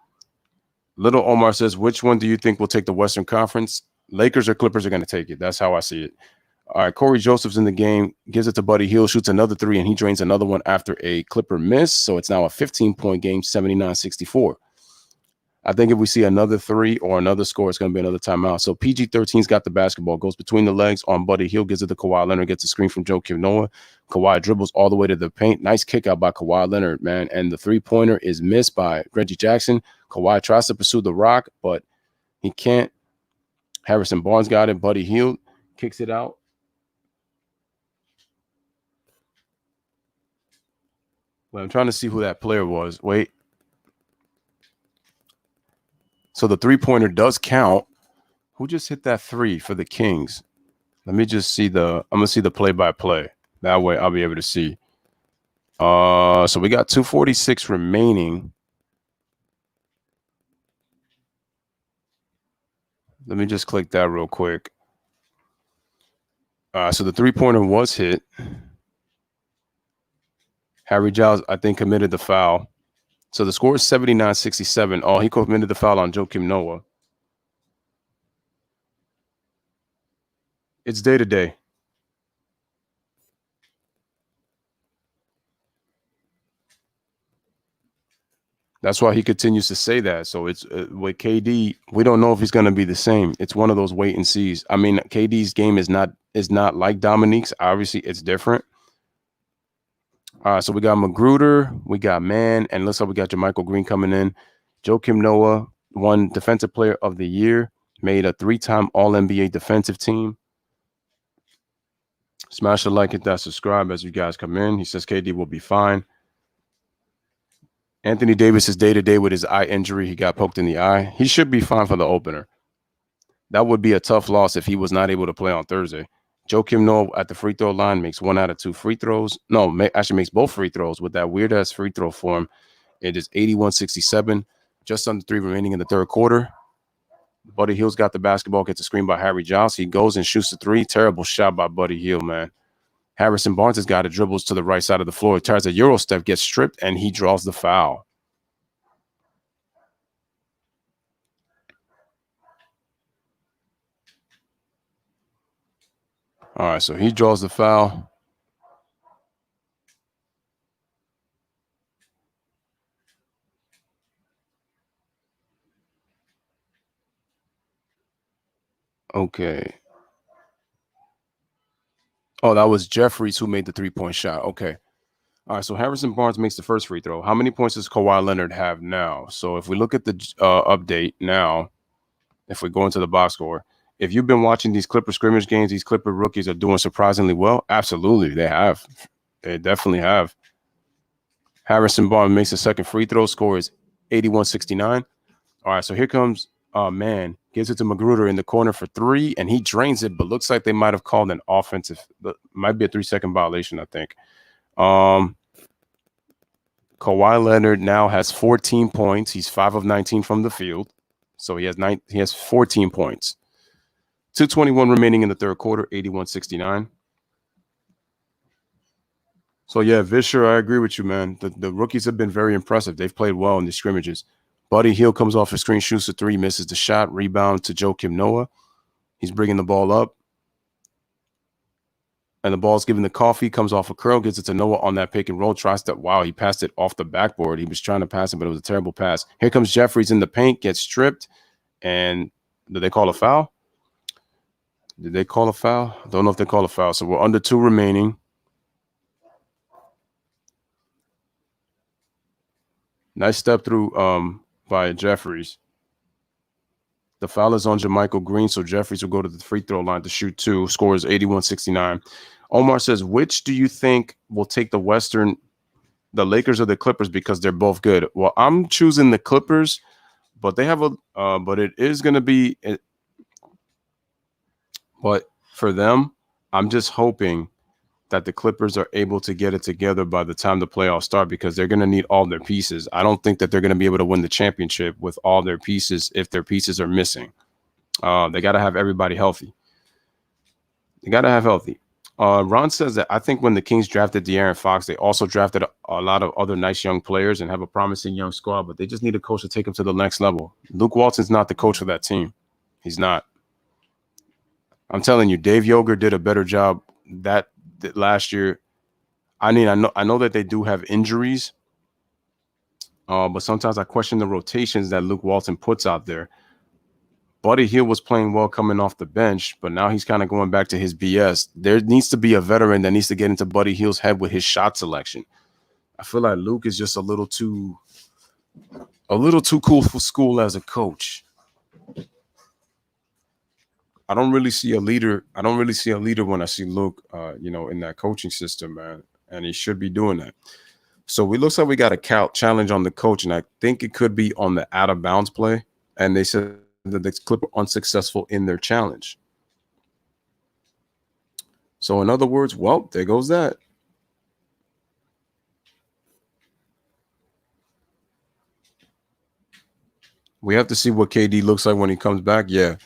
Little Omar says, which one do you think will take the Western Conference? Lakers or Clippers are going to take it. That's how I see it. All right, Corey Joseph's in the game, gives it to Buddy Hield, shoots another three, and he drains another one after a Clipper miss. So it's now a 15-point game, 79-64. I think if we see another three or another score, it's going to be another timeout. So PG-13's got the basketball, goes between the legs on Buddy Hield, gives it to Kawhi Leonard, gets a screen from Joakim Noah. Kawhi dribbles all the way to the paint. Nice kick out by Kawhi Leonard, man. And the three-pointer is missed by Reggie Jackson. Kawhi tries to pursue the rock, but he can't. Harrison Barnes got it. Buddy Hield kicks it out. Well, I'm trying to see who that player was. Wait. So the three-pointer does count. Who just hit that three for the Kings? Let me just see I'm going to see the play-by-play. That way I'll be able to see. So we got 2:46 remaining. Let me just click that real quick. So the three-pointer was hit. Harry Giles, I think, committed the foul. So the score is 79-67. Oh, he committed the foul on Joakim Noah. It's day-to-day. That's why he continues to say that. So it's with KD, we don't know if he's going to be the same. It's one of those wait and sees. I mean, KD's game is not like Dominique's. Obviously, it's different. So we got Magruder, we got Mann, and looks like we got JaMychal Green coming in. Joakim Noah won Defensive Player of the Year, made a 3-time All-NBA defensive team. Smash the like, hit that subscribe as you guys come in. He says KD will be fine. Anthony Davis is day-to-day with his eye injury. He got poked in the eye. He should be fine for the opener. That would be a tough loss if he was not able to play on Thursday. Joakim Noah at the free throw line makes 1 out of 2 free throws. No, actually makes both free throws with that weird-ass free throw form. It is 81-67, just under 3 remaining in the third quarter. Buddy Hield's got the basketball, gets a screen by Harry Giles. He goes and shoots the 3. Terrible shot by Buddy Hield, man. Harrison Barnes has got it, dribbles to the right side of the floor. He tries a Euro step, gets stripped, and he draws the foul. All right, so he draws the foul. Okay. Oh, that was Jeffries who made the 3-point shot. Okay. All right, so Harrison Barnes makes the first free throw. How many points does Kawhi Leonard have now? So if we look at the update now, if we go into the box score, if you've been watching these Clipper scrimmage games, these Clipper rookies are doing surprisingly well. Absolutely, they have. They definitely have. Harrison Barnes makes the second free throw. Score is 81-69. All right, so here comes man, gives it to Magruder in the corner for 3, and he drains it, but looks like they might have called an offensive, might be a 3-second violation, I think. Kawhi Leonard now has 14 points. He's 5 of 19 from the field, so he has 14 points. 2:21 remaining in the third quarter, 81-69. So yeah, Vischer, I agree with you, man. The rookies have been very impressive. They've played well in the scrimmages. Buddy Hield comes off a screen, shoots a 3, misses the shot, rebound to Joakim Noah. He's bringing the ball up. And the ball's given to Coffee, comes off a curl, gets it to Noah on that pick and roll, tries to, wow, he passed it off the backboard. He was trying to pass it, but it was a terrible pass. Here comes Jeffries in the paint, gets stripped, and did they call a foul? Did they call a foul? I don't know if they call a foul. So we're under 2 remaining. Nice step through by Jeffries. The foul is on Jermichael Green, so Jeffries will go to the free throw line to shoot 2. Score is 81-69. Omar says, which do you think will take the Lakers or the Clippers, because they're both good? Well, I'm choosing the Clippers, but they have but it is going to be, but for them, I'm just hoping that the Clippers are able to get it together by the time the playoffs start, because they're going to need all their pieces. I don't think that they're going to be able to win the championship with all their pieces if their pieces are missing. They got to have everybody healthy. They got to have healthy. Ron says that I think when the Kings drafted De'Aaron Fox, they also drafted a lot of other nice young players and have a promising young squad, but they just need a coach to take them to the next level. Luke Walton's not the coach of that team. He's not. I'm telling you, Dave Yoger did a better job that last year. I mean, I know that they do have injuries, but sometimes I question the rotations that Luke Walton puts out there. Buddy Hield was playing well coming off the bench, but now he's kind of going back to his BS. There needs to be a veteran that needs to get into Buddy Hield's head with his shot selection. I feel like Luke is just a little too cool for school as a coach. I don't really see a leader. I don't really see a leader when I see Luke, in that coaching system, man. And he should be doing that. So we looks like we got a challenge on the coach, and I think it could be on the out of bounds play. And they said that the Clippers were unsuccessful in their challenge. So in other words, well, there goes that. We have to see what KD looks like when he comes back. Yeah.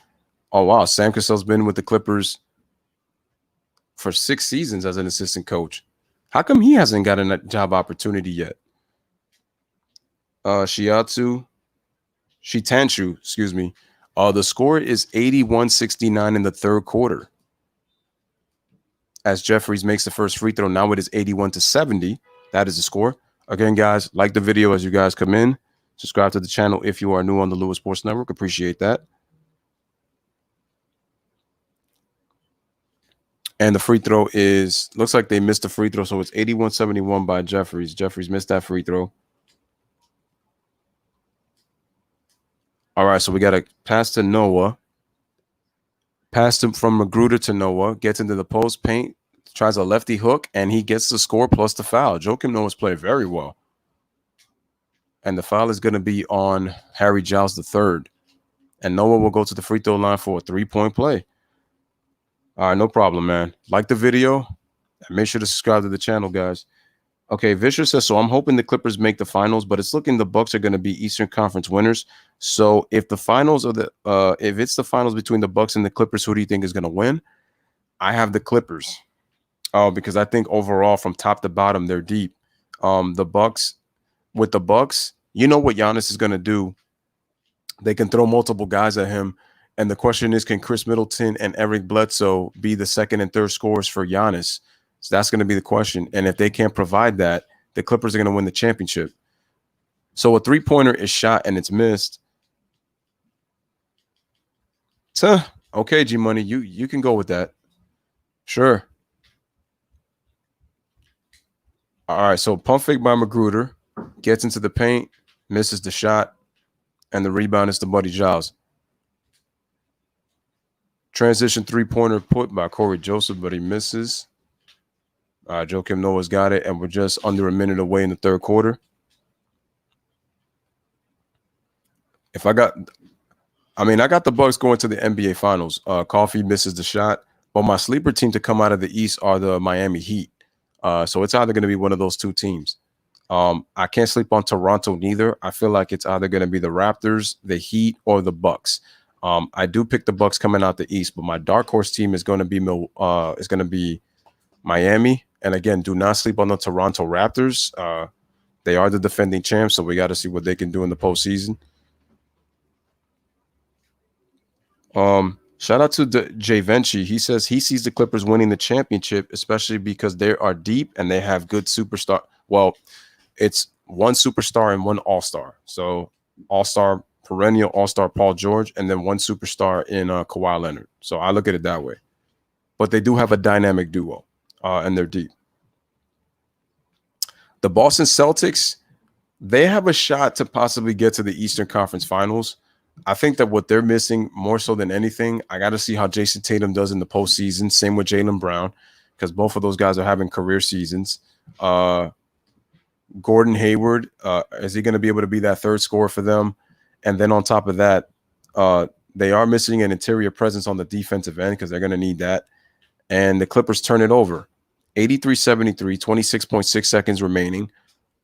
Oh, wow. Sam Cassell's been with the Clippers for 6 seasons as an assistant coach. How come he hasn't got a job opportunity yet? Shitanchu, excuse me. The score is 81-69 in the third quarter. As Jeffries makes the first free throw, now it is 81-70. That is the score. Again, guys, like the video as you guys come in. Subscribe to the channel if you are new on the Lewis Sports Network. Appreciate that. And the free throw looks like they missed the free throw, so it's 81-71 by Jeffries. Jeffries missed that free throw. All right, so we got a pass to Noah. Pass him from Magruder to Noah. Gets into the post paint. Tries a lefty hook, and he gets the score plus the foul. Joakim Noah's played very well. and the foul is going to be on Harry Giles III. And Noah will go to the free throw line for a 3-point play. All right, no problem, man. Like the video, and make sure to subscribe to the channel, guys. Okay, Vischer says, so I'm hoping the Clippers make the finals, but it's looking the Bucks are going to be Eastern Conference winners. So if the finals are if it's the finals between the Bucks and the Clippers, who do you think is going to win? I have the Clippers. Because I think overall, from top to bottom, they're deep. The Bucks, with the Bucks, you know what Giannis is going to do. They can throw multiple guys at him. And the question is, can Chris Middleton and Eric Bledsoe be the second and third scorers for Giannis? So that's going to be the question. And if they can't provide that, the Clippers are going to win the championship. So a three-pointer is shot and it's missed. Okay, G-Money, you can go with that. Sure. All right, so pump fake by Magruder, gets into the paint, misses the shot, and the rebound is to Buddy Giles. Transition three-pointer put by Corey Joseph, but he misses. Joakim Noah's got it, and we're just under a minute away in the third quarter. I got the Bucks going to the NBA Finals. Coffee misses the shot, but my sleeper team to come out of the East are the Miami Heat. So it's either going to be one of those two teams. I can't sleep on Toronto neither. I feel like it's either going to be the Raptors, the Heat, or the Bucks. I do pick the Bucks coming out the East, but my dark horse team is going to be Miami. And again, do not sleep on the Toronto Raptors. They are the defending champs, so we got to see what they can do in the postseason. Shout out to Jay Venci. He says he sees the Clippers winning the championship, especially because they are deep and they have good superstar. Well, it's one superstar and one all-star. So all-star, perennial all-star Paul George, and then one superstar in Kawhi Leonard. So I look at it that way. But they do have a dynamic duo, and they're deep. The Boston Celtics, they have a shot to possibly get to the Eastern Conference Finals. I think that what they're missing more so than anything, I got to see how Jason Tatum does in the postseason. Same with Jaylen Brown, because both of those guys are having career seasons. Gordon Hayward, is he going to be able to be that third scorer for them? And then on top of that, they are missing an interior presence on the defensive end because they're going to need that. And the Clippers turn it over. 83-73, 26.6 seconds remaining.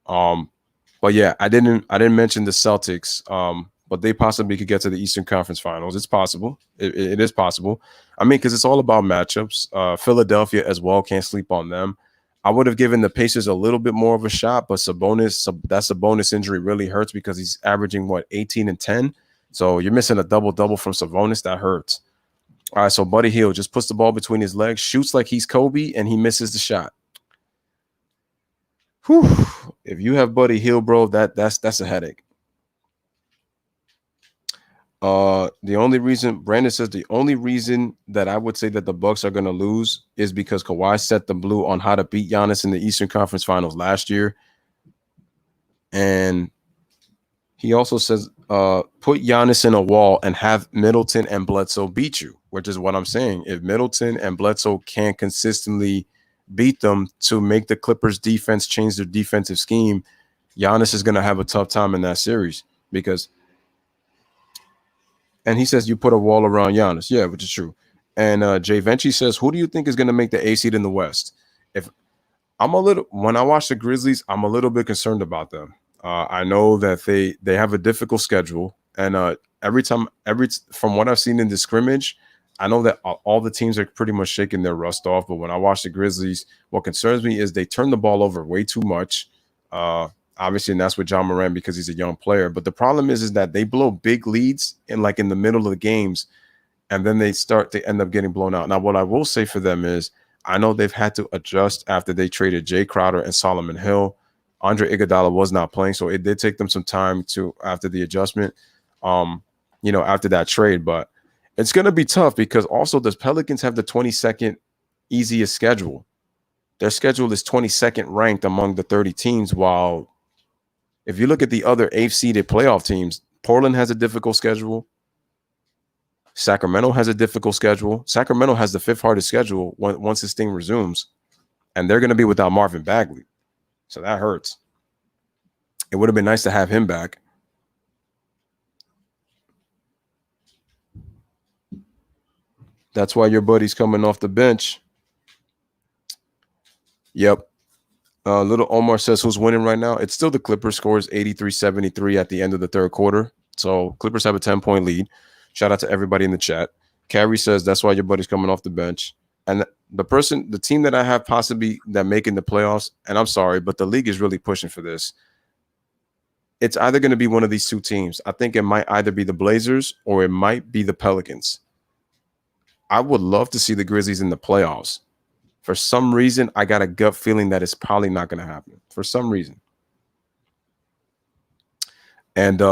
But yeah, I didn't mention the Celtics. But they possibly could get to the Eastern Conference Finals. It's possible. It is possible. I mean, because it's all about matchups. Philadelphia as well, can't sleep on them. I would have given the Pacers a little bit more of a shot, but that Sabonis injury really hurts because he's averaging, 18 and 10? So you're missing a double-double from Sabonis. That hurts. All right, so Buddy Hield just puts the ball between his legs, shoots like he's Kobe, and he misses the shot. Whew. If you have Buddy Hield, bro, that's a headache. Brandon says the only reason that I would say that the Bucks are going to lose is because Kawhi set the blue on how to beat Giannis in the Eastern Conference Finals last year. And he also says, put Giannis in a wall and have Middleton and Bledsoe beat you, which is what I'm saying. If Middleton and Bledsoe can't consistently beat them to make the Clippers defense change their defensive scheme, Giannis is going to have a tough time in that series because and he says you put a wall around Giannis. Yeah, which is true. And Jay Venci says, who do you think is going to make the A seed in the West? When I watch the Grizzlies, I'm a little bit concerned about them. I know that they have a difficult schedule. And from what I've seen in the scrimmage, I know that all the teams are pretty much shaking their rust off. But when I watch the Grizzlies, what concerns me is they turn the ball over way too much. Obviously, and that's with John Moran because he's a young player. But the problem is that they blow big leads in the middle of the games, and then they end up getting blown out. Now, what I will say for them is I know they've had to adjust after they traded Jay Crowder and Solomon Hill. Andre Iguodala was not playing, so it did take them some time after the adjustment, after that trade. But it's going to be tough because also the Pelicans have the 22nd easiest schedule. Their schedule is 22nd ranked among the 30 teams, while if you look at the other 8th-seeded playoff teams, Portland has a difficult schedule. Sacramento has a difficult schedule. Sacramento has the 5th hardest schedule once this thing resumes, and they're going to be without Marvin Bagley. So that hurts. It would have been nice to have him back. That's why your buddy's coming off the bench. Yep. Little Omar says, who's winning right now? It's still the Clippers. Scores 83-73 at the end of the third quarter. So Clippers have a 10-point lead. Shout out to everybody in the chat. Carrie says, that's why your buddy's coming off the bench. And the team that I have possibly that making the playoffs, and I'm sorry, but the league is really pushing for this. It's either going to be one of these two teams. I think it might either be the Blazers or it might be the Pelicans. I would love to see the Grizzlies in the playoffs. For some reason, I got a gut feeling that it's probably not going to happen. For some reason. And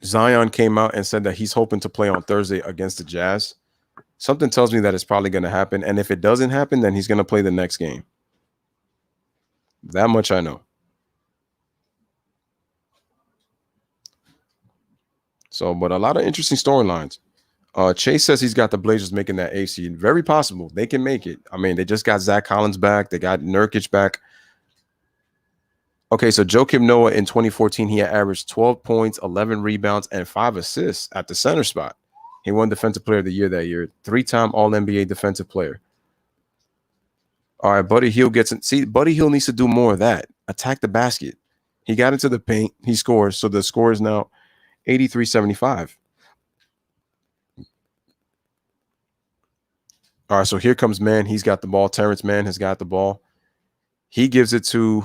Zion came out and said that he's hoping to play on Thursday against the Jazz. Something tells me that it's probably going to happen. And if it doesn't happen, then he's going to play the next game. That much I know. So, but a lot of interesting storylines. Chase says he's got the Blazers making that eighth seed. Very possible. They can make it. I mean, they just got Zach Collins back. They got Nurkic back. Okay, so Joakim Noah in 2014, he had averaged 12 points, 11 rebounds, and 5 assists at the center spot. He won Defensive Player of the Year that year. 3-time All-NBA Defensive Player. All right, Buddy Hield gets in. See, Buddy Hield needs to do more of that. Attack the basket. He got into the paint. He scores. So the score is now 83-75. All right, so here comes Mann. He's got the ball. Terrence Mann has got the ball. He gives it to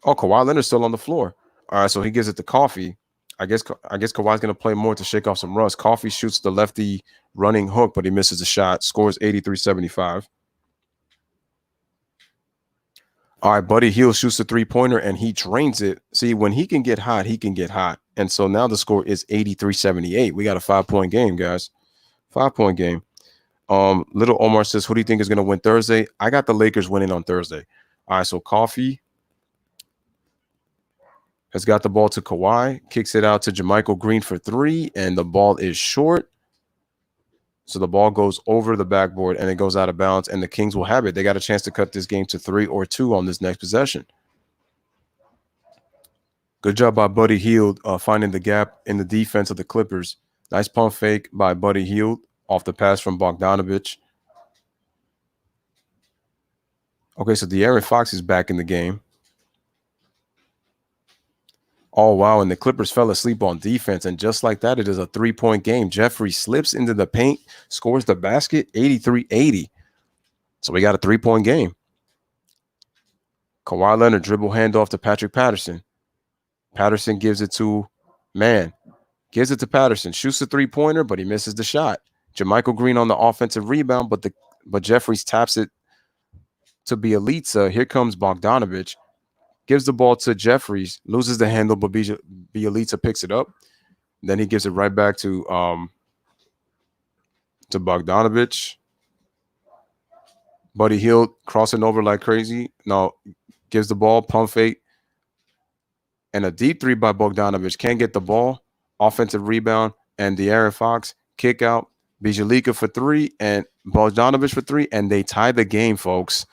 Kawhi Leonard's still on the floor. All right, so he gives it to Coffee. I guess Kawhi's going to play more to shake off some rust. Coffee shoots the lefty running hook, but he misses the shot. Scores 83-75. All right, Buddy Hield shoots the three-pointer, and he drains it. See, when he can get hot, he can get hot. And so now the score is 83-78. We got a 5-point game, guys. 5-point game. Little Omar says, who do you think is going to win Thursday? I got the Lakers winning on Thursday. All right, so Coffee has got the ball to Kawhi, kicks it out to JaMychal Green for 3, and the ball is short. So the ball goes over the backboard, and it goes out of bounds, and the Kings will have it. They got a chance to cut this game to 3 or 2 on this next possession. Good job by Buddy Hield finding the gap in the defense of the Clippers. Nice pump fake by Buddy Hield off the pass from Bogdanovich. Okay, so De'Aaron Fox is back in the game. Oh, wow, and the Clippers fell asleep on defense, and just like that, it is a 3-point game. Jeffrey slips into the paint, scores the basket, 83-80. So we got a 3-point game. Kawhi Leonard dribble handoff to Patrick Patterson. Patterson gives it to Mann. Gives it to Patterson. Shoots the three-pointer, but he misses the shot. JaMychal Green on the offensive rebound, but Jeffries taps it to Bjelica. Here comes Bogdanovich. Gives the ball to Jeffries, loses the handle, but Bjelica picks it up. Then he gives it right back to Bogdanovich. Buddy Hield crossing over like crazy. No, gives the ball, pump fake, and a deep 3 by Bogdanovich. Can't get the ball. Offensive rebound, and De'Aaron Fox kick out. Bjelica for 3 and Bogdanovich for 3, and they tie the game, folks.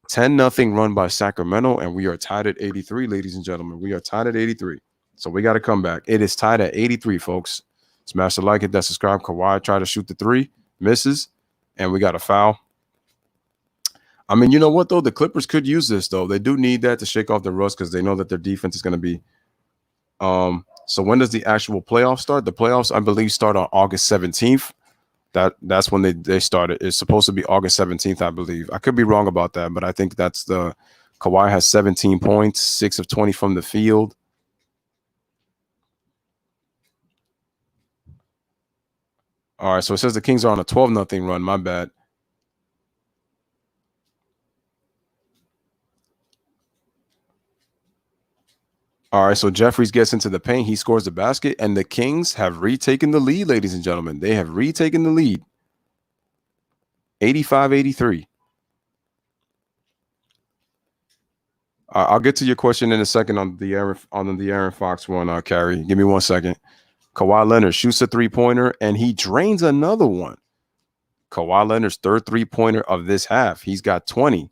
10-0 run by Sacramento, and we are tied at 83, ladies and gentlemen. We are tied at 83. So we got to come back. It is tied at 83, folks. Smash the like, hit that subscribe. Kawhi try to shoot the 3, misses, and we got a foul. I mean, you know what, though? The Clippers could use this, though. They do need that to shake off the rust because they know that their defense is going to be so when does the actual playoffs start? The playoffs, I believe, start on August 17th. That's when they started. It's supposed to be August 17th, I believe. I could be wrong about that, but I think that's the Kawhi has 17 points, 6 of 20 from the field. All right, so it says the Kings are on a 12-0 run. My bad. All right, so Jeffries gets into the paint. He scores the basket, and the Kings have retaken the lead, ladies and gentlemen. They have retaken the lead. 85-83. I'll get to your question in a second on the De'Aaron Fox one, Carrie. Give me 1 second. Kawhi Leonard shoots a three-pointer, and he drains another one. Kawhi Leonard's third three-pointer of this half. He's got 20.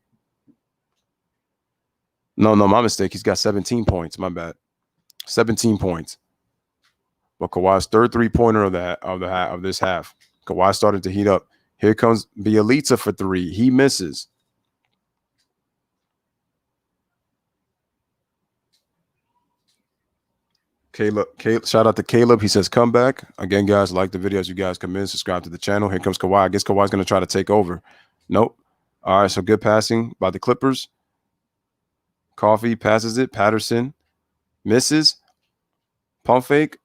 No, my mistake. He's got 17 points. My bad. 17 points. But Kawhi's third three-pointer of this half. Kawhi started to heat up. Here comes Bielitsa for three. He misses. Caleb, shout out to Caleb. He says, come back. Again, guys, like the video as you guys come in. Subscribe to the channel. Here comes Kawhi. I guess Kawhi's going to try to take over. Nope. All right, so good passing by the Clippers. Coffee passes it. Patterson misses. Pump fake.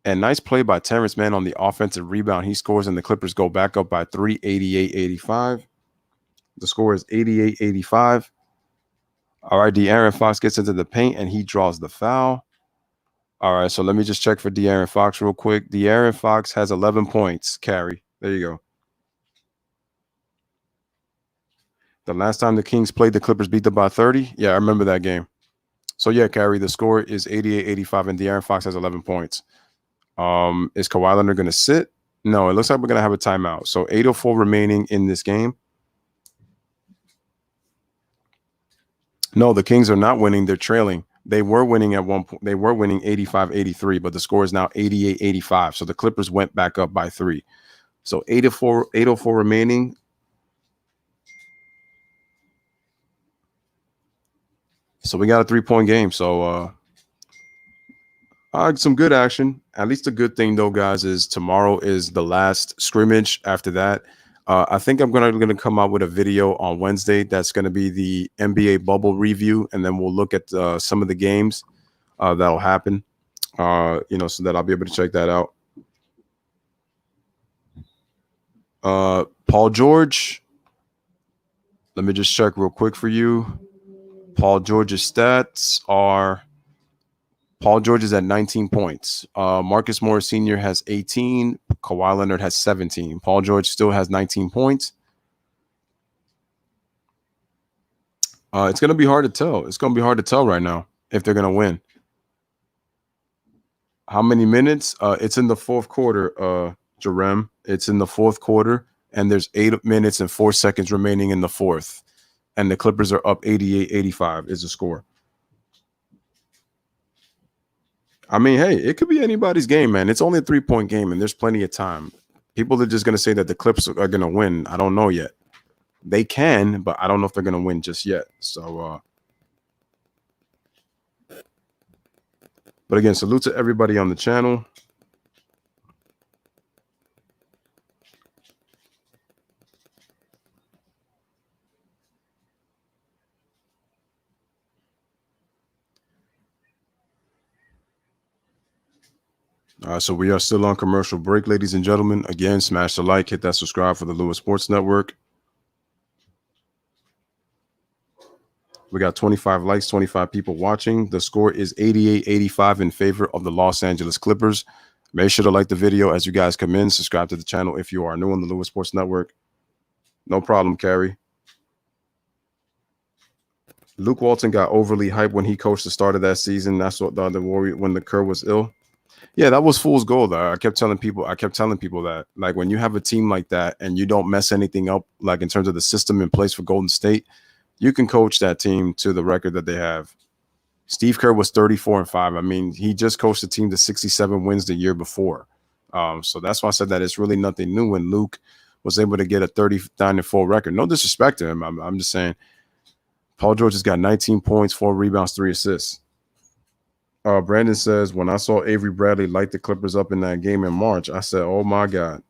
And nice play by Terrence Mann on the offensive rebound. He scores, and the Clippers go back up by 3, 88-85. The score is 88-85. All right, De'Aaron Fox gets into the paint, and he draws the foul. All right, so let me just check for De'Aaron Fox real quick. De'Aaron Fox has 11 points, carry. There you go. The last time the Kings played, the Clippers beat them by 30. Yeah, I remember that game. So, yeah, carry. The score is 88-85, and De'Aaron Fox has 11 points. Is Kawhi Leonard going to sit? No, it looks like we're going to have a timeout. So 8:04 remaining in this game. No, the Kings are not winning. They're trailing. They were winning at one point. They were winning 85-83, but the score is now 88-85. So the Clippers went back up by 3. So 8:04 remaining. So we got a 3-point game. So some good action. At least a good thing, though, guys, is tomorrow is the last scrimmage. After that, I think I'm gonna come out with a video on Wednesday. That's gonna be the NBA bubble review, and then we'll look at some of the games that'll happen. So that I'll be able to check that out. Paul George. Let me just check real quick for you. Paul George's stats are. Paul George is at 19 points. Marcus Morris Sr. has 18. Kawhi Leonard has 17. Paul George still has 19 points. It's going to be hard to tell. It's going to be hard to tell right now if they're going to win. How many minutes? It's in the fourth quarter, Jerem. It's in the fourth quarter, and there's 8 minutes and 4 seconds remaining in the fourth. And the Clippers are up 88-85 is the score. I mean, hey, it could be anybody's game, man. It's only a 3-point game, and there's plenty of time. People are just going to say that the Clips are going to win. I don't know yet. They can, but I don't know if they're going to win just yet. So, but again, salute to everybody on the channel. So we are still on commercial break, ladies and gentlemen. Again, smash the like, hit that subscribe for the Lewis Sports Network. We got 25 likes, 25 people watching. The score is 88-85 in favor of the Los Angeles Clippers. Make sure to like the video as you guys come in. Subscribe to the channel if you are new on the Lewis Sports Network. No problem, Carrie. Luke Walton got overly hyped when he coached the start of that season. That's what the Warrior when the Kerr was ill. Yeah, that was fool's gold. I kept telling people that, like, when you have a team like that and you don't mess anything up, like in terms of the system in place for Golden State, you can coach that team to the record that they have. Steve Kerr was 34-5. I mean, he just coached the team to 67 wins the year before. So that's why I said that it's really nothing new when Luke was able to get a 39-4 record. No disrespect to him. I'm just saying Paul George has got 19 points, 4 rebounds, 3 assists. Brandon says, when I saw Avery Bradley light the Clippers up in that game in March, I said, oh, my God.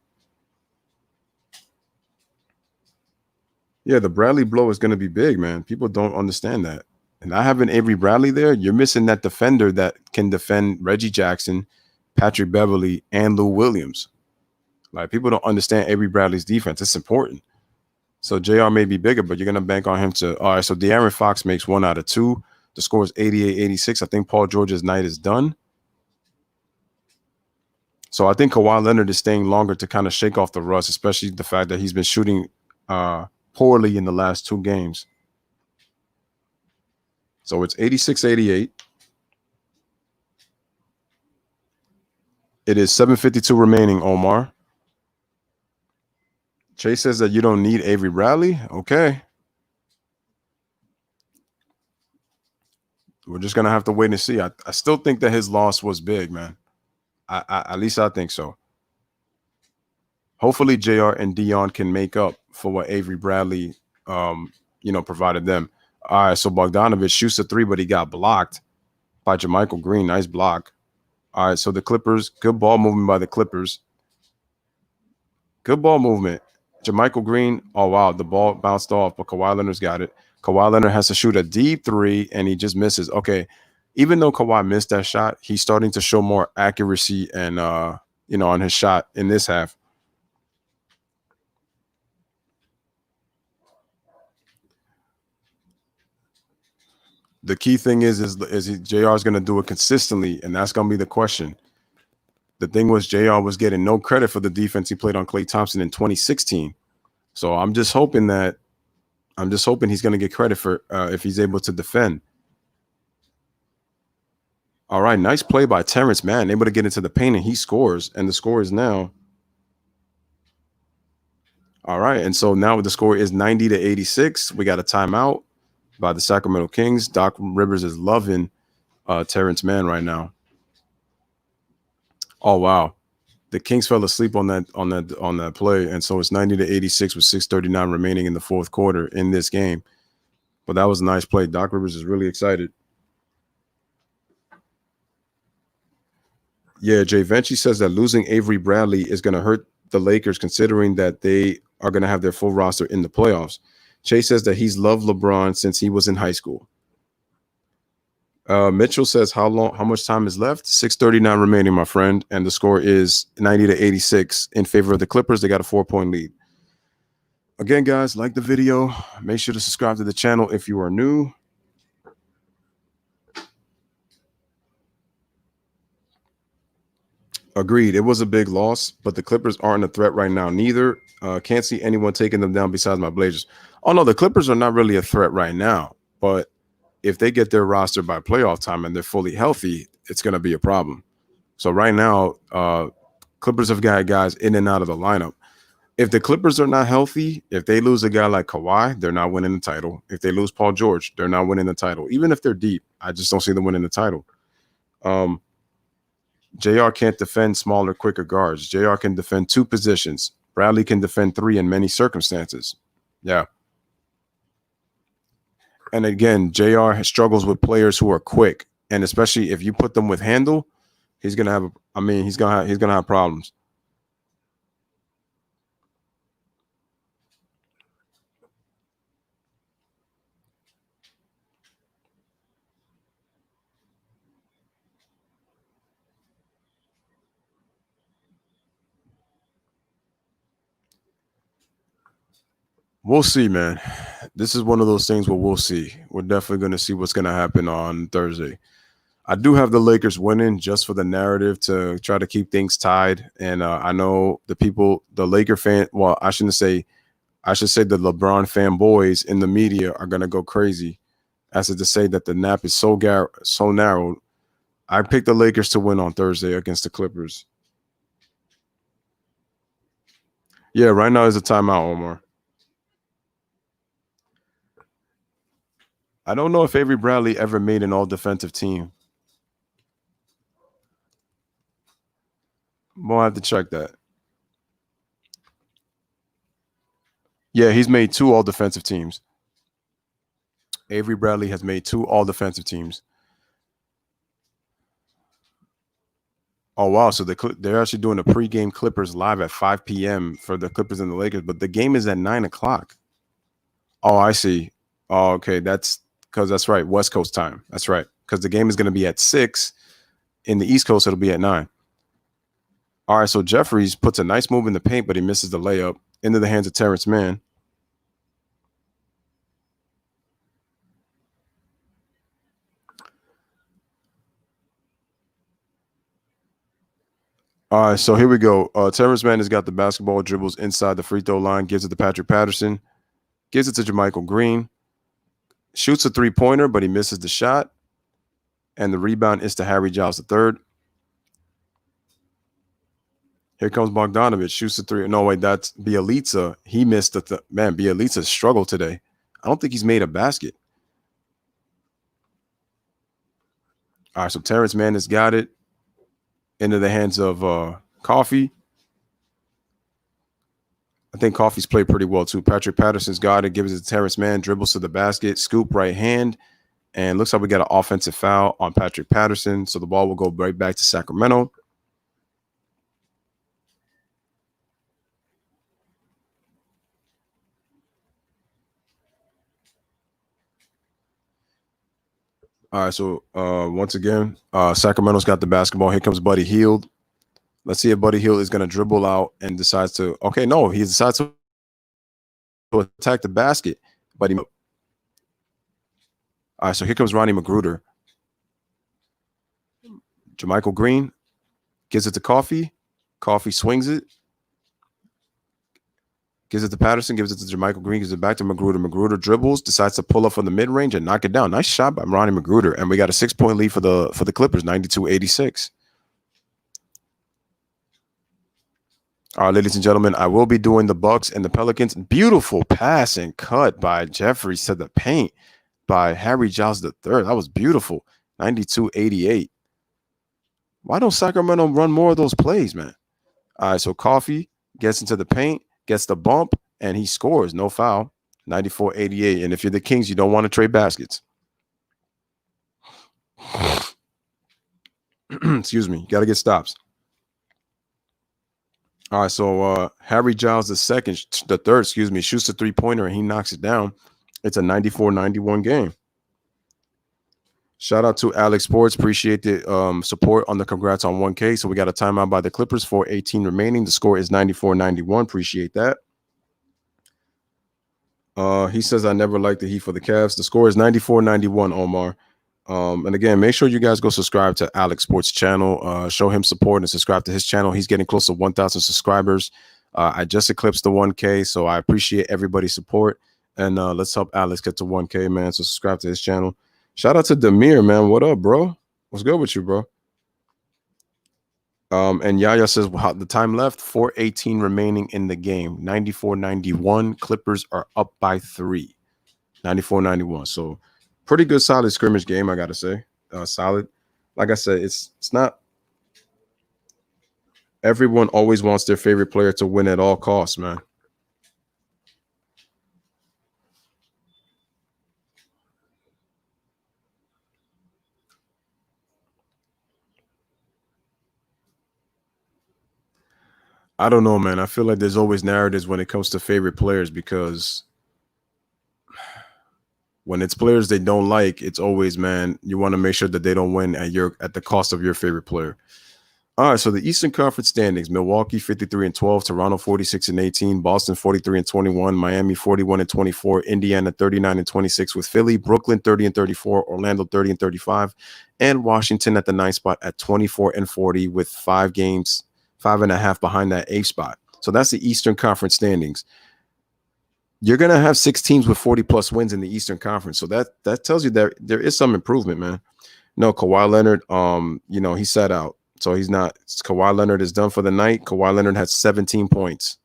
Yeah, the Bradley blow is going to be big, man. People don't understand that. And not having Avery Bradley there, you're missing that defender that can defend Reggie Jackson, Patrick Beverley, and Lou Williams. Like, people don't understand Avery Bradley's defense. It's important. So JR may be bigger, but you're going to bank on him to – all right, so De'Aaron Fox makes 1 out of 2. The score is 88-86. I think Paul George's night is done. So I think Kawhi Leonard is staying longer to kind of shake off the rust, especially the fact that he's been shooting poorly in the last 2 games. So it's 86-88. It is 7:52 remaining, Omar. Chase says that you don't need Avery Bradley. Okay. we're just gonna have to wait and see. I still think that his loss was big, man. At least I think so. Hopefully, Jr. and Dion can make up for what Avery Bradley, provided them. All right, so Bogdanovich shoots a three, but he got blocked by JaMychal Green. Nice block. All right, so the Clippers, good ball movement by the Clippers. Good ball movement. JaMychal Green, oh, wow, the ball bounced off, but Kawhi Leonard's got it. Kawhi Leonard has to shoot a deep three, and he just misses. Okay, even though Kawhi missed that shot, he's starting to show more accuracy and, on his shot in this half. The key thing is JR is going to do it consistently, and that's going to be the question. The thing was, JR was getting no credit for the defense he played on Klay Thompson in 2016. So I'm just hoping he's going to get credit for if he's able to defend. All right, nice play by Terrence Mann, able to get into the paint, and he scores. And the score is now. All right, and so now the score is 90-86. We got a timeout by the Sacramento Kings. Doc Rivers is loving Terrence Mann right now. Oh wow, the Kings fell asleep on that play, and so it's 90-86 with 6:39 remaining in the fourth quarter in this game. But that was a nice play. Doc Rivers is really excited. Yeah, Jay Venci says that losing Avery Bradley is going to hurt the Lakers, considering that they are going to have their full roster in the playoffs. Chase says that he's loved LeBron since he was in high school. Mitchell says how much time is left? 6:39 remaining, my friend, and the score is 90-86 in favor of the Clippers. They got a 4-point lead. Again, guys, like the video. Make sure to subscribe to the channel if you are new. Agreed. It was a big loss, but the Clippers aren't a threat right now. Neither. Can't see anyone taking them down besides my Blazers. Oh, no, the Clippers are not really a threat right now, but if they get their roster by playoff time and they're fully healthy, it's going to be a problem. So right now, Clippers have got guys in and out of the lineup. If the Clippers are not healthy, if they lose a guy like Kawhi, they're not winning the title. If they lose Paul George, they're not winning the title. Even if they're deep, I just don't see them winning the title. JR can't defend smaller, quicker guards. JR can defend two positions. Bradley can defend three in many circumstances. Yeah. And again, JR struggles with players who are quick, and especially if you put them with handle, he's gonna have problems. We'll see, man. This is one of those things where we'll see. We're definitely going to see what's going to happen on Thursday. I do have the Lakers winning just for the narrative to try to keep things tied. And I know the Laker fan, well, I should say the LeBron fanboys in the media are going to go crazy as to say that the nap is so narrowed. I picked the Lakers to win on Thursday against the Clippers. Yeah, right now is a timeout, Omar. I don't know if Avery Bradley ever made an all-defensive team. We'll have to check that. Yeah, he's made 2 all-defensive teams. Avery Bradley has made 2 all-defensive teams. Oh, wow. So they're actually doing a pregame Clippers live at 5 p.m. for the Clippers and the Lakers, but the game is at 9 o'clock. Oh, I see. Oh, okay. That's right. West Coast time. That's right. Because the game is going to be at 6. In the East Coast, it'll be at 9. All right, so Jeffries puts a nice move in the paint, but he misses the layup into the hands of Terrence Mann. All right, so here we go. Terrence Mann has got the basketball, dribbles inside the free throw line, gives it to Patrick Patterson, gives it to JaMychal Green, shoots a three-pointer, but he misses the shot, and the rebound is to Harry Giles III. Here comes Bogdanovich, shoots the three. No, wait, that's Bjelica. He missed the man. Bjelica struggled today. I don't think he's made a basket. All right, so Terrence Mann has got it into the hands of Coffee. I think Coffee's played pretty well too. Patrick Patterson's got it, gives it to Terrence Mann, dribbles to the basket, scoop right hand, and looks like we got an offensive foul on Patrick Patterson. So the ball will go right back to Sacramento. All right, so once again, Sacramento's got the basketball. Here comes Buddy Hield. Let's see if Buddy Hield is going to dribble out and decides to. Okay, no, he decides to attack the basket. Buddy. All right, so here comes Ronnie Magruder. JaMychal Green gives it to Coffee. Coffee swings it. Gives it to Patterson, gives it to JaMychal Green, gives it back to Magruder. Magruder dribbles, decides to pull up from the mid-range and knock it down. Nice shot by Ronnie Magruder. And we got a 6-point lead for the Clippers, 92-86. All right, ladies and gentlemen, I will be doing the Bucks and the Pelicans. Beautiful pass and cut by Jeffries to the paint by Harry Giles III. That was beautiful. 92-88. Why don't Sacramento run more of those plays, man? All right, so Coffee gets into the paint, gets the bump, and he scores. No foul. 94-88. And if you're the Kings, you don't want to trade baskets. Excuse me. You got to get stops. All right, so Harry Giles the third, shoots a three-pointer and he knocks it down. It's a 94-91 game. Shout out to Alex Sports. Appreciate the support on the congrats on 1K. So we got a timeout by the Clippers, 4:18 remaining. The score is 94-91. Appreciate that. He says, I never liked the Heat for the Cavs. The score is 94-91, Omar. And again, make sure you guys go subscribe to Alex Sports channel. Show him support and subscribe to his channel. He's getting close to 1,000 subscribers. I just eclipsed the 1K, so I appreciate everybody's support. And let's help Alex get to 1K, man. So subscribe to his channel. Shout out to Demir, man. What up, bro? What's good with you, bro? And Yaya says, wow, the time left, 4:18 remaining in the game. 94-91. Clippers are up by 3. 94-91. So pretty good, solid scrimmage game, I got to say. Solid. Like I said, it's not everyone always wants their favorite player to win at all costs, man. I don't know, man. I feel like there's always narratives when it comes to favorite players because when it's players they don't like, it's always, man, you want to make sure that they don't win at the cost of your favorite player. All right, so the Eastern Conference standings: Milwaukee 53-12, Toronto 46-18, Boston 43-21, Miami 41-24, Indiana 39-26 with Philly, Brooklyn 30-34, Orlando 30-35, and Washington at the 9th spot at 24-40 with 5 games, 5.5 behind that 8th spot. So that's the Eastern Conference standings. You're gonna have 6 teams with 40+ wins in the Eastern Conference, so that tells you that there is some improvement, man. No, Kawhi Leonard, he sat out. So he's not. Kawhi Leonard is done for the night. Kawhi Leonard had 17 points.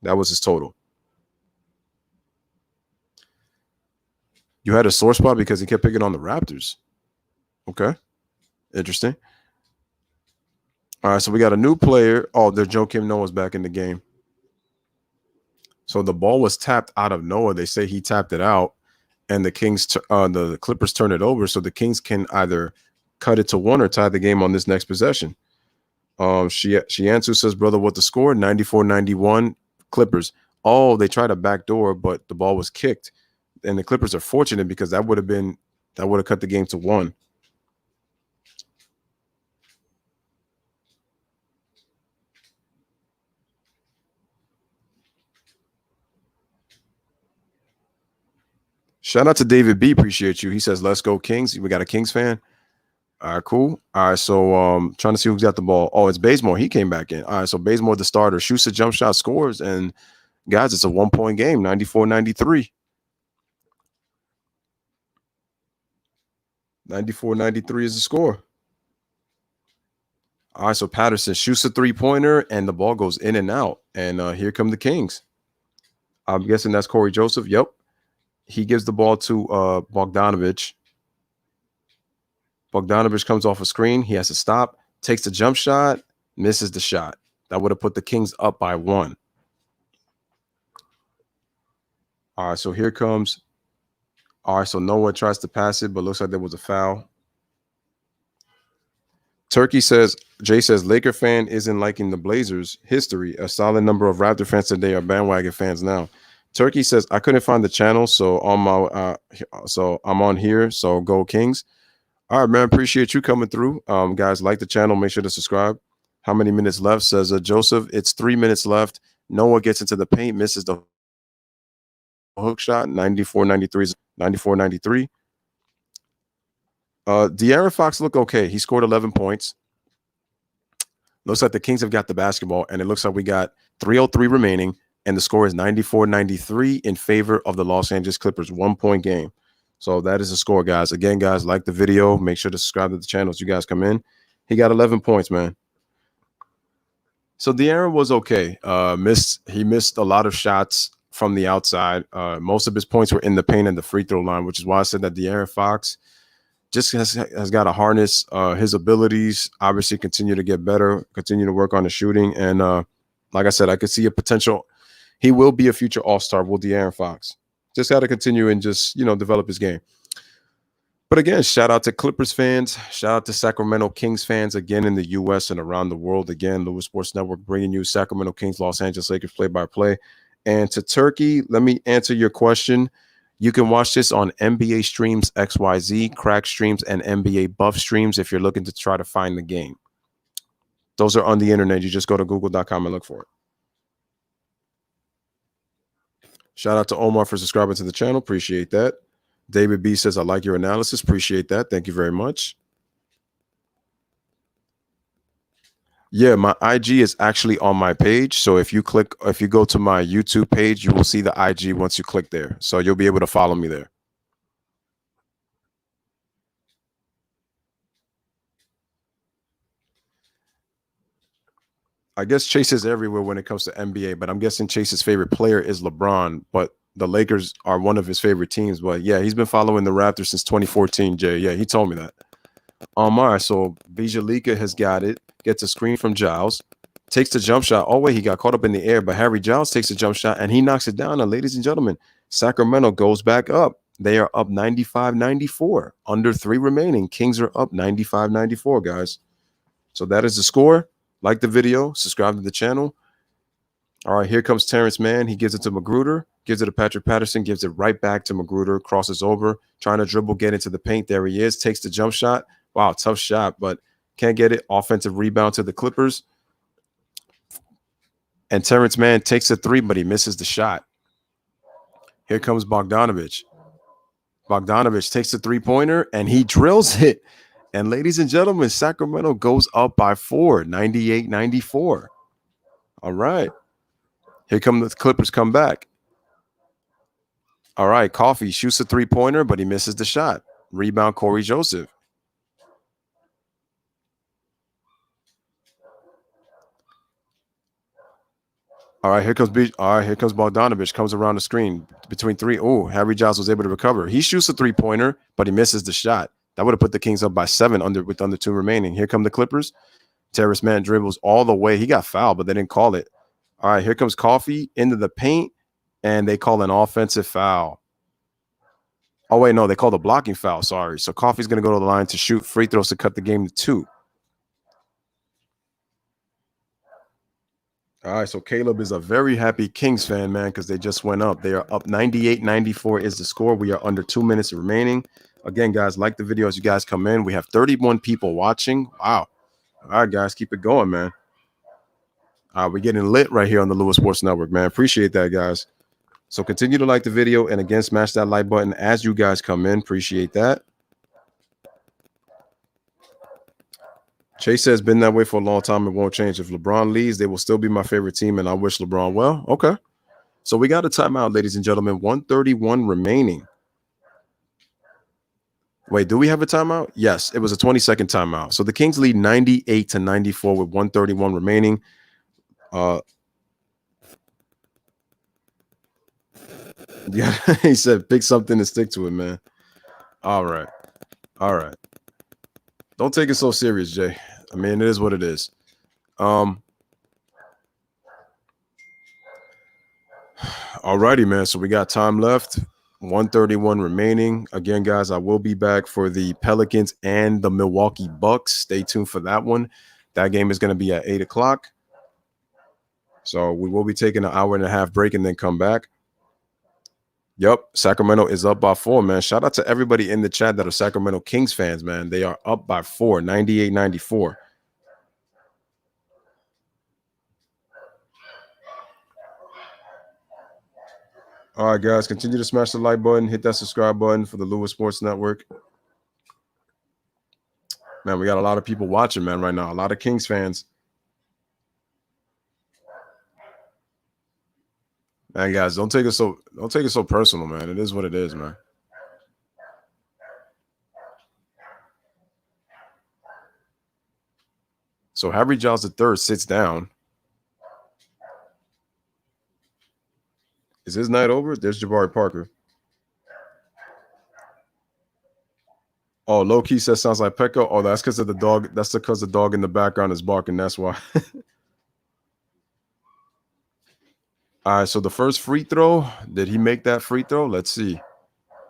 That was his total. You had a sore spot because he kept picking on the Raptors. Okay. Interesting. All right, so we got a new player. Oh, there's Joakim Noah's back in the game. So the ball was tapped out of Noah. They say he tapped it out, and the Clippers turn it over. So the Kings can either cut it to 1 or tie the game on this next possession. Shiansu says, brother, what the score? 94-91 Clippers. Oh, they tried a backdoor, but the ball was kicked. And the Clippers are fortunate because that would have cut the game to 1. Shout out to David B. Appreciate you. He says, let's go Kings. We got a Kings fan. All right, cool. All right, so trying to see who's got the ball. Oh, it's Bazemore. He came back in. All right, so Bazemore, the starter, shoots a jump shot, scores, and guys, it's a 1-point game, 94-93. 94-93 is the score. All right, so Patterson shoots a 3-pointer, and the ball goes in and out. And here come the Kings. I'm guessing that's Corey Joseph. Yep. He gives the ball to Bogdanovich. Bogdanovich comes off a screen. He has to stop, takes the jump shot, misses the shot. That would have put the Kings up by 1. All right, so here comes. All right, so Noah tries to pass it, but looks like there was a foul. Turkey says, Jay says, Laker fan isn't liking the Blazers history. A solid number of Raptor fans today are bandwagon fans now. Turkey says, I couldn't find the channel, so I'm on here. So go Kings. All right, man. Appreciate you coming through. Guys, like the channel. Make sure to subscribe. How many minutes left? Says Joseph. It's 3 minutes left. Noah gets into the paint, misses the hook shot. 94-93. 94-93. De'Aaron Fox looked okay. He scored 11 points. Looks like the Kings have got the basketball, and it looks like we got 3:03 remaining, and the score is 94-93 in favor of the Los Angeles Clippers. 1-point game. So that is the score, guys. Again, guys, like the video. Make sure to subscribe to the channel as you guys come in. He got 11 points, man. So De'Aaron was okay. He missed a lot of shots from the outside. Most of his points were in the paint and the free throw line, which is why I said that De'Aaron Fox just has got to harness his abilities, obviously continue to get better, continue to work on the shooting. And like I said, I could see a potential. He will be a future all-star, will De'Aaron Fox. Just got to continue and just, develop his game. But again, shout out to Clippers fans. Shout out to Sacramento Kings fans again in the U.S. and around the world. Again, Lewis Sports Network bringing you Sacramento Kings, Los Angeles Lakers play-by-play. And to Turkey, let me answer your question. You can watch this on NBA Streams XYZ, Crack Streams, and NBA Buff Streams if you're looking to try to find the game. Those are on the internet. You just go to google.com and look for it. Shout out to Omar for subscribing to the channel. Appreciate that. David B says, I like your analysis. Appreciate that. Thank you very much. Yeah, my IG is actually on my page. So if you go to my YouTube page, you will see the IG once you click there. So you'll be able to follow me there. I guess Chase is everywhere when it comes to NBA, but I'm guessing Chase's favorite player is LeBron, but the Lakers are one of his favorite teams. But yeah, he's been following the Raptors since 2014, Jay. Yeah, he told me that. All right, so Bijalika has got it, gets a screen from Giles, takes the jump shot. Oh, wait, he got caught up in the air, but Harry Giles takes the jump shot, and he knocks it down. And ladies and gentlemen, Sacramento goes back up. They are up 95-94, under 3 remaining. Kings are up 95-94, guys. So that is the score. Like the video, subscribe to the channel. All right, here comes Terrence Mann. He gives it to Magruder, gives it to Patrick Patterson, gives it right back to Magruder, crosses over, trying to dribble, get into the paint. There he is, takes the jump shot. Wow, tough shot, but can't get it. Offensive rebound to the Clippers. And Terrence Mann takes a 3, but he misses the shot. Here comes Bogdanovich. Bogdanovich takes a 3-pointer, and he drills it. And ladies and gentlemen, Sacramento goes up by 4, 98-94. All right. Here come the Clippers come back. All right, Coffee shoots a 3-pointer, but he misses the shot. Rebound, Corey Joseph. All right, here comes Bogdanovich, comes around the screen between 3. Oh, Harry Giles was able to recover. He shoots a 3-pointer, but he misses the shot. That would have put the Kings up by 7 with under 2 remaining. Here come the Clippers. Terrence Mann dribbles all the way. He got fouled, but they didn't call it. All right, here comes Coffee into the paint, and they call an offensive foul. Oh, wait, no, they called a blocking foul. Sorry. So Coffee's going to go to the line to shoot free throws to cut the game to 2. All right, so Caleb is a very happy Kings fan, man, because they just went up. They are up 98-94 is the score. We are under 2 minutes remaining. Again, guys, like the video as you guys come in. We have 31 people watching. Wow. All right, guys, keep it going, man. We're getting lit right here on the Lewis Sports Network, man. Appreciate that, guys. So continue to like the video and, again, smash that like button as you guys come in. Appreciate that. Chase says, been that way for a long time. It won't change. If LeBron leaves, they will still be my favorite team, and I wish LeBron well. Okay. So we got a timeout, ladies and gentlemen. 1:31 remaining. Wait, do we have a timeout? Yes, it was a 20-second timeout. So the Kings lead 98-94 with 1:31 remaining. Yeah, he said, pick something to stick to it, man. All right. All right. Don't take it so serious, Jay. I mean, it is what it is. Alrighty, man. So we got time left. 131 remaining. Again, guys, I will be back for the Pelicans and the Milwaukee Bucks. Stay tuned for that one. That game is going to be at 8 o'clock. So we will be taking an hour and a half break and then come back. Yep, Sacramento is up by 4, man. Shout out to everybody in the chat that are Sacramento Kings fans, man. They are up by 4, 98-94. All right, guys, continue to smash the like button, hit that subscribe button for the Lewis Sports Network. Man, we got a lot of people watching, man, right now. A lot of Kings fans. Man, guys, don't take it so personal, man. It is what it is, man. So Harry Giles III sits down. Is his night over? There's Jabari Parker. Oh, low key says sounds like Pecco. Oh, that's because of the dog. That's because the dog in the background is barking. That's why. All right, so the first free throw, did he make that free throw? Let's see.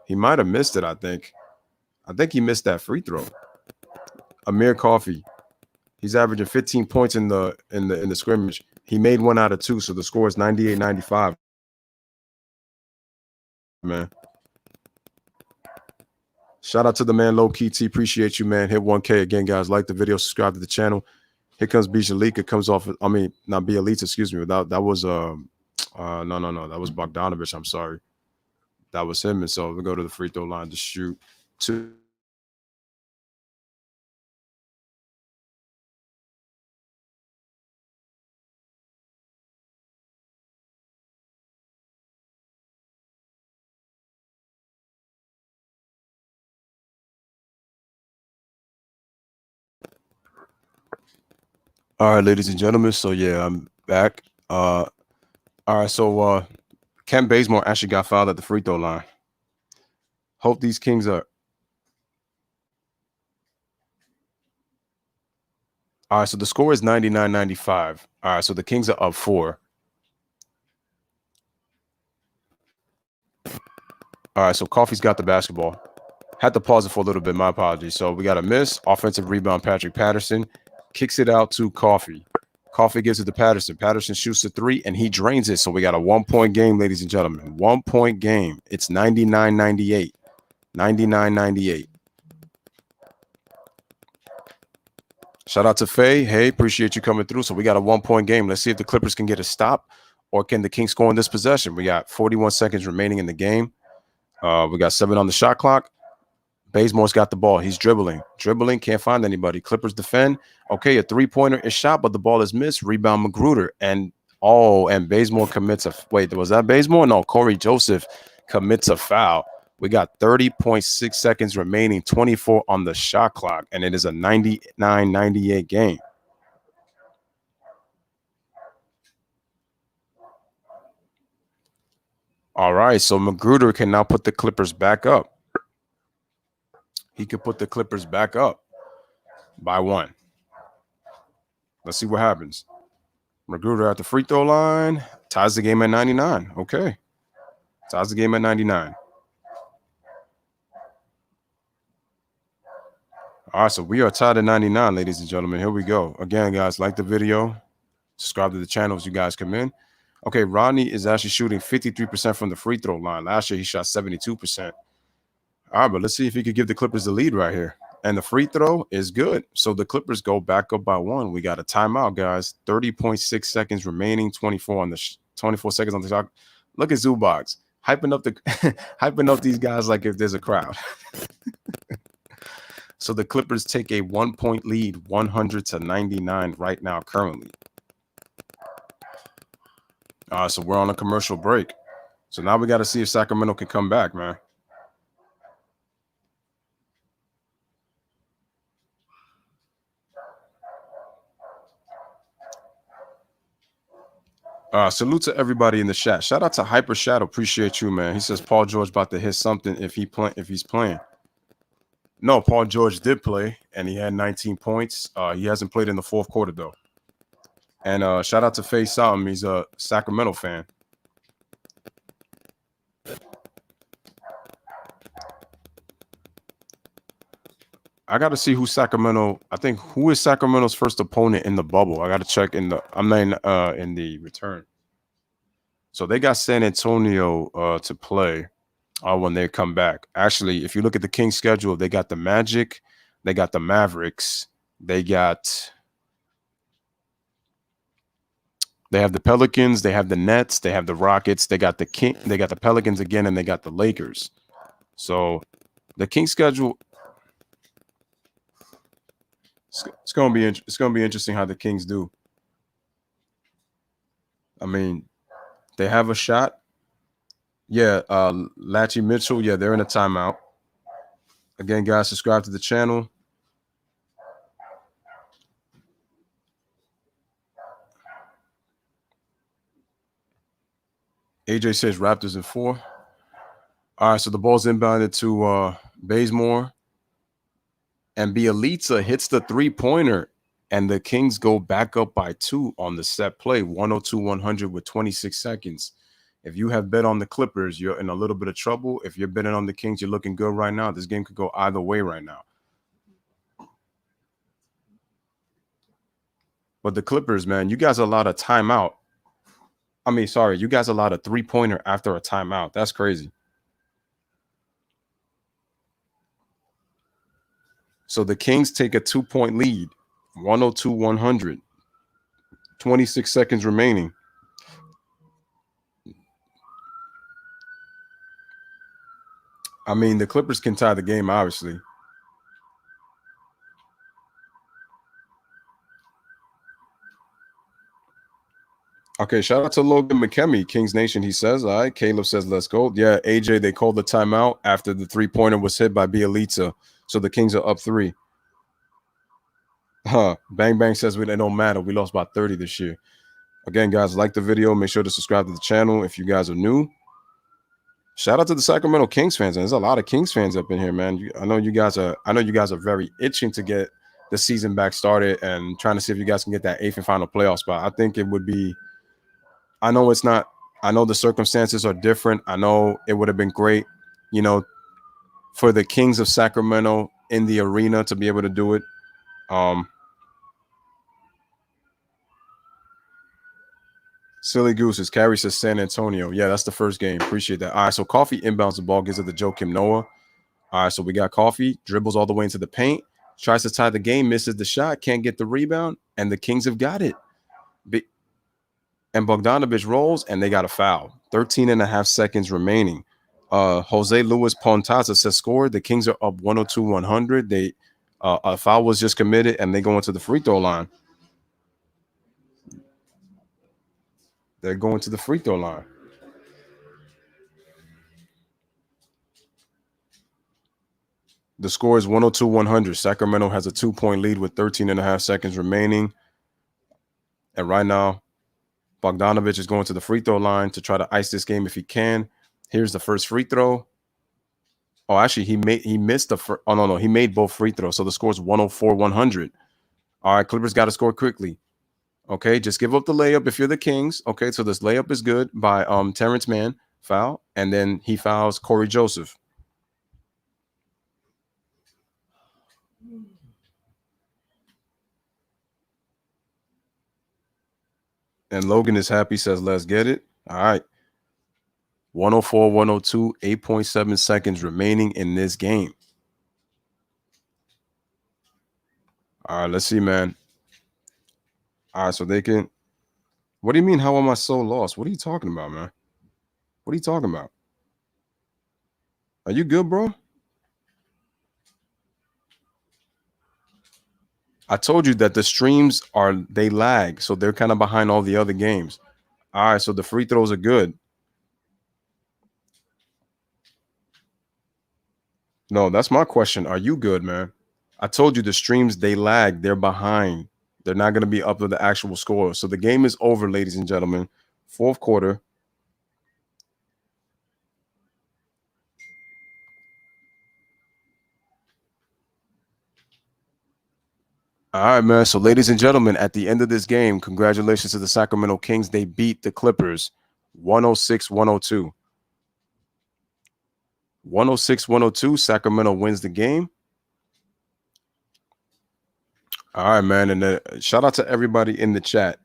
He might have missed it, I think. I think he missed that free throw. Amir Coffey. He's averaging 15 points in the scrimmage. He made 1 out of 2, so the score is 98-95. Man. Shout out to the man Low Key T. Appreciate you, man. Hit 1K again, guys. Like the video, subscribe to the channel. Here comes Bijalika. Comes off. I mean, not Bielitsa, excuse me. That was no. That was Bogdanovich. I'm sorry. That was him. And so we go to the free throw line to shoot 2. All right, ladies and gentlemen. So yeah, I'm back. All right, so Ken Bazemore actually got fouled at the free throw line. Hope these Kings are. All right, so the score is 99-95. All right, so the Kings are up 4. All right, so Coffey's got the basketball. Had to pause it for a little bit. My apologies. So we got a miss. Offensive rebound, Patrick Patterson. Kicks it out to Coffey. Coffey gives it to Patterson. Patterson shoots a 3, and he drains it. So we got a 1-point game, ladies and gentlemen. 1-point game. It's 99-98. 99-98. Shout out to Faye. Hey, appreciate you coming through. So we got a 1-point game. Let's see if the Clippers can get a stop, or can the Kings score in this possession. We got 41 seconds remaining in the game. We got 7 on the shot clock. Bazemore's got the ball. He's dribbling, can't find anybody. Clippers defend. Okay, a 3-pointer is shot, but the ball is missed. Rebound Magruder. And Bazemore commits a wait, was that Bazemore? No, Corey Joseph commits a foul. We got 30.6 seconds remaining, 24 on the shot clock, and it is a 99-98 game. All right, so Magruder can now put the Clippers back up. He could put the Clippers back up by 1. Let's see what happens. Magruder at the free throw line. Ties the game at 99. Okay. Ties the game at 99. All right, so we are tied at 99, ladies and gentlemen. Here we go. Again, guys, like the video. Subscribe to the channel as you guys come in. Okay, Rodney is actually shooting 53% from the free throw line. Last year, he shot 72%. All right, but let's see if he could give the Clippers the lead right here. And the free throw is good. So the Clippers go back up by 1. We got a timeout, guys. 30.6 seconds remaining. 24 seconds on the clock. Look at Zubox hyping up these guys like if there's a crowd. So the Clippers take a 1-point lead, 100-99 right now currently. So we're on a commercial break. So now we got to see if Sacramento can come back, man. Salute to everybody in the chat. Shout out to Hyper Shadow. Appreciate you, man. He says Paul George about to hit something if he's playing. No, Paul George did play, and he had 19 points. He hasn't played in the fourth quarter, though. And shout out to Faye Salm. He's a Sacramento fan. I got to see who Sacramento. I think who is Sacramento's first opponent in the bubble. I got to check in the. I'm not in the return. So they got San Antonio to play when they come back. Actually, if you look at the Kings schedule, they got the Magic, they got the Mavericks, they have the Pelicans, they have the Nets, they have the Rockets, they got the Pelicans again, and they got the Lakers. So the Kings schedule. It's gonna be interesting how the Kings do. I mean, they have a shot. Yeah, Latchy Mitchell. Yeah, they're in a timeout. Again, guys, subscribe to the channel. AJ says Raptors in 4. All right, so the ball's inbounded to Bazemore. And Bielitsa hits the three-pointer, and the Kings go back up by 2 on the set play, 102-100 with 26 seconds. If you have bet on the Clippers, you're in a little bit of trouble. If you're betting on the Kings, you're looking good right now. This game could go either way right now. But the Clippers, man, you guys are allowed a timeout. You guys are allowed a three-pointer after a timeout. That's crazy. So the Kings take a 2-point lead, 102-100, 26 seconds remaining. I mean, the Clippers can tie the game, obviously. Okay, shout out to Logan McKemmy, Kings Nation. He says, all right. Caleb says, let's go. Yeah, AJ, they called the timeout after the three-pointer was hit by Bielitsa. So the Kings are up 3. Bang Bang says it don't matter. We lost by 30 this year. Again, guys, like the video. Make sure to subscribe to the channel if you guys are new. Shout out to the Sacramento Kings fans. And there's a lot of Kings fans up in here, man. I know you guys are very itching to get the season back started and trying to see if you guys can get that 8th and final playoff spot. I think it would be. I know it's not. I know the circumstances are different. I know it would have been great, for the Kings of Sacramento in the arena to be able to do it. Silly Gooses. Carrie says San Antonio. Yeah, that's the first game. Appreciate that. All right, so Coffee inbounds the ball, gives it to Joakim Noah. All right, so we got Coffee, dribbles all the way into the paint, tries to tie the game, misses the shot, can't get the rebound, and the Kings have got it. And Bogdanovich rolls, and they got a foul. 13 and a half seconds remaining. Jose Luis Pontaza says scored. The Kings are up 102-100. A foul was just committed, and they go into the free throw line. They're going to the free throw line. The score is 102-100. Sacramento has a 2-point lead with 13 and a half seconds remaining. And right now, Bogdanovich is going to the free throw line to try to ice this game if he can. Here's the first free throw. Oh, actually, he missed the first. Oh, no. He made both free throws. So the score is 104-100. All right, Clippers got to score quickly. Okay, just give up the layup if you're the Kings. Okay, so this layup is good by Terrence Mann, foul, and then he fouls Corey Joseph. And Logan is happy, says, let's get it. All right. 104-102, 8.7 seconds remaining in this game. All right, let's see, man. All right, so they can. What do you mean, how am I so lost? What are you talking about, man? What are you talking about? Are you good, bro? I told you that the streams they lag, so they're kind of behind all the other games. All right, so the free throws are good. No, that's my question. Are you good, man? I told you the streams, they lag. They're behind. They're not going to be up to the actual score. So the game is over, ladies and gentlemen. Fourth quarter. All right, man. So, ladies and gentlemen, at the end of this game, congratulations to the Sacramento Kings. They beat the Clippers 106-102. 106-102. Sacramento wins the game. All right, man. And shout out to everybody in the chat.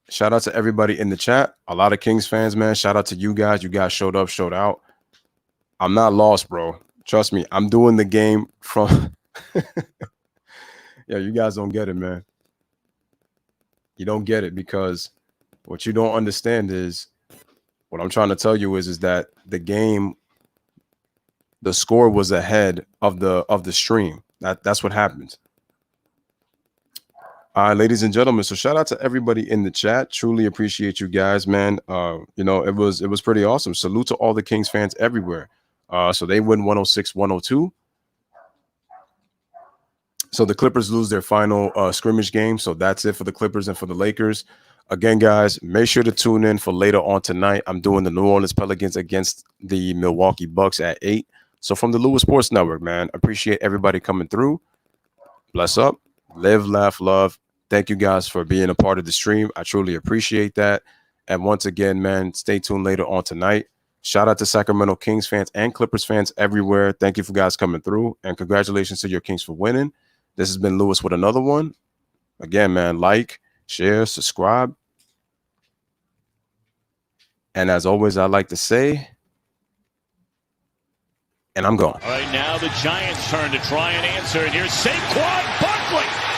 Shout out to everybody in the chat. A lot of Kings fans, man. Shout out to you guys. You guys showed up, showed out. I'm not lost, bro. Trust me. I'm doing the game from... Yeah, you guys don't get it, man. You don't get it because what you don't understand is what I'm trying to tell you is that the game, the score was ahead of the stream. That's what happened. All right, ladies and gentlemen. So shout out to everybody in the chat. Truly appreciate you guys, man. You know, it was pretty awesome. Salute to all the Kings fans everywhere. So they win 106-102. So the Clippers lose their final scrimmage game. So that's it for the Clippers and for the Lakers. Again, guys, make sure to tune in for later on tonight. I'm doing the New Orleans Pelicans against the Milwaukee Bucks at 8. So from the Lewis Sports Network, man, appreciate everybody coming through. Bless up, live, laugh, love. Thank you guys for being a part of the stream. I truly appreciate that. And once again, man, stay tuned later on tonight. Shout out to Sacramento Kings fans and Clippers fans everywhere. Thank you for guys coming through. And congratulations to your Kings for winning. This has been Lewis with another one. Again, man, like, share, subscribe. And as always, I like to say, and I'm gone. All right, now the Giants' turn to try and answer. And here's Saquon Barkley.